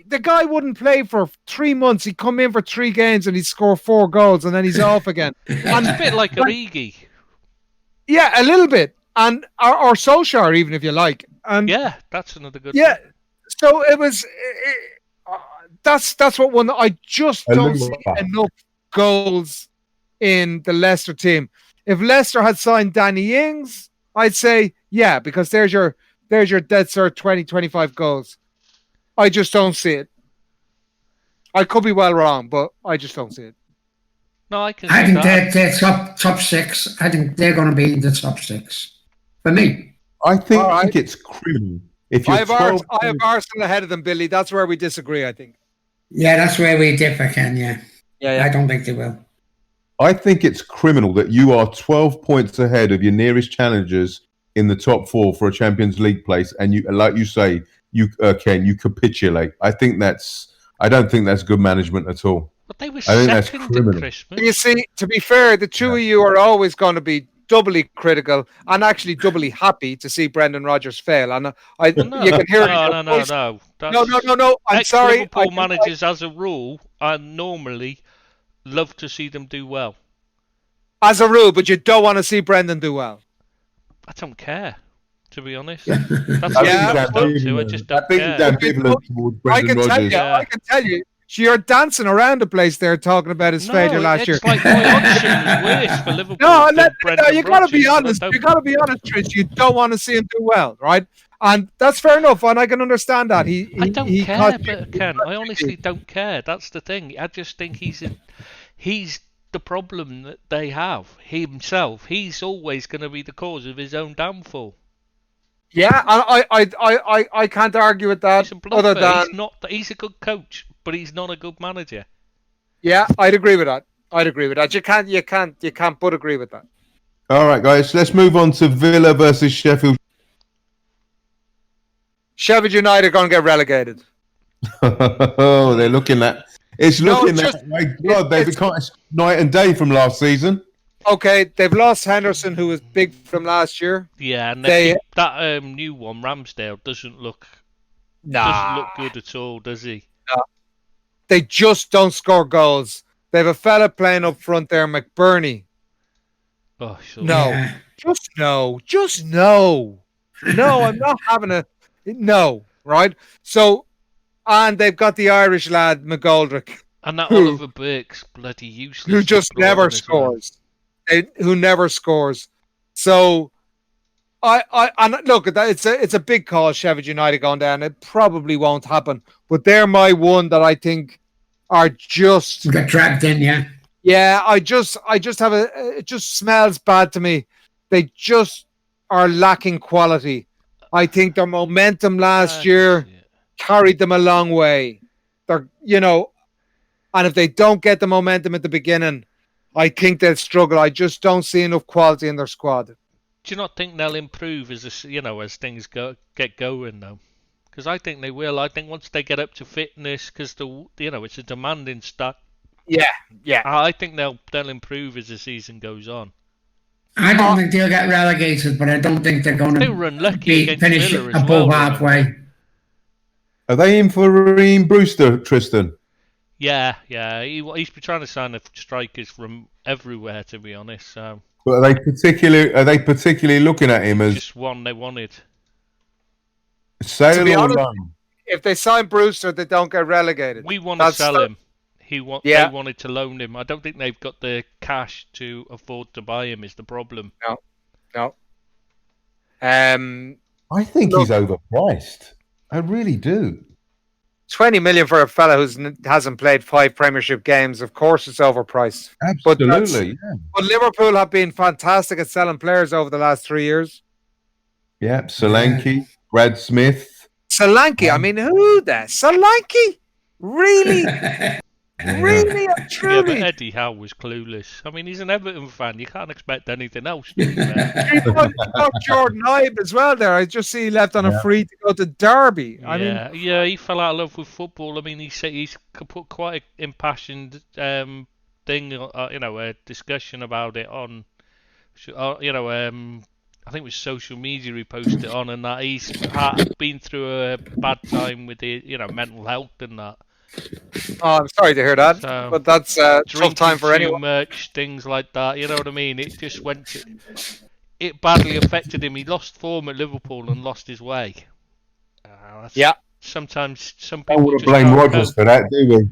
the guy wouldn't play for 3 months. He'd come in for 3 games and he'd score 4 goals and then he's off again. And a bit like Origi. Yeah, a little bit. And or Solskjaer, even if you like. And yeah, that's another good thing. So it was that's what one I just don't see enough goals in the Leicester team. If Leicester had signed Danny Ings, I'd say yeah, because there's your there's your dead cert 20, 25 goals. I just don't see it. I could be well wrong, but I just don't see it. No, I can I see think that. they're top six. I think they're going to be the top six for me. I think All right. it's criminal. If I you're have 12, Arsenal ahead of them, Billy. That's where we disagree, I think. Yeah, that's where we differ, Ken. Yeah, Yeah. I don't think they will. I think it's criminal that you are 12 points ahead of your nearest challengers in the top 4 for a Champions League place, and you, like you say, you Ken, you capitulate. I don't think that's good management at all. But they were I think that's second at criminal. Christmas. You see, to be fair, the two of you are always going to be doubly critical and actually doubly happy to see Brendan Rodgers fail. And you can hear it. No. No. I'm sorry. Liverpool managers, as a rule, I normally love to see them do well. As a rule, but you don't want to see Brendan do well. I don't care, to be honest. That's I what Yeah, I'm think spoke to. I just don't he's care. ambivalent towards I Brendan can tell Rodgers. you. Yeah. I can tell you. So you're dancing around the place there talking about his failure last year. It's like Roy Hodgson was worse for Liverpool No, than Brendan you got to be Rodgers, but I honest. don't- You got to be honest, Trish. You don't want to see him do well, right? And that's fair enough, and I can understand that. I don't he care, cost you- but Ken, I honestly don't care. That's the thing. I just think he's the problem that they have himself. He's always going to be the cause of his own downfall. Yeah, I can't argue with that. He's a bluffer. Other than He's a good coach, but he's not a good manager. yeah, I'd agree with that. You can't but agree with that. All right, guys, let's move on to Villa versus Sheffield. Sheffield United are going to get relegated. Oh, they're looking at. It's looking just- at. My God, they've become night and day from last season. Okay, they've lost Henderson, who was big from last year. Yeah, and They- that new one, Ramsdale, doesn't look good at all, does he? They just don't score goals. They have a fella playing up front there, McBurney. Oh, so No. Yeah. Just no. No, I'm not having a no, right? So, and they've got the Irish lad, McGoldrick, And that Who- Oliver Burke's bloody useless. who just to throw never in as well. scores. Who never scores. So, and look, it's a big call, Sheffield United going down. It probably won't happen, but they're my one that I think are just. Got dragged in, yeah. Yeah, I just have it just smells bad to me. They just are lacking quality. I think their momentum last year carried them a long way. They're, and if they don't get the momentum at the beginning, I think they'll struggle. I just don't see enough quality in their squad. Do you not think they'll improve as as things get going though? Because I think they will. I think once they get up to fitness, because it's a demanding start. Yeah. I think they'll improve as the season goes on. I don't think they'll get relegated, but I don't think they're going They were unlucky against finish Villa as above well, halfway. Are they in for Raheem Brewster, Tristan? Yeah. He's been trying to sign the strikers from everywhere, to be honest. So But are they particularly looking at him as just one they wanted. sale To be or honest- loan? If they sign Brewster, they don't get relegated. We want to That's sell the- him. They wanted to loan him. I don't think they've got the cash to afford to buy him. Is the problem? No. I think he's overpriced. I really do. 20 million for a fella who hasn't played 5 Premiership games. Of course, it's overpriced. Absolutely. Yeah. But Liverpool have been fantastic at selling players over the last 3 years. Yeah. Solanke, Brad Smith. Solanke, I mean, who there? Solanke? Really? Really? Yeah, but Truly? Eddie Howe was clueless. I mean, he's an Everton fan. You can't expect anything else. To be fair. You've got Jordan Ibe as well there. I just see he left on a free to go to Derby. I mean, he fell out of love with football. I mean, he said he's put quite an impassioned thing, a discussion about it on, I think it was social media he posted it on, and that he's been through a bad time with the, mental health and that. oh, I'm sorry to hear that, So, but that's a tough Drinking time for too anyone. much, things like that. You know what I mean? It just it badly affected him. He lost form at Liverpool and lost his way. Yeah. Sometimes some I people wouldn't just blame can't Rodgers cope. for that, do we?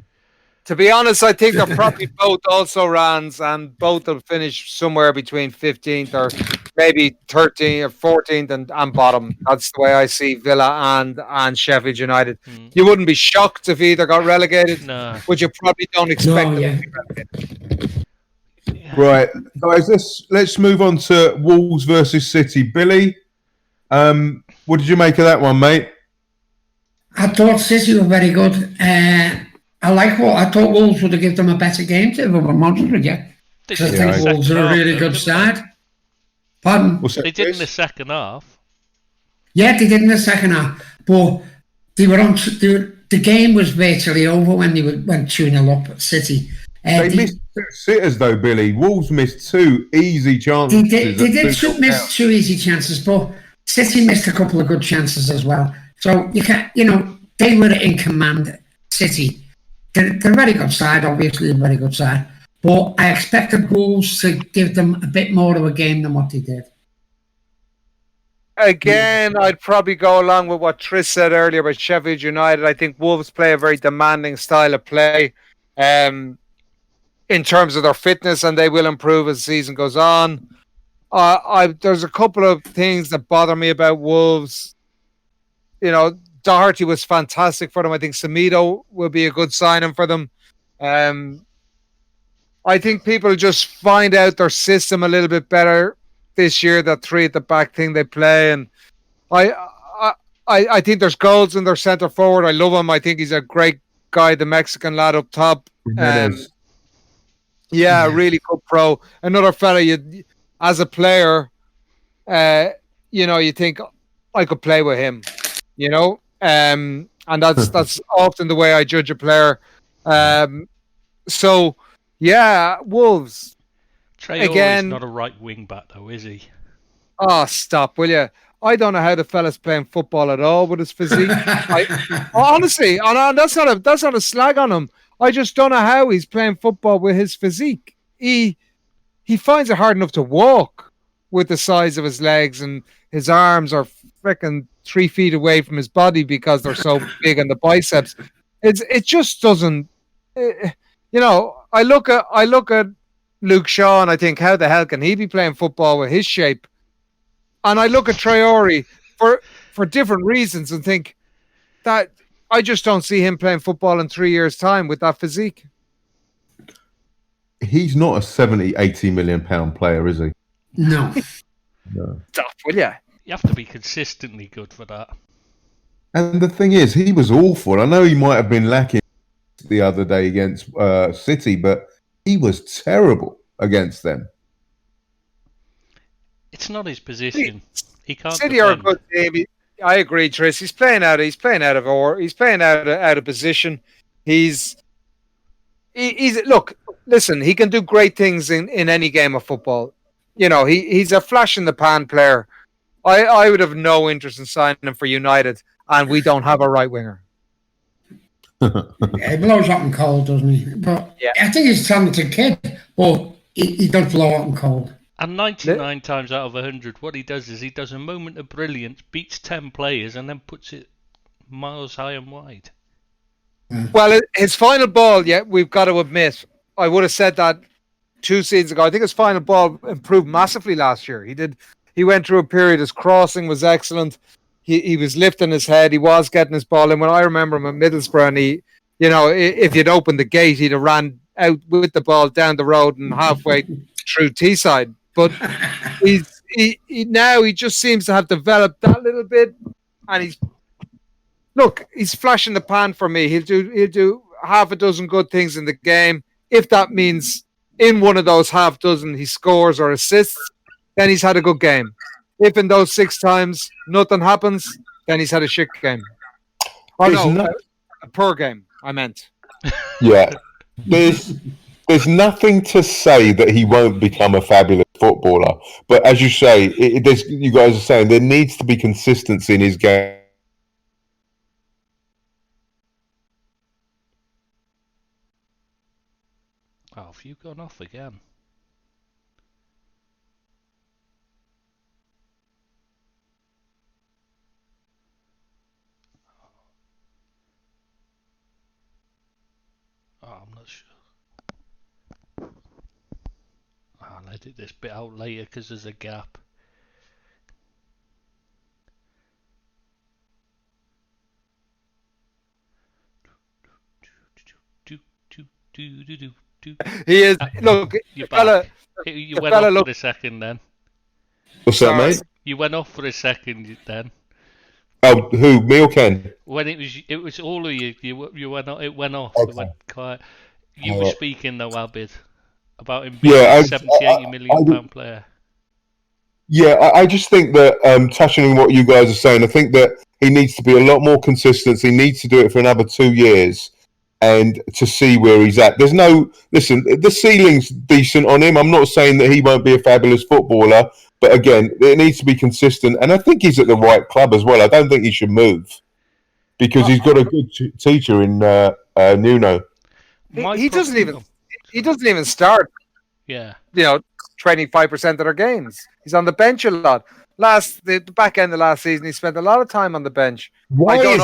To be honest, I think they're probably both also runs, and both will finish somewhere between 15th or maybe 13th or 14th and bottom. That's the way I see Villa and Sheffield United. You wouldn't be shocked if either got relegated, No. but you probably don't expect them to be relegated. Right, guys, let's move on to Wolves versus City. Billy, what did you make of that one, mate? I thought City were very good. I thought Wolves would have given them a better game to, if I'm honest with you. Because I think Wolves are a really good side. Pardon? They did in the second half. Yeah, they did in the second half. But they were on. The game was virtually over when they went 2-0 up at City. They missed two sitters, though, Billy. Wolves missed two easy chances. They did miss two easy chances, but City missed a couple of good chances as well. So they were in command. City, they're a very good side, obviously a very good side. But I expected Wolves to give them a bit more of a game than what they did. Again, I'd probably go along with what Tris said earlier about Sheffield United. I think Wolves play a very demanding style of play in terms of their fitness, and they will improve as the season goes on. There's a couple of things that bother me about Wolves. Doherty was fantastic for them. I think Semedo will be a good signing for them. I think people just find out their system a little bit better this year, that three at the back thing they play. And I think there's goals in their centre forward. I love him. I think he's a great guy, the Mexican lad up top. Really good pro. Another fella, as a player, you think I could play with him, and that's often the way I judge a player. Wolves. Traore's not a right wing back though, is he? Oh, stop, will you? I don't know how the fella's playing football at all with his physique. Honestly, and that's not a slag on him. I just don't know how he's playing football with his physique. He finds it hard enough to walk with the size of his legs, and his arms are freaking 3 feet away from his body because they're so big on the biceps. It just doesn't. I look at Luke Shaw and I think, how the hell can he be playing football with his shape? And I look at Traore for different reasons and think that I just don't see him playing football in 3 years' time with that physique. He's not a 70, 80 million pound player, is he? No. Stop, will you? You have to be consistently good for that. And the thing is, he was awful. I know he might have been lacking the other day against City, but he was terrible against them. It's not his position. He can't. City are a good team. I agree, Tris. He's playing out of position. He's look. Listen, he can do great things in any game of football. He's a flash in the pan player. I would have no interest in signing him for United, and we don't have a right winger. He blows hot and cold, doesn't he? But I think he's a talented kid, but he does blow hot and cold. And 99 times out of 100, what he does is he does a moment of brilliance, beats 10 players, and then puts it miles high and wide. Well, his final ball, we've got to admit, I would have said that 2 seasons ago. I think his final ball improved massively last year. He went through a period. His crossing was excellent. He was lifting his head. He was getting his ball in. When I remember him at Middlesbrough, and if you'd opened the gate, he'd have ran out with the ball down the road and halfway through Teesside. But he just seems to have developed that little bit, and he's flashing the pan for me. He'll do half a dozen good things in the game. If that means in one of those half dozen he scores or assists, then he's had a good game. If in those 6 times nothing happens, then he's had a shit game. A poor game, I meant. Yeah. There's nothing to say that he won't become a fabulous footballer. But as you say, you guys are saying there needs to be consistency in his game. Oh, have you gone off again? I'm not sure. I'll edit this bit out later because there's a gap. He is. Look, You're the fella, back. You the went fella off look- for a second then. What's that, mate? You went off for a second then. Oh, who? Me or Ken? When it was all of you. You went off. It went off. Okay. It went quiet. You were Alright. speaking though, Abid, about him being Yeah, a 70-80 million pound player. Yeah, I just think that touching on what you guys are saying, I think that he needs to be a lot more consistent. He needs to do it for another 2 years and to see where he's at. There's no listen. The ceiling's decent on him. I'm not saying that he won't be a fabulous footballer, but again, it needs to be consistent. And I think he's at the right club as well. I don't think he should move because he's got a good teacher in Nuno. he doesn't even start. Yeah. 25% of their games. He's on the bench a lot. The back end of last season, he spent a lot of time on the bench. Why is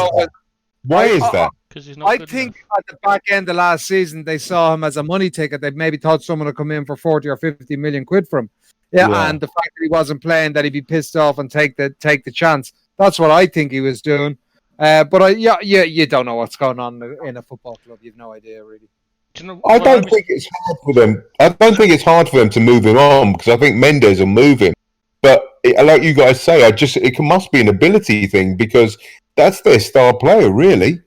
that? Because he's not I good think enough. at the back end of last season, they saw him as a money ticket. They maybe thought someone would come in for 40 or 50 million quid from him. Yeah, and the fact that he wasn't playing, that he'd be pissed off and take the chance. That's what I think he was doing. But you don't know what's going on in a football club. You've no idea, really. Do you know, I don't think it's hard for them. I don't think it's hard for them to move him on because I think Mendes will move him. But like you guys say, it must be an ability thing because that's their star player, really.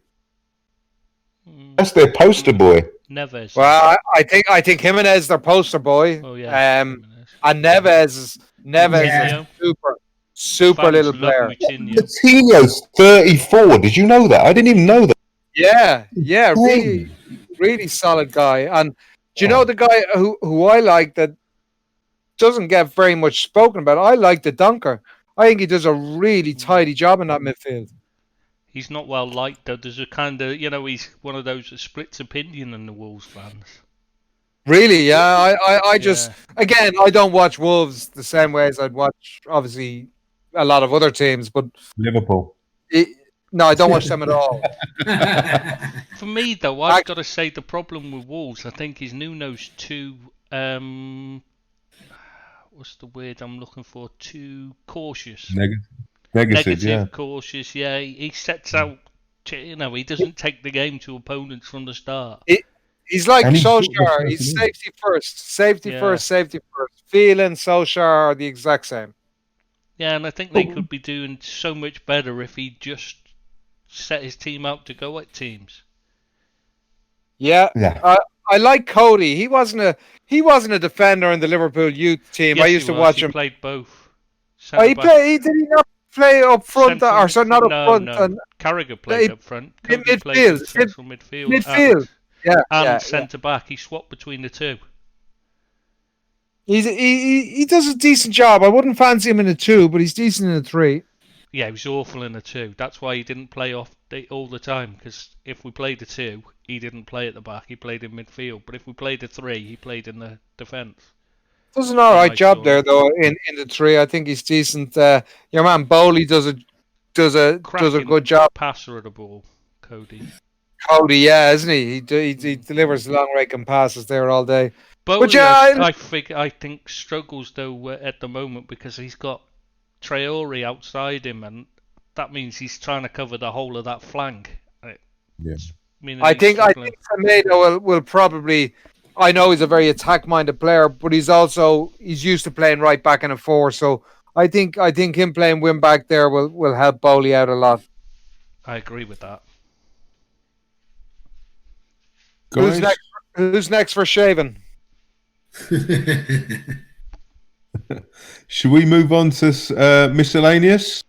That's their poster boy. Neves. Well, I think Jimenez their poster boy. Oh yeah. And Neves is Yeah. a super Fans little love player. Moutinho. Coutinho's 34. Did you know that? I didn't even know that. Yeah, really solid guy. And do you know the guy who I like that doesn't get very much spoken about? I like the Dunker. I think he does a really tidy job in that midfield. He's not well liked though. There's a kind of, he's one of those that splits opinion in the Wolves fans. Really, yeah. I just, again, I don't watch Wolves the same way as I'd watch, obviously, a lot of other teams, but Liverpool. No, I don't watch them at all. For me, though, I've got to say the problem with Wolves, I think, is Nuno's too. What's the word I'm looking for? Too cautious. Negative, yeah. Cautious. Yeah, he sets out. He doesn't take the game to opponents from the start. He's like Solskjaer. He's safety first. Safety first. Feeling Solskjaer are the exact same. Yeah, and I think they could be doing so much better if he just set his team out to go at teams. Yeah. I like Cody. He wasn't a defender in the Liverpool youth team. Yes, I used to watch him. He played both. Did he not play up front? Not up front. No. Carragher played up front. Cody midfield. Played central midfield. Midfield. And centre back. He swapped between the two. He does a decent job. I wouldn't fancy him in a 2, but he's decent in a 3. Yeah, he was awful in a 2. That's why he didn't play off all the time. Because if we played a 2, he didn't play at the back. He played in midfield. But if we played a 3, he played in the defence. Does an all right job there, though. In the 3, I think he's decent. Your man Bowley does a good job. Passer of the ball, Cody. Yeah, isn't he? He delivers long range passes there all day. Bowley, I think struggles though at the moment because he's got Traore outside him, and that means he's trying to cover the whole of that flank. I think Semedo will probably. I know he's a very attack-minded player, but he's used to playing right back in a 4. So I think him playing wing back there will help Bowley out a lot. I agree with that. Who's next for shaving? Should we move on to miscellaneous?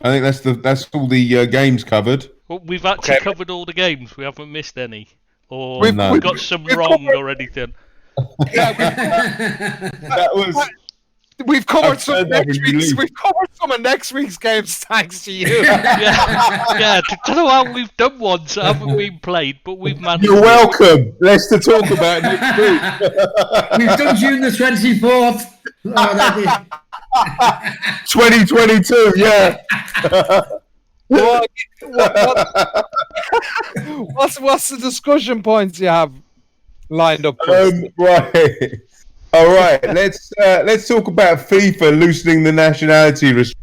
I think that's all the games covered. Well, we've actually covered all the games. We haven't missed any, or We've got some wrong or anything. That was. We've covered some next week's. We've covered some of next week's games, thanks to you. yeah. Don't know how we've done ones that haven't been played, but we've managed. You're welcome. Let's to talk about next week. We've done June the 24th. 2022, yeah. What's the discussion points you have lined up? Right. All right. Let's talk about FIFA loosening the nationality restriction.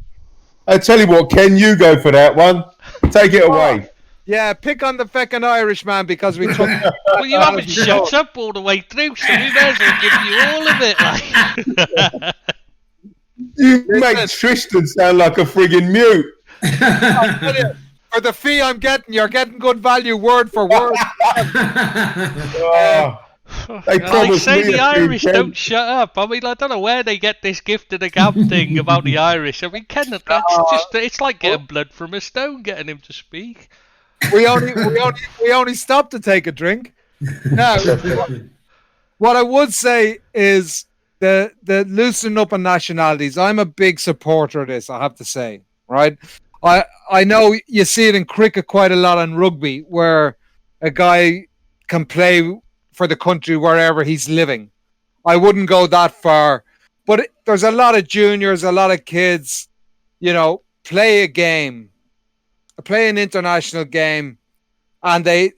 I tell you what, Ken, you go for that one. Take it away. Yeah, pick on the feckin' Irish man because we took. Well, you haven't shut up all the way through, so we may as well give you all of it. Like. You make Tristan sound like a friggin' mute. I'll tell you, for the fee I'm getting, you're getting good value word for word. They Like say me the a few Irish Ken. don't shut up. I mean, I don't know where they get this gift of the gab thing about the Irish. I mean, Ken, it's like getting blood from a stone, getting him to speak. We only stopped to take a drink. Now, what I would say is the loosening up on nationalities. I'm a big supporter of this, I have to say. Right? I know you see it in cricket quite a lot in rugby, where a guy can play for the country wherever he's living. I wouldn't go that far, but there's a lot of juniors, a lot of kids, play a game, play an international game, and they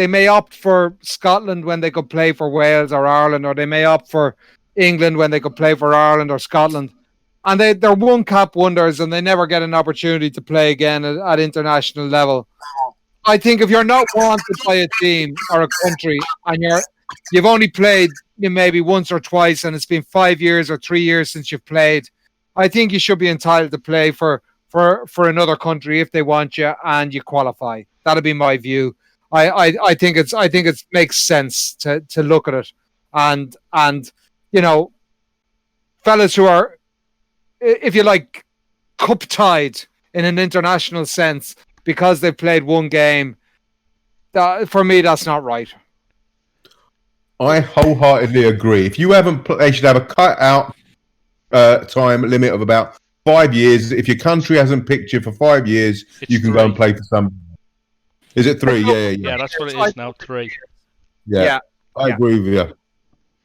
may opt for Scotland when they could play for Wales or Ireland, or they may opt for England when they could play for Ireland or Scotland. And they're one-cap wonders, and they never get an opportunity to play again at international level. I think if you're not wanted by a team or a country, and you've only played maybe once or twice, and it's been 5 years or 3 years since you've played, I think you should be entitled to play for another country if they want you and you qualify. That'd be my view. I think it makes sense to look at it, and fellas who are, if you like, cup tied in an international sense because they've played one game. For me, that's not right. I wholeheartedly agree. If you haven't, they should have a cut-out time limit of about 5 years. If your country hasn't picked you for 5 years, you can go and play for some. Is it 3? Yeah. Yeah, that's what it is now. 3. Yeah. I agree with you.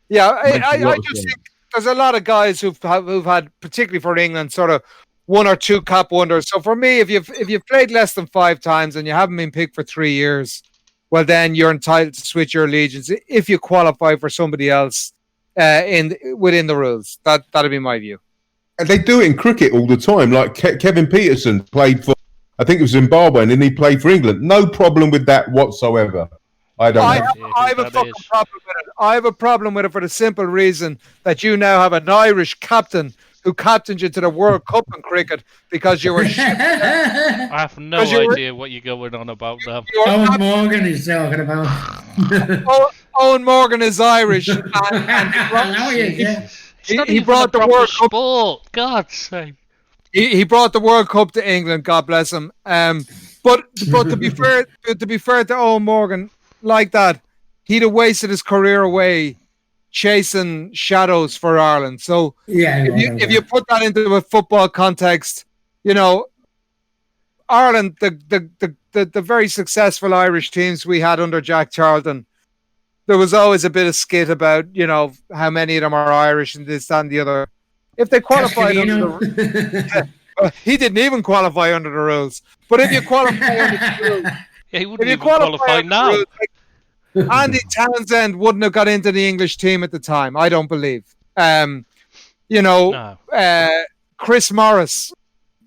Yeah, I just think there's a lot of guys who've had, particularly for England, sort of 1 or 2 cap wonders. So for me, if you've played less than 5 times and you haven't been picked for 3 years, well, then you're entitled to switch your allegiance if you qualify for somebody else within the rules. That'd be my view. And they do it in cricket all the time. Like Kevin Peterson played for, I think it was Zimbabwe, and then he played for England. No problem with that whatsoever. I have a fucking problem with it. I have a problem with it for the simple reason that you now have an Irish captain who captained you to the World Cup in cricket because you were shit. I have no idea what you're going on about now. Owen Morgan is talking about. Owen Morgan is Irish. And he brought the World Cup. Sport. God's sake. He brought the World Cup to England. God bless him. But to be fair to Owen Morgan, like that, he'd have wasted his career away chasing shadows for Ireland. So if you put that into a football context, Ireland, the very successful Irish teams we had under Jack Charlton, there was always a bit of skit about, how many of them are Irish and this, that, and the other. If they qualified he didn't even qualify under the rules. But if you qualify under the rules, he wouldn't even qualify now. Rules, Andy Townsend wouldn't have got into the English team at the time, I don't believe. Chris Morris,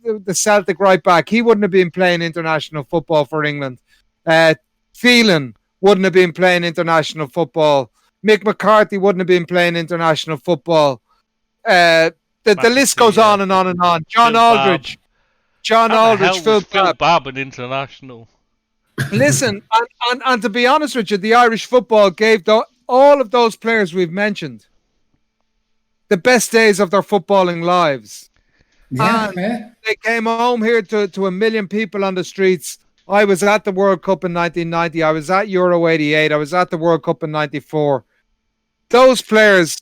the Celtic right back, he wouldn't have been playing international football for England. Phelan wouldn't have been playing international football. Mick McCarthy wouldn't have been playing international football. The list goes on and on and on. John Aldridge, Phil Babb, and international. Listen, and to be honest with you, the Irish football gave all of those players we've mentioned the best days of their footballing lives. Yeah, they came home here to 1 million people on the streets. I was at the World Cup in 1990. I was at Euro 88. I was at the World Cup in 94. Those players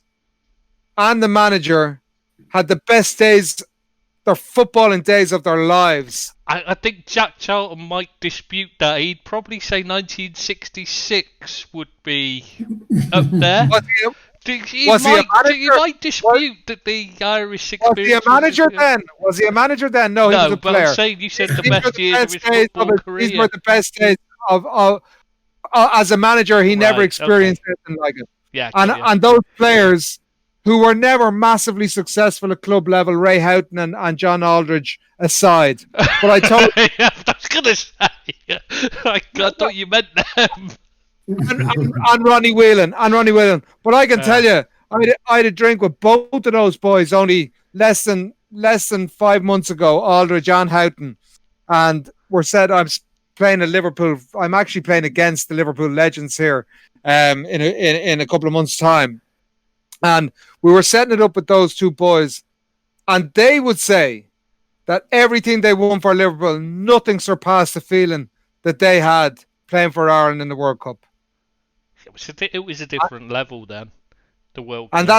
and the manager had the best days, their footballing days of their lives. I think Jack Charlton might dispute that. He'd probably say 1966 would be up there. You might dispute that the Irish experience. Was he a manager then? Was he a manager then? No, he was a but player. I'm saying you said the best years of his football career. These were the best days of as a manager. He never experienced anything like it. Yeah, and those players who were never massively successful at club level, Ray Houghton and John Aldridge aside. But I told I was going to say, I thought you meant them. and Ronnie Whelan. But I can tell you, I had a drink with both of those boys only less than 5 months ago, Aldridge and Houghton. And we're said I'm playing at Liverpool. I'm actually playing against the Liverpool legends here in a couple of months' time. And we were setting it up with those two boys. And they would say that everything they won for Liverpool, nothing surpassed the feeling that they had playing for Ireland in the World Cup. It was a different level then, the World Cup. And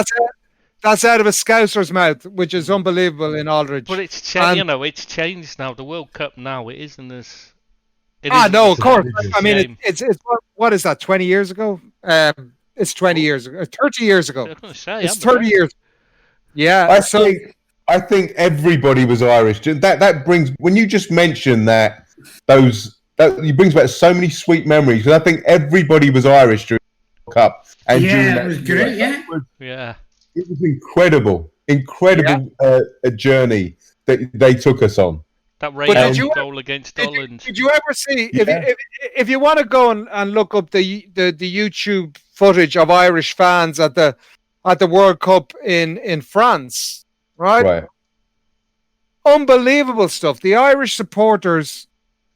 that's out of a Scouser's mouth, which is unbelievable in Aldridge. But it's changed, it's changed now. The World Cup now, it isn't as... no, of course. I mean, it's what is that, 20 years ago? It's 20 years ago, 30 years ago. I was going to say, it's 30 years. Yeah. I think everybody was Irish. That brings, when you just mentioned that it brings back so many sweet memories. Because I think everybody was Irish during the World Cup. And it was great. Yeah. It was incredible a journey that they took us on. That Ray goal against Holland. Did you ever see, if you want to go and look up the YouTube footage of Irish fans at the World Cup in France, right? Unbelievable stuff. The Irish supporters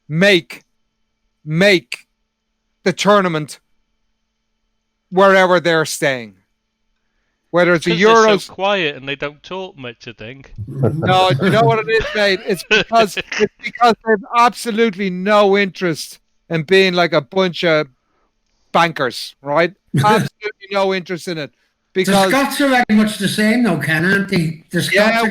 make the tournament wherever they're staying. Whether it's the Euros, they're so quiet and they don't talk much, I think. No, you know what it is, mate? It's because they've absolutely no interest in being like a bunch of bankers, right? Absolutely no interest in it. Because the Scots are very much the same, though, Ken, aren't they? The Scots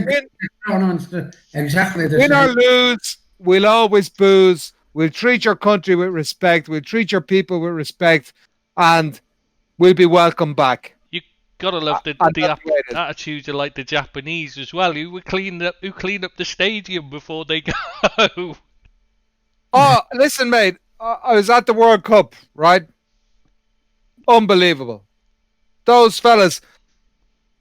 are exactly the same. Win or lose, we'll always booze. We'll treat your country with respect. We'll treat your people with respect, and we'll be welcome back. Gotta love the attitudes of like the Japanese as well. Who clean up the stadium before they go. Oh, listen, mate. I was at the World Cup, right? Unbelievable. Those fellas,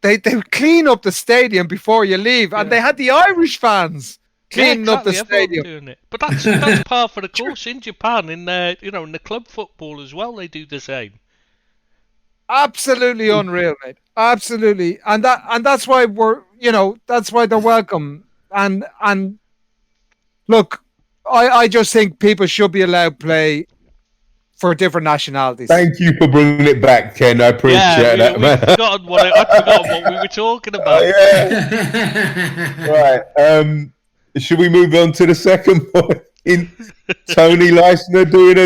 they clean up the stadium before you leave, and they had the Irish fans cleaning up the stadium. Doing it. But that's par for the course in Japan. In in the club football as well, they do the same. Absolutely unreal, mate. Absolutely, and that's why that's why they're welcome. And look, I just think people should be allowed to play for different nationalities. Thank you for bringing it back, Ken. I appreciate that, man. I'd forgotten what we were talking about. Right. Should we move on to the second point? In Tony Leisner doing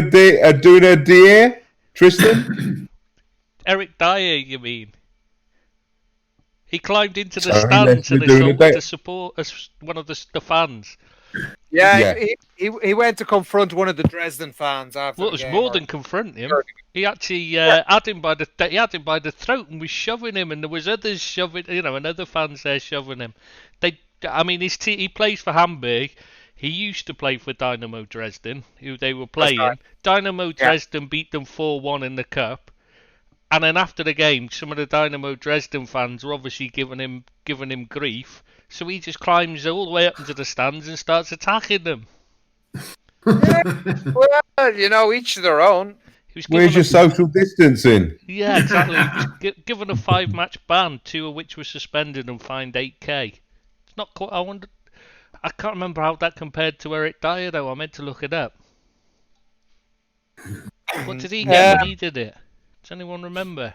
a DA, Tristan? Eric Dyer, you mean? He climbed into the stands and assaulted to support as one of the fans. Yeah. He went to confront one of the Dresden fans after. Well, it was more than confront him. He actually had him by the throat and was shoving him, and there was others shoving, and other fans there shoving him. He plays for Hamburg. He used to play for Dynamo Dresden, who they were playing. Right. Dynamo Dresden beat them 4-1 in the cup. And then after the game, some of the Dynamo Dresden fans were obviously giving him grief. So he just climbs all the way up into the stands and starts attacking them. Well, each to their own. Where's your social distancing? Yeah, exactly. He was given a 5-match ban, 2 of which were suspended and fined 8k. It's not quite. I can't remember how that compared to Eric Dyer though. I meant to look it up. What did he get when he did it? Does anyone remember?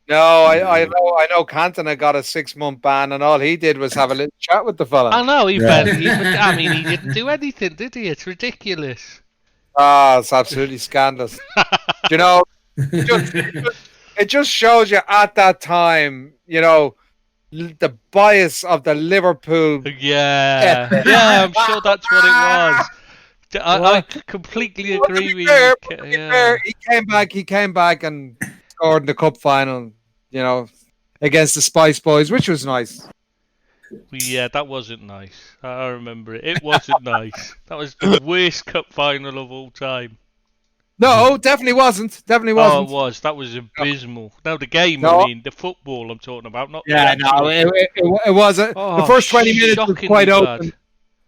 No, I know Cantona got a 6-month ban, and all he did was have a little chat with the fella. I know, he didn't do anything, did he? It's ridiculous. It's absolutely scandalous. It just shows you at that time, the bias of the Liverpool. Yeah, I'm sure that's what it was. I completely agree with you. He came back and scored in the cup final. you know, against the Spice Boys, which was nice. Yeah, that wasn't nice. I remember it. It wasn't nice. That was the worst cup final of all time. No, definitely wasn't. Definitely Oh, wasn't. it was. That was abysmal. No, the game, No. I mean, the football I'm talking about, not the Yeah, actual... no, it wasn't. Oh, The first 20 minutes was shockingly quite bad. open.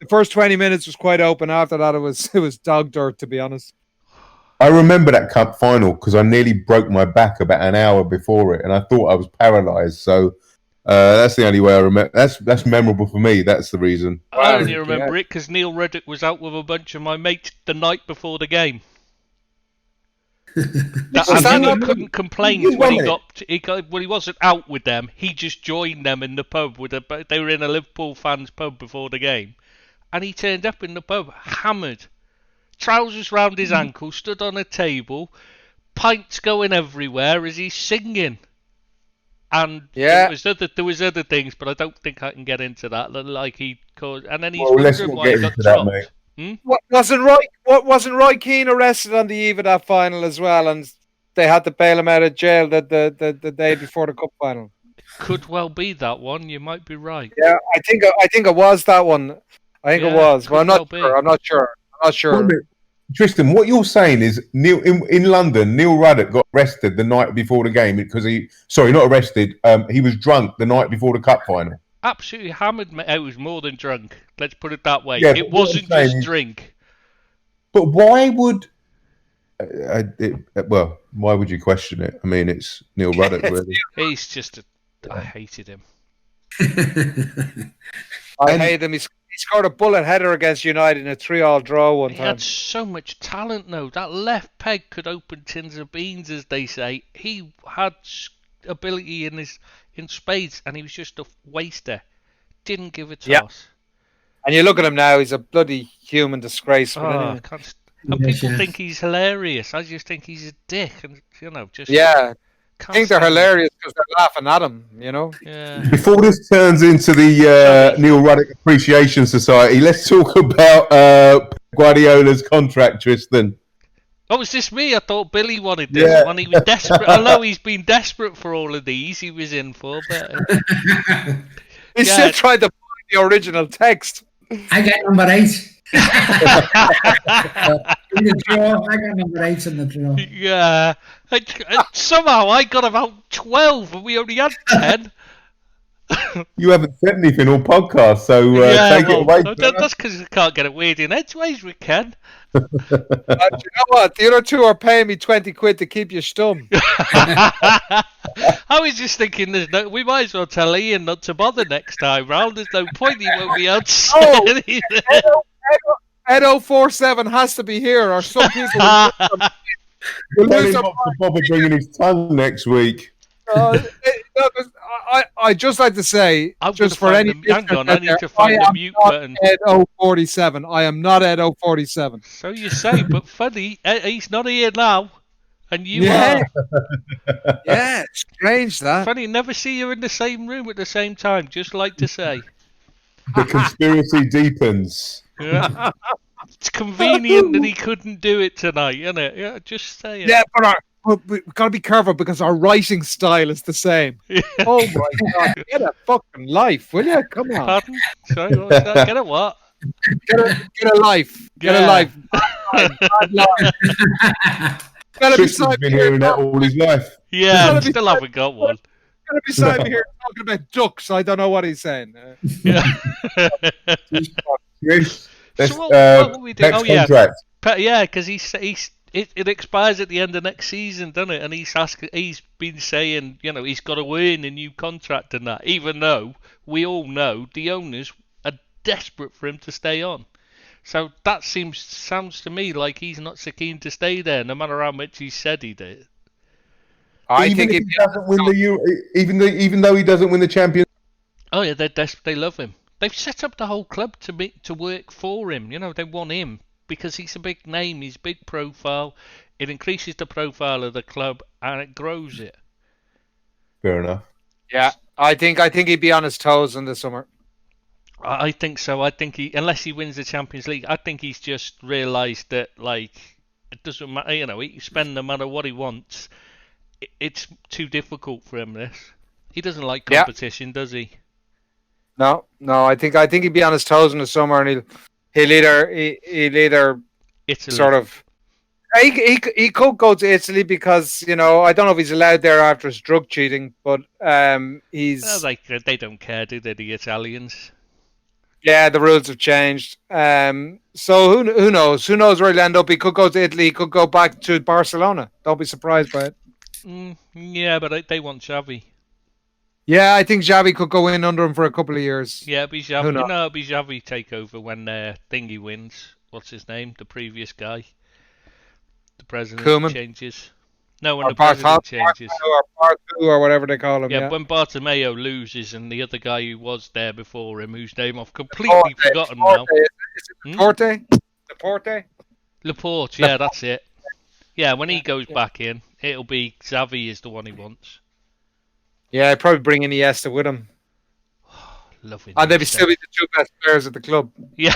The first 20 minutes was quite open. After that, it was dog dirt, to be honest. I remember that cup final because I nearly broke my back about an hour before it, and I thought I was paralysed. So that's the only way I remember. That's memorable for me. That's the reason. I only remember it because Neil Reddick was out with a bunch of my mates the night before the game. And he couldn't complain when he wasn't out with them. He just joined them in the pub they were in a Liverpool fans pub before the game, and he turned up in the pub hammered, trousers round his ankles, stood on a table, pints going everywhere as he's singing. And there was other things, but I don't think I can get into that. Like he caused, and then he's wondering why he got dropped. Wasn't Roy Keane arrested on the eve of that final as well, and they had to bail him out of jail the day before the cup final? Could well be that one. You might be right. Yeah, I think it was that one. I think it was, but I'm not sure. Tristan, what you're saying is in London, Neil Ruddock got arrested the night before the game because not arrested. He was drunk the night before the cup final. Absolutely hammered, mate. It was more than drunk. Let's put it that way. Yeah, it wasn't just drink. But why would? Why would you question it? I mean, it's Neil Ruddock. Really. He's just I hated him. I hate him. He scored a bullet header against United in a 3-3 draw one time. He had so much talent, though. That left peg could open tins of beans, as they say. He had ability in spades, and he was just a waster. Didn't give a toss. Yeah. And you look at him now; he's a bloody human disgrace. And people think he's hilarious. I just think he's a dick, and just I think they're hilarious because they're laughing at him. Yeah. Before this turns into the Neil Ruddock Appreciation Society, let's talk about Guardiola's contract, Tristan. Oh, was this me? I thought Billy wanted this one. He was desperate. I know he's been desperate for all of these he was in for, but... He still tried to find the original text. I got number 8. In the draw. I got number 8 in the draw. Yeah. Somehow I got about 12 and we only had 10. You haven't said anything on podcast, so take it away. That's because I can't get it weird in edgeways with Ken. You know what? The other two are paying me 20 quid to keep you stum. I was just thinking, we might as well tell Ian not to bother next time round. There's no point, he won't be able to say anything. Ed047 has to be here, or some people We'll tell him not to bother bringing his tongue next week. I just like to say, just for any... Hang on, I need to find the mute button. Ed047. I am not Ed047. So you say, but funny, he's not here now, and you are. Yeah, strange that. Funny, never see you in the same room at the same time, just like to say. The conspiracy deepens. Yeah. It's convenient that he couldn't do it tonight, isn't it? Yeah, just saying. Yeah, but we've got to be careful because our writing style is the same. Oh my God, get a fucking life, will you? Come on. Pardon? Sorry, what was that? Get a what? Get a life. Get a life. Bad life. Tristan's been hearing that all his life. Yeah, still haven't got one. Going to be sitting here talking about ducks. I don't know what he's saying. Yeah. That's, so what will we do? next contract. Yeah, because it expires at the end of next season, doesn't it? And he's been saying, he's got to earn a new contract and that, even though we all know the owners are desperate for him to stay on. So that sounds to me like he's not so keen to stay there, no matter how much he said he did. Even though he doesn't win the Champions. Oh yeah, they love him. They've set up the whole club to work for him. They want him because he's a big name, he's big profile. It increases the profile of the club and it grows it. Fair enough. Yeah, I think he'd be on his toes in the summer. I think so. I think unless he wins the Champions League, I think he's just realised that it doesn't matter. He can spend no matter what he wants. it's too difficult for him. This he doesn't like Yeah. competition, does he? No. I think he'd be on his toes in the summer, and he'll either Italy. sort of. He could go to Italy because I don't know if he's allowed there after his drug cheating, but he's Well, they don't care, do they? The Italians. yeah, the rules have changed. So who knows? Who knows where he'll end up? He could go to Italy. He could go back to Barcelona. Don't be surprised by it. Yeah, but they want Xavi. Yeah, I think Xavi could go in under him for a couple of years. Yeah, it'll be Xavi. Who knows? No, it'll be Xavi take over when Thingy wins. What's his name? The previous guy. The president Koeman? changes. No, when Or the president changes. or whatever they call him. Yeah, Yeah, when Bartomeu loses and the other guy who was there before him, whose name I've completely forgotten now. Is it Deporte? Deporte? Laporte, yeah, that's it. Yeah, when he goes back in, it'll be Xavi is the one he wants. Yeah, I'd probably bring Iniesta with him. Loving And they'd still be the two best players at the club. Yeah.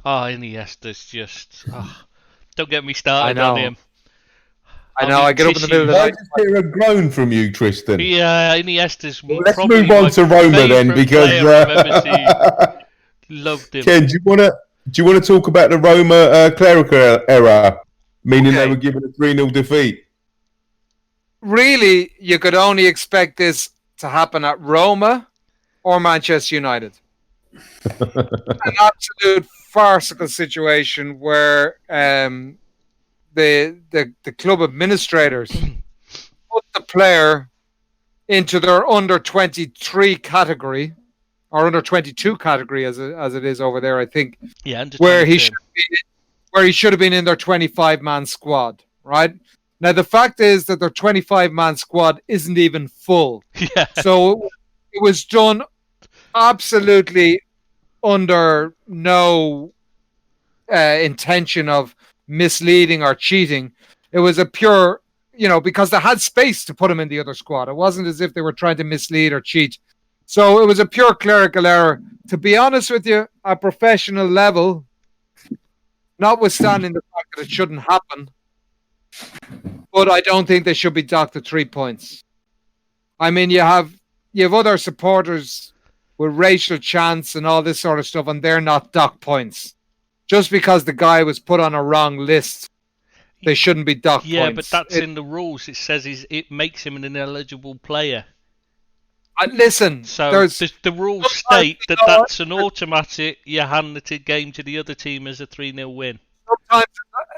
Iniesta's just... don't get me started on him. I know, I get up in the middle of the I night. just hear a groan from you, Tristan. Yeah, Iniesta's Let's probably move on my to Roma then, favourite because player I've ever seen. Loved him. Ken, do you want to talk about the Roma clerical error, meaning Okay. they were given a 3-0 defeat? Really, you could only expect this to happen at Roma or Manchester United. An absolute farcical situation where the club administrators put the player into their under 23 category or under 22 category as it is over there, I think, Yeah, and where he should have been in their 25-man squad, right? Now the fact is that their 25-man squad isn't even full. Yeah. So it was done absolutely under no intention of misleading or cheating. It was a pure, because they had space to put him in the other squad. It wasn't as if they were trying to mislead or cheat. So it was a pure clerical error. To be honest with you, at professional level, notwithstanding the fact that it shouldn't happen, but I don't think they should be docked to 3 points. I mean, you have other supporters with racial chants and all this sort of stuff, and they're not docked points. Just because the guy was put on a wrong list, they shouldn't be docked points. Yeah, but that's in the rules. It says it makes him an ineligible player. Listen, So the rules state that that's an automatic. You hand the game to the other team as a 3-0 win.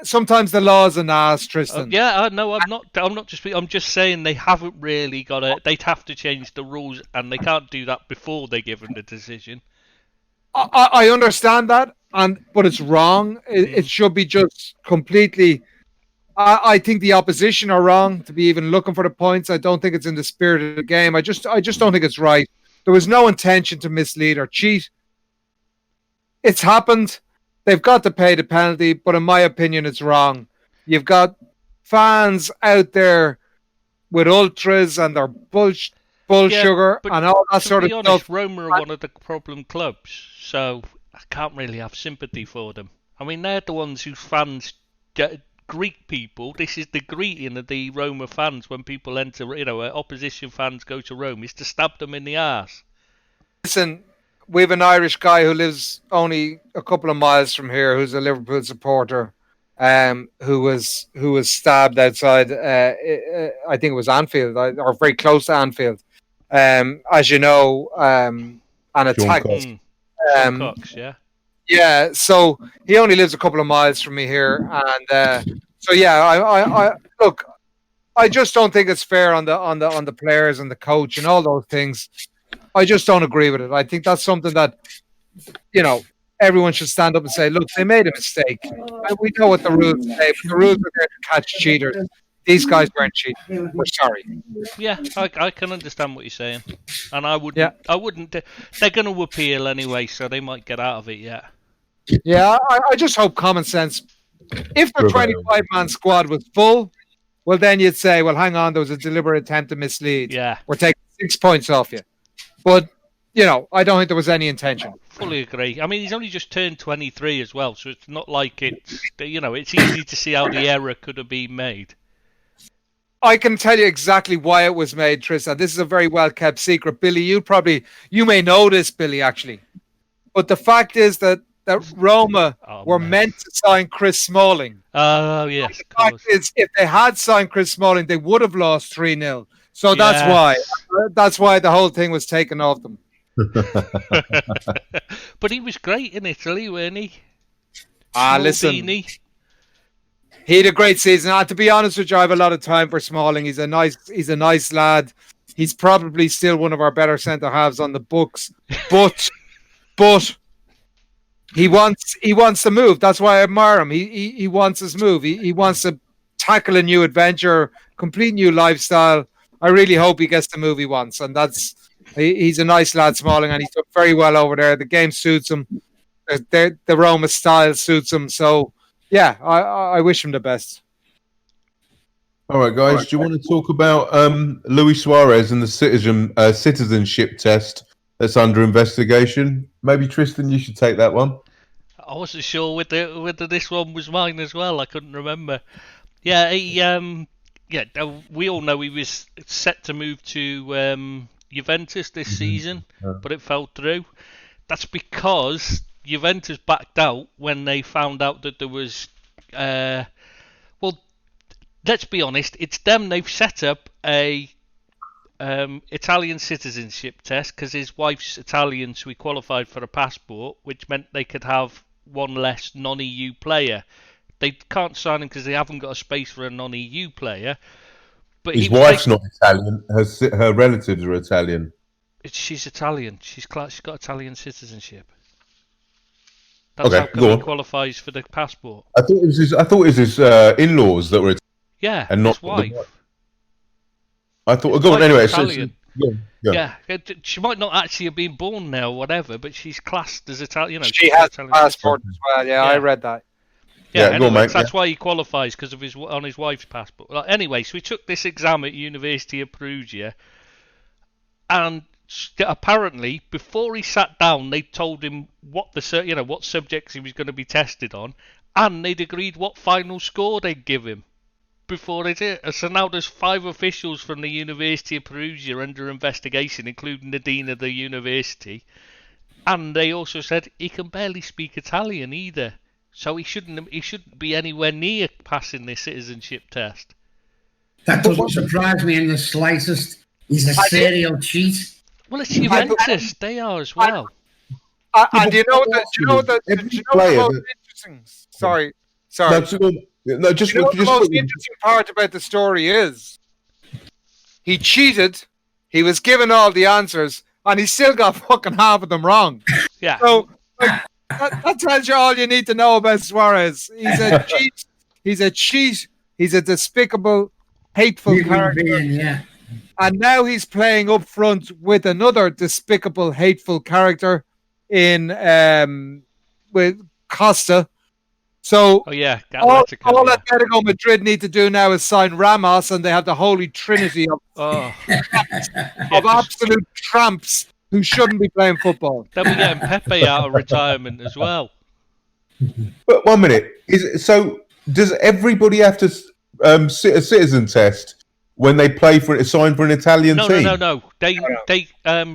Sometimes the law's an ass, Tristan. Yeah, no, I'm not. I'm just saying they haven't really got it. They'd have to change the rules, and they can't do that before they give them the decision. I understand that, but it's wrong. It should be just completely. I think the opposition are wrong to be even looking for the points. I don't think it's in the spirit of the game. I just don't think it's right. There was no intention to mislead or cheat. It's happened. They've got to pay the penalty, but in my opinion, it's wrong. You've got fans out there with ultras and their bull sugar and all that sort of To be honest, stuff. Roma are one of the problem clubs, so I can't really have sympathy for them. I mean, they're the ones whose fans greet people. This is the greeting of the Roma fans when people enter. Opposition fans go to Rome. Is to stab them in the arse. Listen, we have an Irish guy who lives only a couple of miles from here, who's a Liverpool supporter, who was stabbed outside. I think it was Anfield, or very close to Anfield. As you know, an attack. Sean Cox, yeah. Yeah, so he only lives a couple of miles from me here, and so yeah, I look. I just don't think it's fair on the players and the coach and all those things. I just don't agree with it. I think that's something that everyone should stand up and say, look, they made a mistake. We know what the rules say, but the rules are there to catch cheaters. These guys weren't cheating. We're sorry. Yeah, I can understand what you're saying, and I wouldn't. They're going to appeal anyway, so they might get out of it. Yeah. Yeah, I just hope common sense. If the 25-man squad was full, well, then you'd say, well, hang on, there was a deliberate attempt to mislead. Yeah. We're taking 6 points off you. But, I don't think there was any intention. Fully agree. I mean, he's only just turned 23 as well, so it's not like it's easy to see how the error could have been made. I can tell you exactly why it was made, Tristan. This is a very well kept secret. Billy, you may know this, Billy, actually. But the fact is that Roma were meant to sign Chris Smalling. Oh, yes. The fact is, if they had signed Chris Smalling, they would have lost 3-0. So that's why. That's why the whole thing was taken off them. But he was great in Italy, weren't he? Listen. Beanie. He had a great season. To be honest with you, I have a lot of time for Smalling. He's a nice lad. He's probably still one of our better centre halves on the books. But he wants to move. That's why I admire him. He wants his move. He wants to tackle a new adventure, complete new lifestyle. I really hope he gets the move he wants. And he's a nice lad, Smalling, and he's done very well over there. The game suits him. The Roma style suits him. So yeah, I wish him the best. All right, guys. Do you want to talk about Luis Suarez and the citizenship test that's under investigation? Maybe Tristan, you should take that one. I wasn't sure whether this one was mine as well. I couldn't remember. Yeah, we all know he was set to move to Juventus this season, but it fell through. That's because Juventus backed out when they found out that there was, let's be honest, it's them. They've set up a Italian citizenship test because his wife's Italian, so he qualified for a passport, which meant they could have one less non-EU player. They can't sign him because they haven't got a space for a non-EU player. But his wife's not Italian. Her relatives are Italian. She's Italian. She's got Italian citizenship. That's how come he qualifies for the passport. I thought it was his in-laws that were Italian. Yeah, and not his wife. I thought. Go on. Anyway, Italian. Yeah. She might not actually have been born there or whatever, but she's classed as Italian. She has a passport as well. Yeah, I read that. Yeah, anyway, go on, that's why he qualifies because of his wife's passport. Anyway, so he took this exam at University of Perugia, and apparently before he sat down, they told him what subjects he was going to be tested on, and they'd agreed what final score they'd give him before they did. So now there's 5 officials from the University of Perugia under investigation, including the dean of the university, and they also said he can barely speak Italian either. So he shouldn't be anywhere near passing this citizenship test. That doesn't surprise me in the slightest. He's a serial cheat. Well, it's Juventus. They are as well. And you know the most interesting. Sorry. No, just the most interesting part about the story is he cheated. He was given all the answers, and he still got fucking half of them wrong. Yeah. So. That tells you all you need to know about Suarez. He's a cheat. He's a despicable, hateful character. Yeah. And now he's playing up front with another despicable, hateful character in with Costa. So all Atletico Madrid need to do now is sign Ramos, and they have the holy trinity of absolute tramps who shouldn't be playing football. Then we're getting Pepe out of retirement as well. But 1 minute. Does everybody have to sit a citizen test when they sign for an Italian team? No.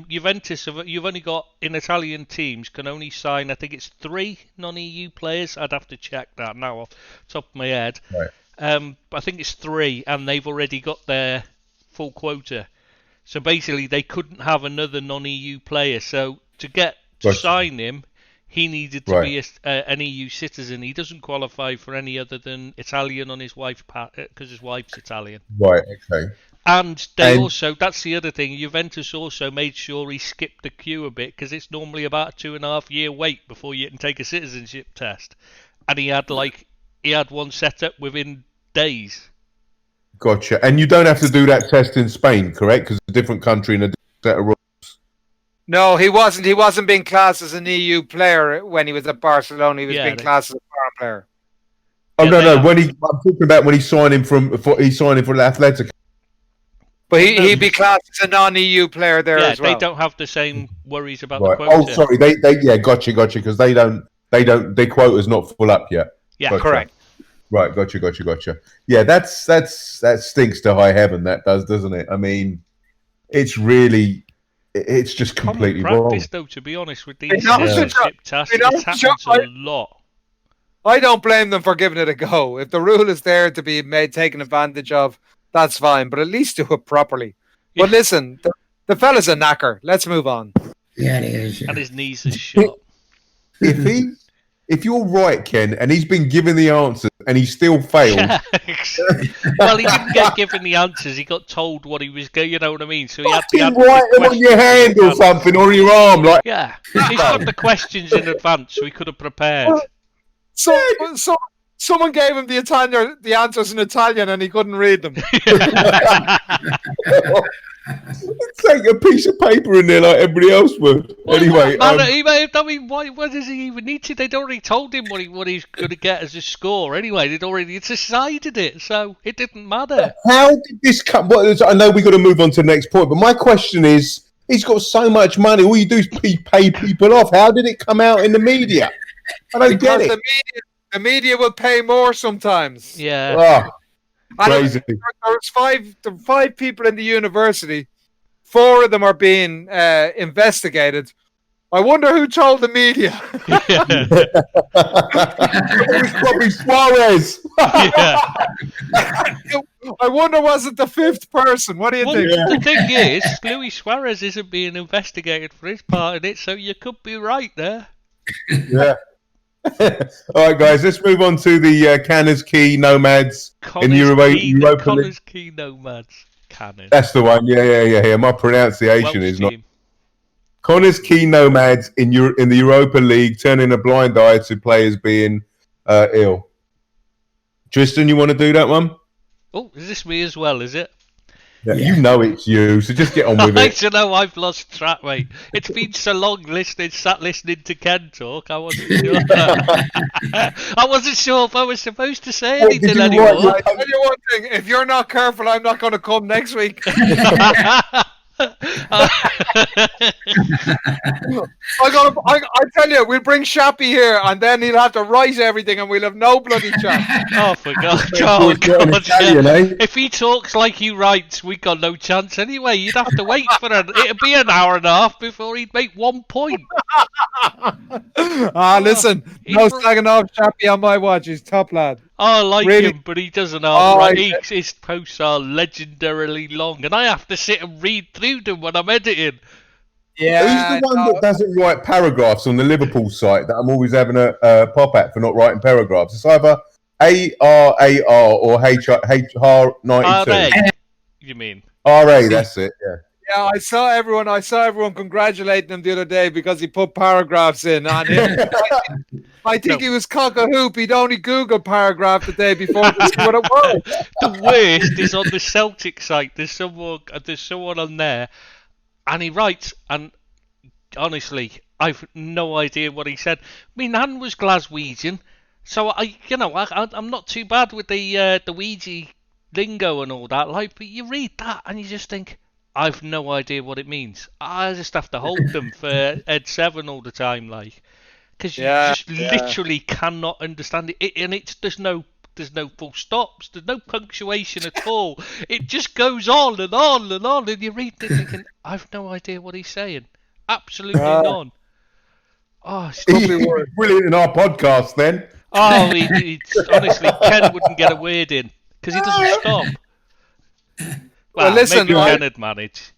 Juventus, you've only got, in Italian teams, can only sign, I think it's 3 non-EU players. I'd have to check that now off the top of my head. Right. I think it's 3, and they've already got their full quota. So basically, they couldn't have another non-EU player. So to sign him, he needed to be an EU citizen. He doesn't qualify for any other than Italian on his wife's because his wife's Italian. Right. Okay. And that's the other thing. Juventus also made sure he skipped the queue a bit because it's normally about a 2.5 year wait before you can take a citizenship test, and he had one set up within days. Gotcha. And you don't have to do that test in Spain, correct? Because it's a different country and a different set of rules. No, he wasn't. He wasn't being classed as an EU player when he was at Barcelona. He was being classed as a foreign player. Oh no! I'm talking about when he's signing for Atletico. But he'd be classed as a non-EU player there as well. They don't have the same worries about the quota. Oh, sorry. They gotcha. Because their quota's not full up yet. Yeah, gotcha. Correct. Right, gotcha. Yeah, that stinks to high heaven. That does, doesn't it? I mean, it's just Common completely wrong. practice, though, to be honest, with these Yeah. censorship tasks. Yeah. It happens a lot. I don't blame them for giving it a go. If the rule is there to be taken advantage of, that's fine. But at least do it properly. Yeah. But listen, the fella's a knacker. Let's move on. Yeah, it is. Yeah. And his knees are shot. If you're right, Ken, and he's been given the answers and he still failed, Well, he didn't get given the answers. He got told what he was going. You know what I mean? So he had to fucking write them on your hand or something, or your arm, like. Yeah, he's got the questions in advance, so he could have prepared. So someone gave him the answers in Italian, and he couldn't read them. Take a piece of paper in there like everybody else would. Well, Anyway, I mean, why does he even need to? They'd already told him what he's going to get as a score anyway. They'd already decided it, so it didn't matter. how did this come? Well, I know we've got to move on to the next point, but my question is, he's got so much money. All you do is pay people off. How did it come out in the media? I don't get it. The media will pay more sometimes. Yeah. Oh, crazy. There's five people in the university. 4 of them are being investigated. I wonder who told the media. It was probably Suarez. Yeah. I wonder, was it the 5th person? What do you Well, think? the thing is, Luis Suarez isn't being investigated for his part in it, so you could be right there. Yeah. All right, guys, let's move on to the Canners Key Nomads in Europa League. Connors Key Nomads. Cannon. That's the one. Yeah. My pronunciation Welsh is not. team. Connors Key Nomads in the Europa League, turning a blind eye to players being ill. Tristan, you want to do that one? Oh, is this me as well, is it? Yeah. You know it's you, so just get on with I it. don't know, I've lost track, mate. It's been so long sat listening to Ken talk, I wasn't sure. I wasn't sure if I was supposed to say anything anymore. I tell you one thing, if you're not careful, I'm not going to come next week. I tell you, we'll bring Shappy here, and then he'll have to write everything, and we'll have no bloody chat. Oh, for God. Oh, God, Italian, eh? If he talks like he writes, we got no chance anyway. You'd have to wait for it'd be an hour and a half before he'd make 1 point. Listen, no slagging off Shappy on my watch. He's top lad. I like Really? him, but he doesn't have his posts are legendarily long, and I have to sit and read through them when I'm editing. Yeah. Who's the one that doesn't write paragraphs on the Liverpool site that I'm always having a pop at for not writing paragraphs? It's either ARAR or HR92. RA, you mean? RA, that's it. Yeah. Yeah, I saw everyone congratulating him the other day because he put paragraphs in on him. I think he was cock a hoop. He'd only Googled paragraph the day before to see what it was. The worst is on the Celtic site. There's someone on there, and he writes, and honestly, I've no idea what he said. My nan was Glaswegian, so I'm not too bad with the Ouija lingo and all that. Like, but you read that and you just think, I've no idea what it means. I just have to hold them for Ed047 all the time, like, because you just literally cannot understand it. And there's no full stops, there's no punctuation at all. It just goes on and on and on, and you read it thinking, I've no idea what he's saying. Absolutely none. Oh, it's Brilliant in our podcast, then. Oh, honestly, Ken wouldn't get a word in because he doesn't stop. Well, listen, maybe Ken would manage.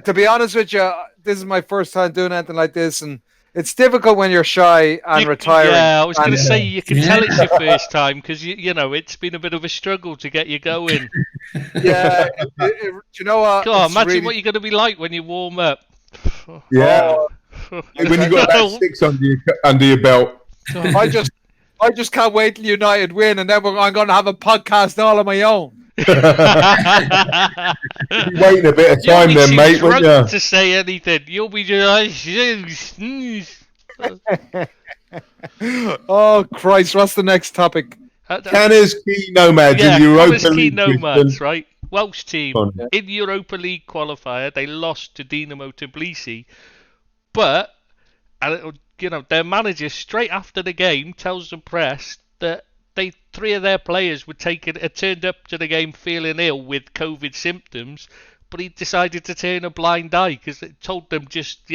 To be honest with you, this is my first time doing anything like this, and it's difficult when you're shy and retiring. Yeah, I was going to say, you can tell it's your first time because, you know, it's been a bit of a struggle to get you going. Yeah, you know what? God, imagine what you're going to be like when you warm up. Yeah. When you got about 6 under your belt. I just can't wait till United win, and then I'm going to have a podcast all on my own. Waiting a bit of time then, mate, wouldn't you? To say anything, you'll be just. Oh Christ! What's the next topic? Canners Key Nomads in Europa Canners Key League. Nomads, right? Welsh team in Europa League qualifier. They lost to Dinamo Tbilisi, but their manager straight after the game tells the press that three of their players had turned up to the game feeling ill with COVID symptoms, but he decided to turn a blind eye because it told them just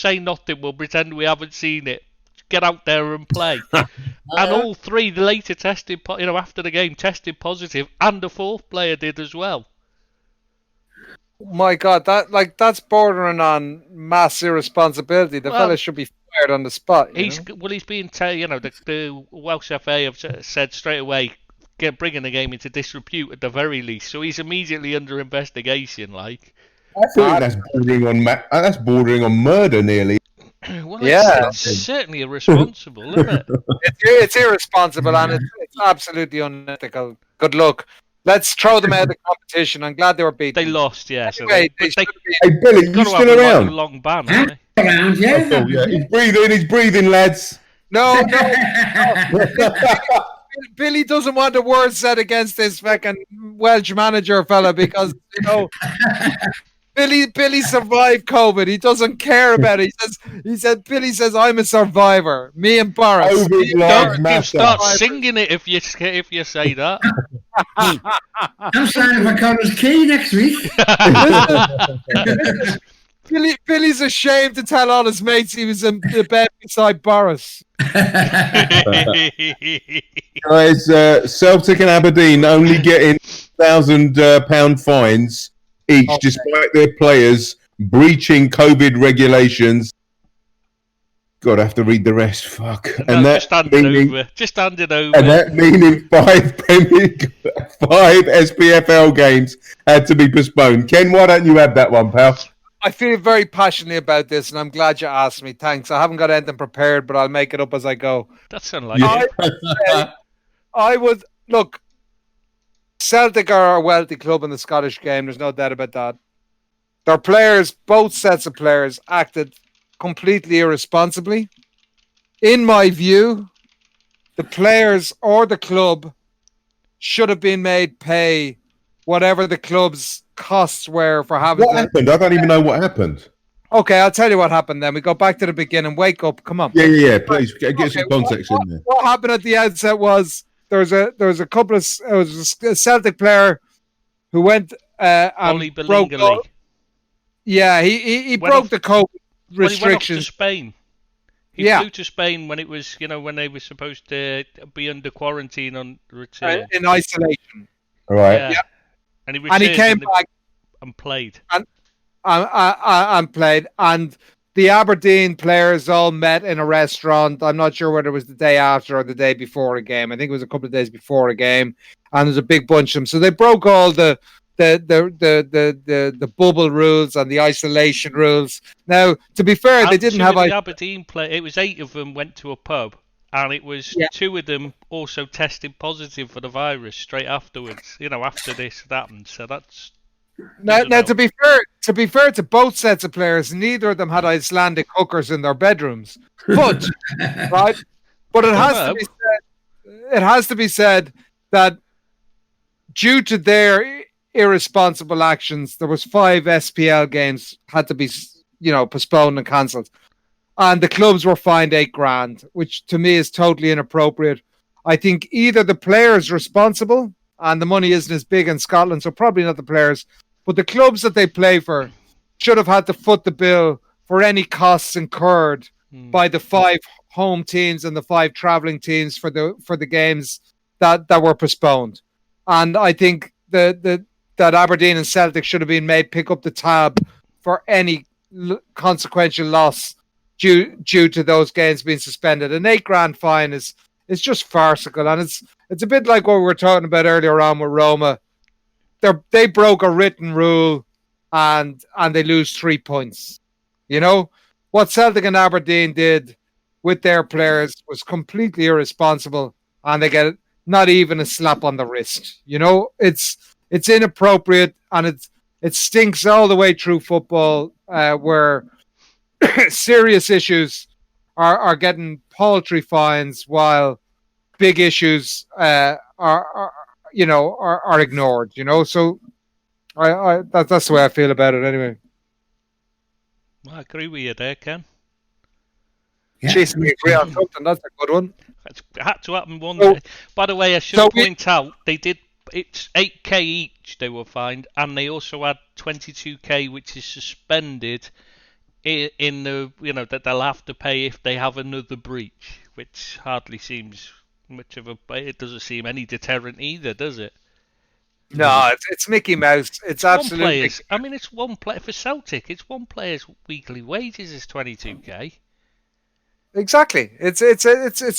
say nothing. We'll pretend we haven't seen it. Get out there and play. And all three later tested, after the game, tested positive, and the fourth player did as well. My God, that's bordering on mass irresponsibility. The fella should be fired on the spot. He's being the Welsh FA have said straight away, bringing the game into disrepute at the very least. So he's immediately under investigation. Like, I think that's bordering on murder, nearly. Well, it's certainly irresponsible, isn't it? It's irresponsible and it's absolutely unethical. Good luck. Let's throw them out of the competition. I'm glad they were beaten. They lost, yeah. Anyway, Hey, Billy, you still around? A long ban, haven't they? Around, yeah. Oh, yeah. He's breathing, lads. No. Billy doesn't want a word said against this fucking Welsh manager fella because, Billy survived COVID. He doesn't care about it. Billy says, I'm a survivor. Me and Boris. Don't start singing it if you say that. I'm signing for Connor's Key next week. Billy's ashamed to tell all his mates he was in the bed beside Boris. Guys, Celtic and Aberdeen only getting £1,000 fines each, despite their players breaching COVID regulations. God, I have to read the rest. Fuck. No, and just hand it over. And that meaning five SPFL games had to be postponed. Ken, why don't you have that one, pal? I feel very passionately about this, and I'm glad you asked me. Thanks. I haven't got anything prepared, but I'll make it up as I go. That's unlikely. I would look. Celtic are a wealthy club in the Scottish game. There's no doubt about that. Their players, both sets of players, acted completely irresponsibly. In my view, the players or the club should have been made pay whatever the club's costs were for having. What happened? I don't even know what happened. Okay, I'll tell you what happened then. We go back to the beginning. Wake up. Come on. Yeah. Please get some context in there. What happened at the outset was there was a couple of it was a Celtic player who went and broke. Yeah, he broke the COVID restrictions. He went off to Spain. He flew to Spain when it was when they were supposed to be under quarantine on return in isolation. Right. Yeah. And he came back and played. And played. And the Aberdeen players all met in a restaurant. I'm not sure whether it was the day after or the day before a game. I think it was a couple of days before a game. And there's a big bunch of them. So they broke all the bubble rules and the isolation rules. Now, to be fair, they didn't have the Aberdeen play. It was 8 of them went to a pub, and it was 2 of them also tested positive for the virus straight afterwards. After this happened. So that's now to be fair to both sets of players, neither of them had Icelandic hookers in their bedrooms. But right, but it has to be said that due to their irresponsible actions, there was 5 SPL games had to be postponed and cancelled, and the clubs were fined $8,000, which to me is totally inappropriate. I think either the players responsible, and the money isn't as big in Scotland, so probably not the players, but the clubs that they play for should have had to foot the bill for any costs incurred by the 5 home teams and the 5 travelling teams for the games that were postponed. And I think that Aberdeen and Celtic should have been made pick up the tab for any consequential loss due to those games being suspended. An $8,000 fine is just farcical, and it's a bit like what we were talking about earlier on with Roma. They broke a written rule, and they lose 3 points. What Celtic and Aberdeen did with their players was completely irresponsible, and they get not even a slap on the wrist. It's inappropriate, and it stinks all the way through football, where serious issues are getting paltry fines while big issues are ignored. So that's the way I feel about it anyway. I agree with you there, Ken. Yeah. Jeez, we agree on something. That's a good one. It had to happen one So- day. By the way, I should so point out they did. It's 8k each they were fined, and they also had 22k, which is suspended in the that they'll have to pay if they have another breach, which hardly seems much of a. It doesn't seem any deterrent either, does it? No, it's Mickey Mouse. It's One absolutely. player's. I mean, it's one player for Celtic. It's one player's weekly wages is 22k. Exactly. It's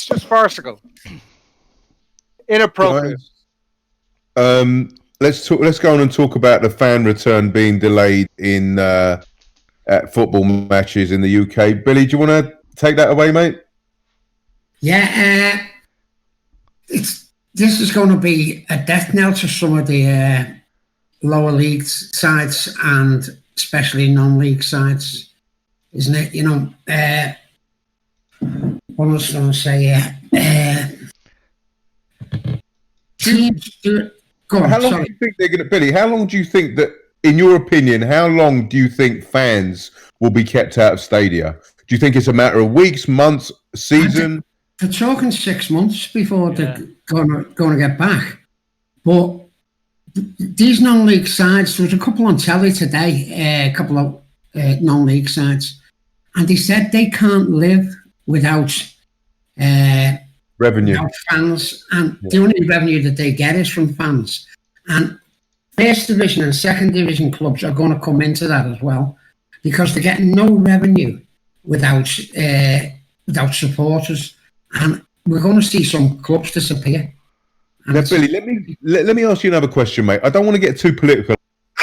just farcical. Inappropriate. Let's talk. Let's go on and talk about the fan return being delayed in at football matches in the UK. Billy, do you want to take that away, mate? Yeah, this is going to be a death knell to some of the lower league sides and especially non-league sides, isn't it? What was I going to say? Teams do it. Go on, How long sorry. do you think they're going to, Billy? How long do you think that, in your opinion, how long do you think fans will be kept out of stadia? Do you think it's a matter of weeks, months, season? They're talking 6 months before they're going to get back. But these non-league sides, there was a couple on telly today, a couple of non-league sides, and they said they can't live without Revenue. without fans, and the only revenue that they get is from fans. And first division and second division clubs are going to come into that as well, because they're getting no revenue without supporters, and we're going to see some clubs disappear. And Now, Billy, let me ask you another question, mate. I don't want to get too political,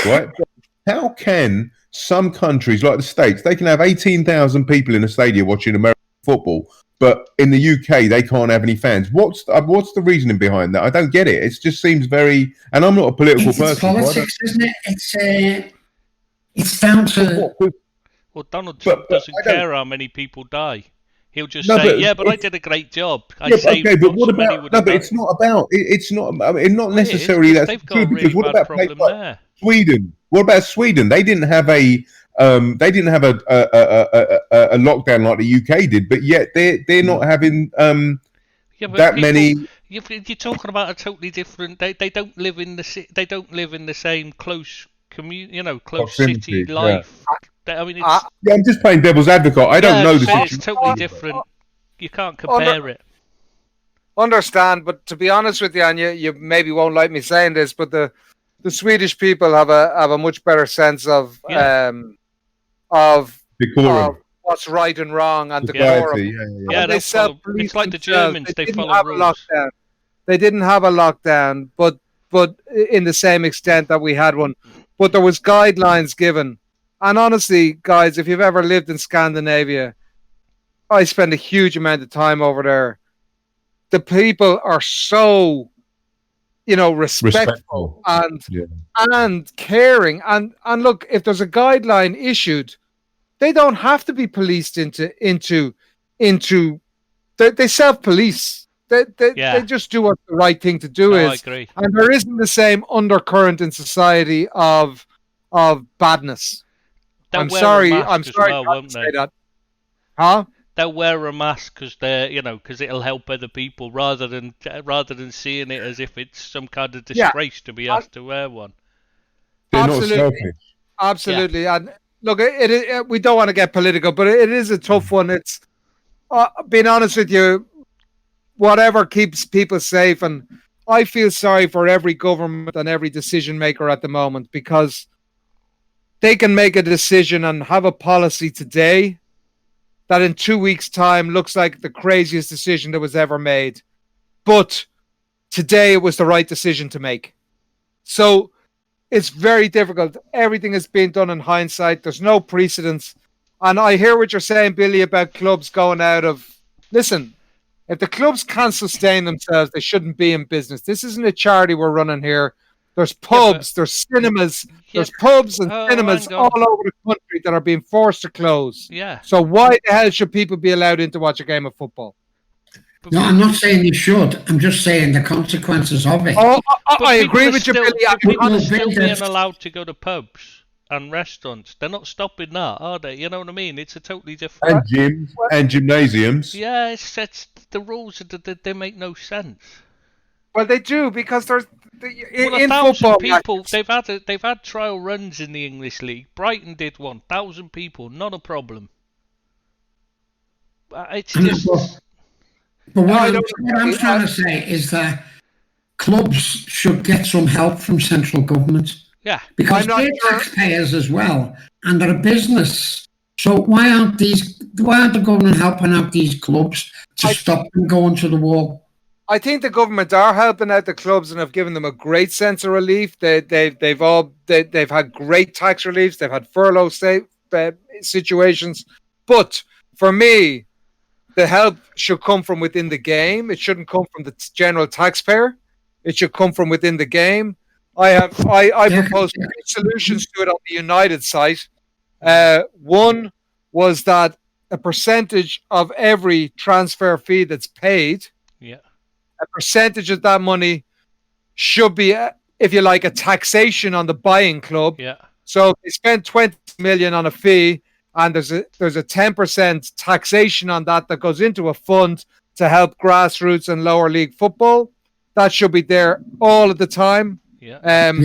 right? But how can some countries like the States, they can have 18,000 people in a stadium watching American football, but in the UK they can't have any fans? What's the reasoning behind that? I don't get it. It just seems very, and I'm not a political it's person. politics, isn't it? It's down to. Well, Donald Trump doesn't I don't- care how many people die. He'll just No, say, but "Yeah, but I it's- did a great job. I Yeah, but saved okay, but not what so many about? would No, have but died." it's not about. It's not. I mean, not Well, it is, necessarily 'cause that's they've got true. a Because really what bad about problem places like there. Sweden? What about Sweden? They didn't have a. They didn't have a lockdown like the UK did, but yet they're not having Yeah, but that people, many. You're talking about a totally different. They don't live in they don't live in the same close close Proximity, city yeah. life. I mean, it's, Yeah, I'm just playing devil's advocate. I don't know the it's situation. totally different. You can't compare it. Understand, but to be honest with you, and you maybe won't like me saying this, but the Swedish people have a much better sense of Decorum. what's right and wrong and decorum. Society, yeah. Yeah, And they'll they follow, self-police it's like the themselves. Germans. They didn't follow have a rules. lockdown. They didn't have a lockdown, but in the same extent that we had one. But there was guidelines given. And honestly, guys, if you've ever lived in Scandinavia, I spend a huge amount of time over there. The people are so, respectful and caring. And look, if there's a guideline issued, they don't have to be policed into. They self-police. They just do what the right thing to do is. I agree. And there isn't the same undercurrent in society of badness. They'll I'm wear sorry. a mask I'm as sorry well, not won't to they? say that. Huh? They'll wear a mask because because it'll help other people rather than seeing it as if it's some kind of disgrace to be asked to wear one. They're Absolutely. not selfish. Absolutely. And look, we don't want to get political, but it is a tough one. It's being honest with you, whatever keeps people safe. And I feel sorry for every government and every decision maker at the moment, because they can make a decision and have a policy today that in 2 weeks' time looks like the craziest decision that was ever made. But today it was the right decision to make. So it's very difficult. Everything is being done in hindsight. There's no precedence. And I hear what you're saying, Billy, about clubs going out of... Listen, if the clubs can't sustain themselves, they shouldn't be in business. This isn't a charity we're running here. There's pubs, there's cinemas, there's pubs and cinemas all over the country that are being forced to close. Yeah. So why the hell should people be allowed in to watch a game of football? No, I'm not saying you should. I'm just saying the consequences of it. Oh, I agree with you, Billy. People are People still think being that's- allowed to go to pubs. and restaurants. They're not stopping that, are they? You know what I mean? It's a totally different. And gyms and gymnasiums. Yeah, it's the rules they make no sense. Well, they do, because there's Well, in 1,000 football people. matches, They've had trial runs in the English league. Brighton did 1,000 people, not a problem. It's just But what I I'm, don't what I'm trying to say is that clubs should get some help from central government yeah. because I'm not they're sure. taxpayers as well, and they're a business. So why aren't the government helping out these clubs to stop them going to the wall? I think the government are helping out the clubs and have given them a great sense of relief. They've had great tax reliefs. They've had furlough situations. But for me, the help should come from within the game. It shouldn't come from the general taxpayer. It should come from within the game. I proposed three solutions to it on the United site. One was that a percentage of every transfer fee that's paid, Yeah. a percentage of that money should be, if you like, a taxation on the buying club. Yeah. So if they spend 20 million on a fee, and there's a 10% taxation on that goes into a fund to help grassroots and lower league football. That should be there all of the time. Yeah. And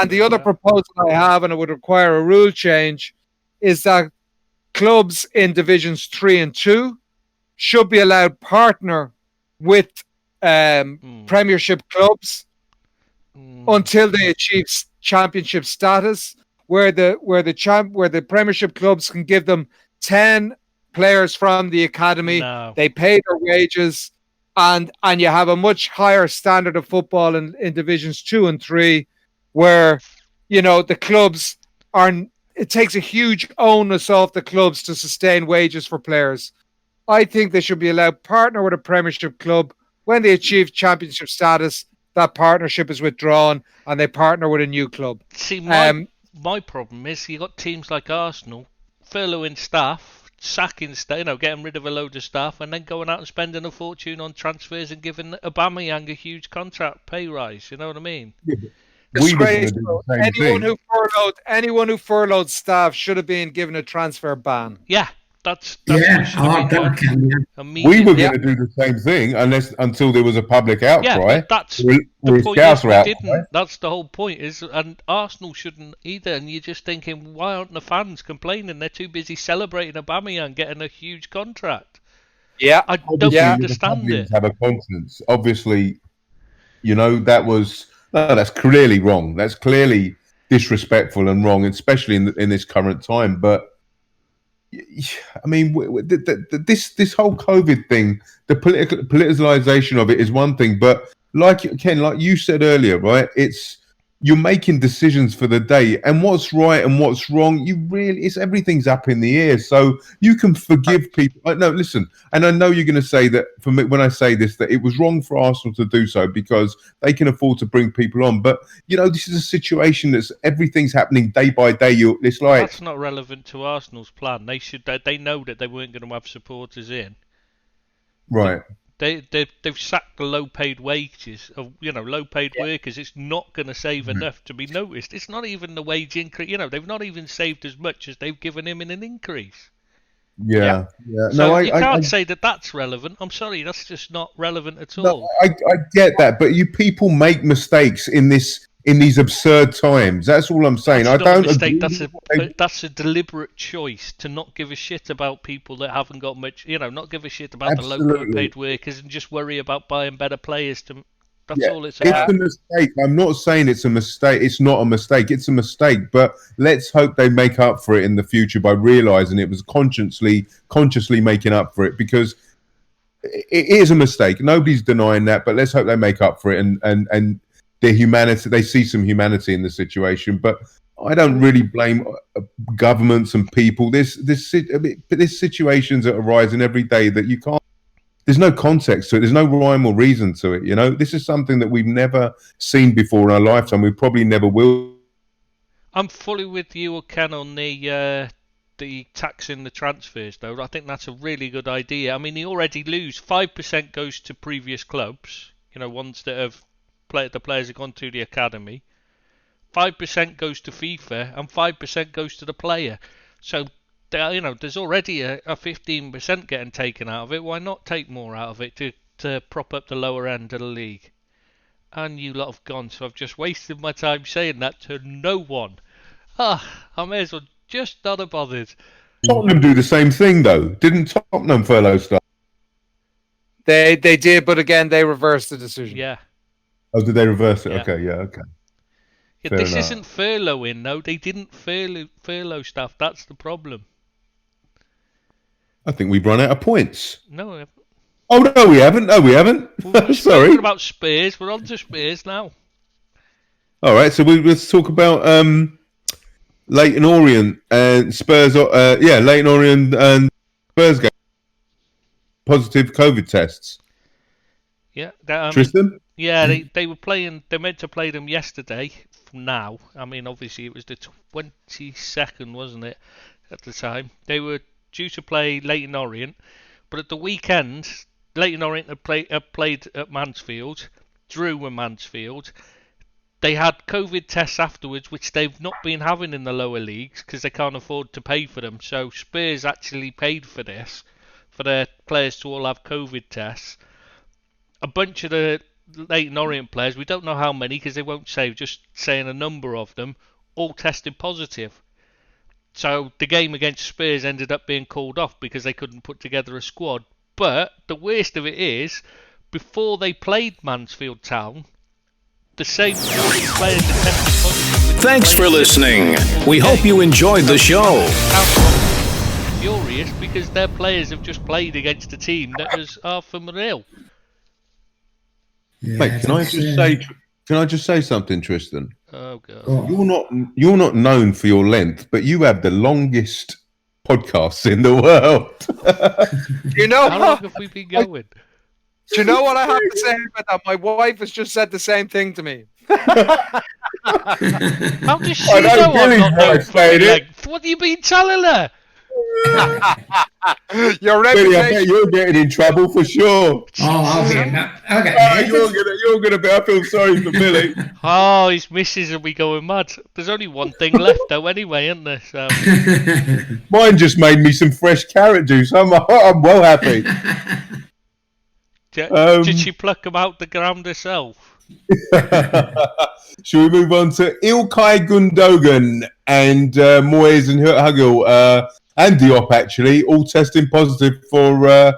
the other proposal I have, and it would require a rule change, is that clubs in divisions 3 and 2 should be allowed partner with Premiership clubs until they achieve championship status, where the Premiership clubs can give them 10 players from the academy. No. They pay their wages, and you have a much higher standard of football in divisions 2 and 3, where the clubs are. It takes a huge onus off the clubs to sustain wages for players. I think they should be allowed to partner with a Premiership club. When they achieve championship status, that partnership is withdrawn and they partner with a new club. See, my problem is you got teams like Arsenal furloughing staff, sacking staff, getting rid of a load of staff, and then going out and spending a fortune on transfers and giving Aubameyang a huge contract pay rise. You know what I mean? Yeah, disgraceful. Anyone who furloughed staff should have been given a transfer ban. Yeah. That's we were going to do the same thing until there was a public outcry. Yeah, but that's the point. Is we didn't. That's the whole point. And Arsenal shouldn't either. And you're just thinking, why aren't the fans complaining? They're too busy celebrating Aubameyang getting a huge contract. Yeah, I don't understand it. Have a conscience. Obviously, that's clearly wrong. That's clearly disrespectful and wrong, especially in this current time. But I mean, this whole COVID thing, the politicalization of it is one thing, but like you said earlier, right? You're making decisions for the day, and what's right and what's wrong, everything's up in the air. So you can forgive people. No, listen, and I know you're going to say that for me when I say this, that it was wrong for Arsenal to do so because they can afford to bring people on. But this is a situation that's everything's happening day by day. It's like that's not relevant to Arsenal's plan. They know that they weren't going to have supporters in. Right. They've sacked the low-paid wages of low-paid workers. It's not going to save enough to be noticed. It's not even the wage increase. They've not even saved as much as they've given him in an increase. Yeah. So you can't say that that's relevant. I'm sorry, that's just not relevant at all. I get that, but you people make mistakes in these absurd times. That's all I'm saying. That's I don't not a mistake. agree. That's a deliberate choice to not give a shit about people that haven't got much. Not give a shit about Absolutely. the local paid workers and just worry about buying better players. That's all it's It's about. a mistake. I'm not saying it's a mistake. It's not a mistake. It's a mistake. But let's hope they make up for it in the future by realizing it was consciously making up for it, because it is a mistake. Nobody's denying that. But let's hope they make up for it and their humanity. They see some humanity in the situation. But I don't really blame governments and people. There's situations that arise in every day that you can't. There's no context to it. There's no rhyme or reason to it. This is something that we've never seen before in our lifetime. We probably never will. I'm fully with you, Ken, on the taxing the transfers, though. I think that's a really good idea. I mean, they already lose 5% goes to previous clubs. Ones that have the players have gone to the academy. 5% goes to FIFA and 5% goes to the player. So, there's already a 15% getting taken out of it. Why not take more out of it to prop up the lower end of the league? And you lot have gone, so I've just wasted my time saying that to no one. I may as well just not have bothered. Tottenham do the same thing, though. Didn't Tottenham furlough staff? They did, but again, they reversed the decision. Yeah. Oh, did they reverse it? Yeah. Okay, yeah, okay. Yeah, Fair this enough. isn't furloughing, though. They didn't furlough staff. That's the problem. I think we've run out of points. No, we haven't. Oh, no, we haven't. No, we haven't. We've Sorry. spoken about Spurs. We're on to Spurs now. All right, so let's talk about Leyton Orient and Spurs. Leyton Orient and Spurs game. Positive COVID tests. Yeah, Tristan? Yeah, they were playing. They meant to play them yesterday. From now, I mean, obviously it was the 22nd, wasn't it? At the time, they were due to play Leyton Orient, but at the weekend, Leyton Orient had played at Mansfield, drew at Mansfield. They had COVID tests afterwards, which they've not been having in the lower leagues because they can't afford to pay for them. So Spurs actually paid for this, for their players to all have COVID tests. A bunch of the Leyton Orient players, we don't know how many because they won't say, just saying a number of them, all tested positive. So the game against Spurs ended up being called off because they couldn't put together a squad. But the worst of it is, before they played Mansfield Town, the same players that tested positive. Thanks for listening. We hope you enjoyed the show. Furious because their players have just played against a team that was half them ill. Yeah, Mate, can I just say something, Tristan? Oh god. You're not known for your length, but you have the longest podcasts in the world. You know How long have we been going? Do you know what I have to say about that? My wife has just said the same thing to me. How does she I know know I'm Billy's not known right, for my mate. length? What have you been telling her? Your Billy, I bet reputation. you're getting in trouble for sure. I'll get You're gonna be. I feel sorry for Billy. Oh, his missus will be going mad. There's only one thing left though anyway, isn't there? So, Mine just made me some fresh carrot juice. I'm well happy. did she pluck him out the ground herself? Shall we move on to Ilkay Gundogan and Moyes and Huggel and Diop actually all testing positive for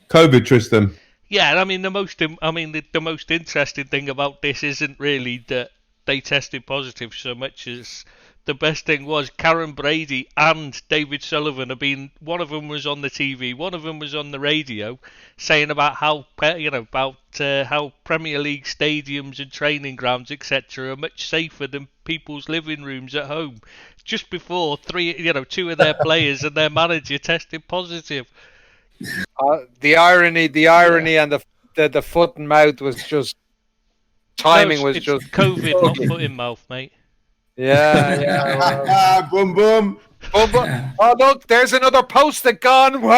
COVID, Tristan? Yeah, I mean the most interesting thing about this isn't really that they tested positive so much as the best thing was Karen Brady and David Sullivan have been. One of them was on the TV, one of them was on the radio, saying about how how Premier League stadiums and training grounds etc. are much safer than people's living rooms at home. Just before two of their players and their manager tested positive. The irony, and the foot and mouth was just timing was it's just COVID, not foot in mouth, mate. yeah. Boom, boom. Oh look, there's another post-it gone. No,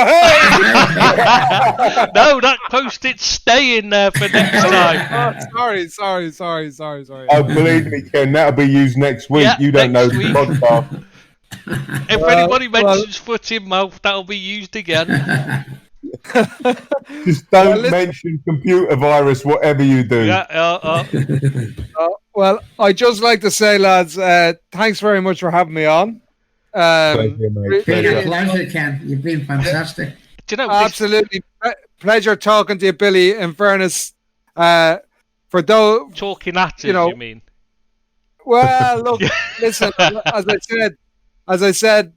that post-it's staying there for next time. Oh, sorry. Oh, believe me, Ken, that'll be used next week. Yeah, You don't know next the week. podcast. If anybody mentions foot in mouth, that'll be used again. Just don't mention computer virus, whatever you do. Yeah, well, I'd just like to say, lads, thanks very much for having me on. Pleasure, mate. Pleasure. Pleasure, Ken. You've been fantastic. do you know, Absolutely. Pleasure talking to you, Billy. In fairness, for those talking at us, you mean? Well, look, listen. As I said,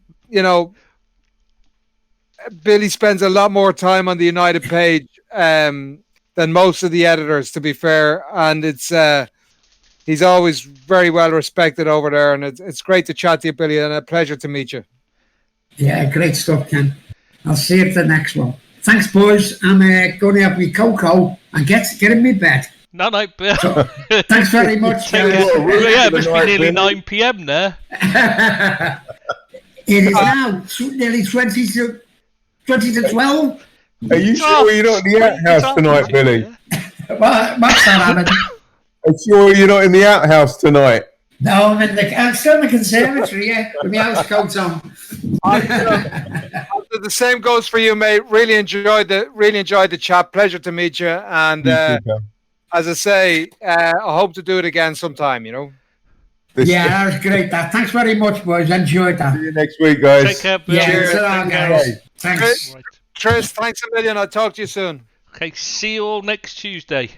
Billy spends a lot more time on the United page than most of the editors, to be fair, and it's he's always very well respected over there, and it's great to chat to you, Billy, and a pleasure to meet you. Yeah, great stuff, Ken. I'll see you at the next one. Thanks, boys. I'm going to have my cocoa and get in my bed. No, So, thanks very much. Yeah, it must be nearly 9 p.m. there. It is now nearly 20 to 12. Are you sure you're not in the outhouse tonight, Billy? What's that, Alan? Are you sure you're not in the outhouse tonight? No, I'm still in the conservatory, yeah, with my house coat on. The same goes for you, mate. Really enjoyed the chat. Pleasure to meet you. And as I say, I hope to do it again sometime. That was great. Thanks very much, boys. Enjoyed that. See you next week, guys. Take care, Bill. Yeah, Cheers. sit down, guys. Thanks. Right. Tris, thanks a million. I'll talk to you soon. Okay, see you all next Tuesday.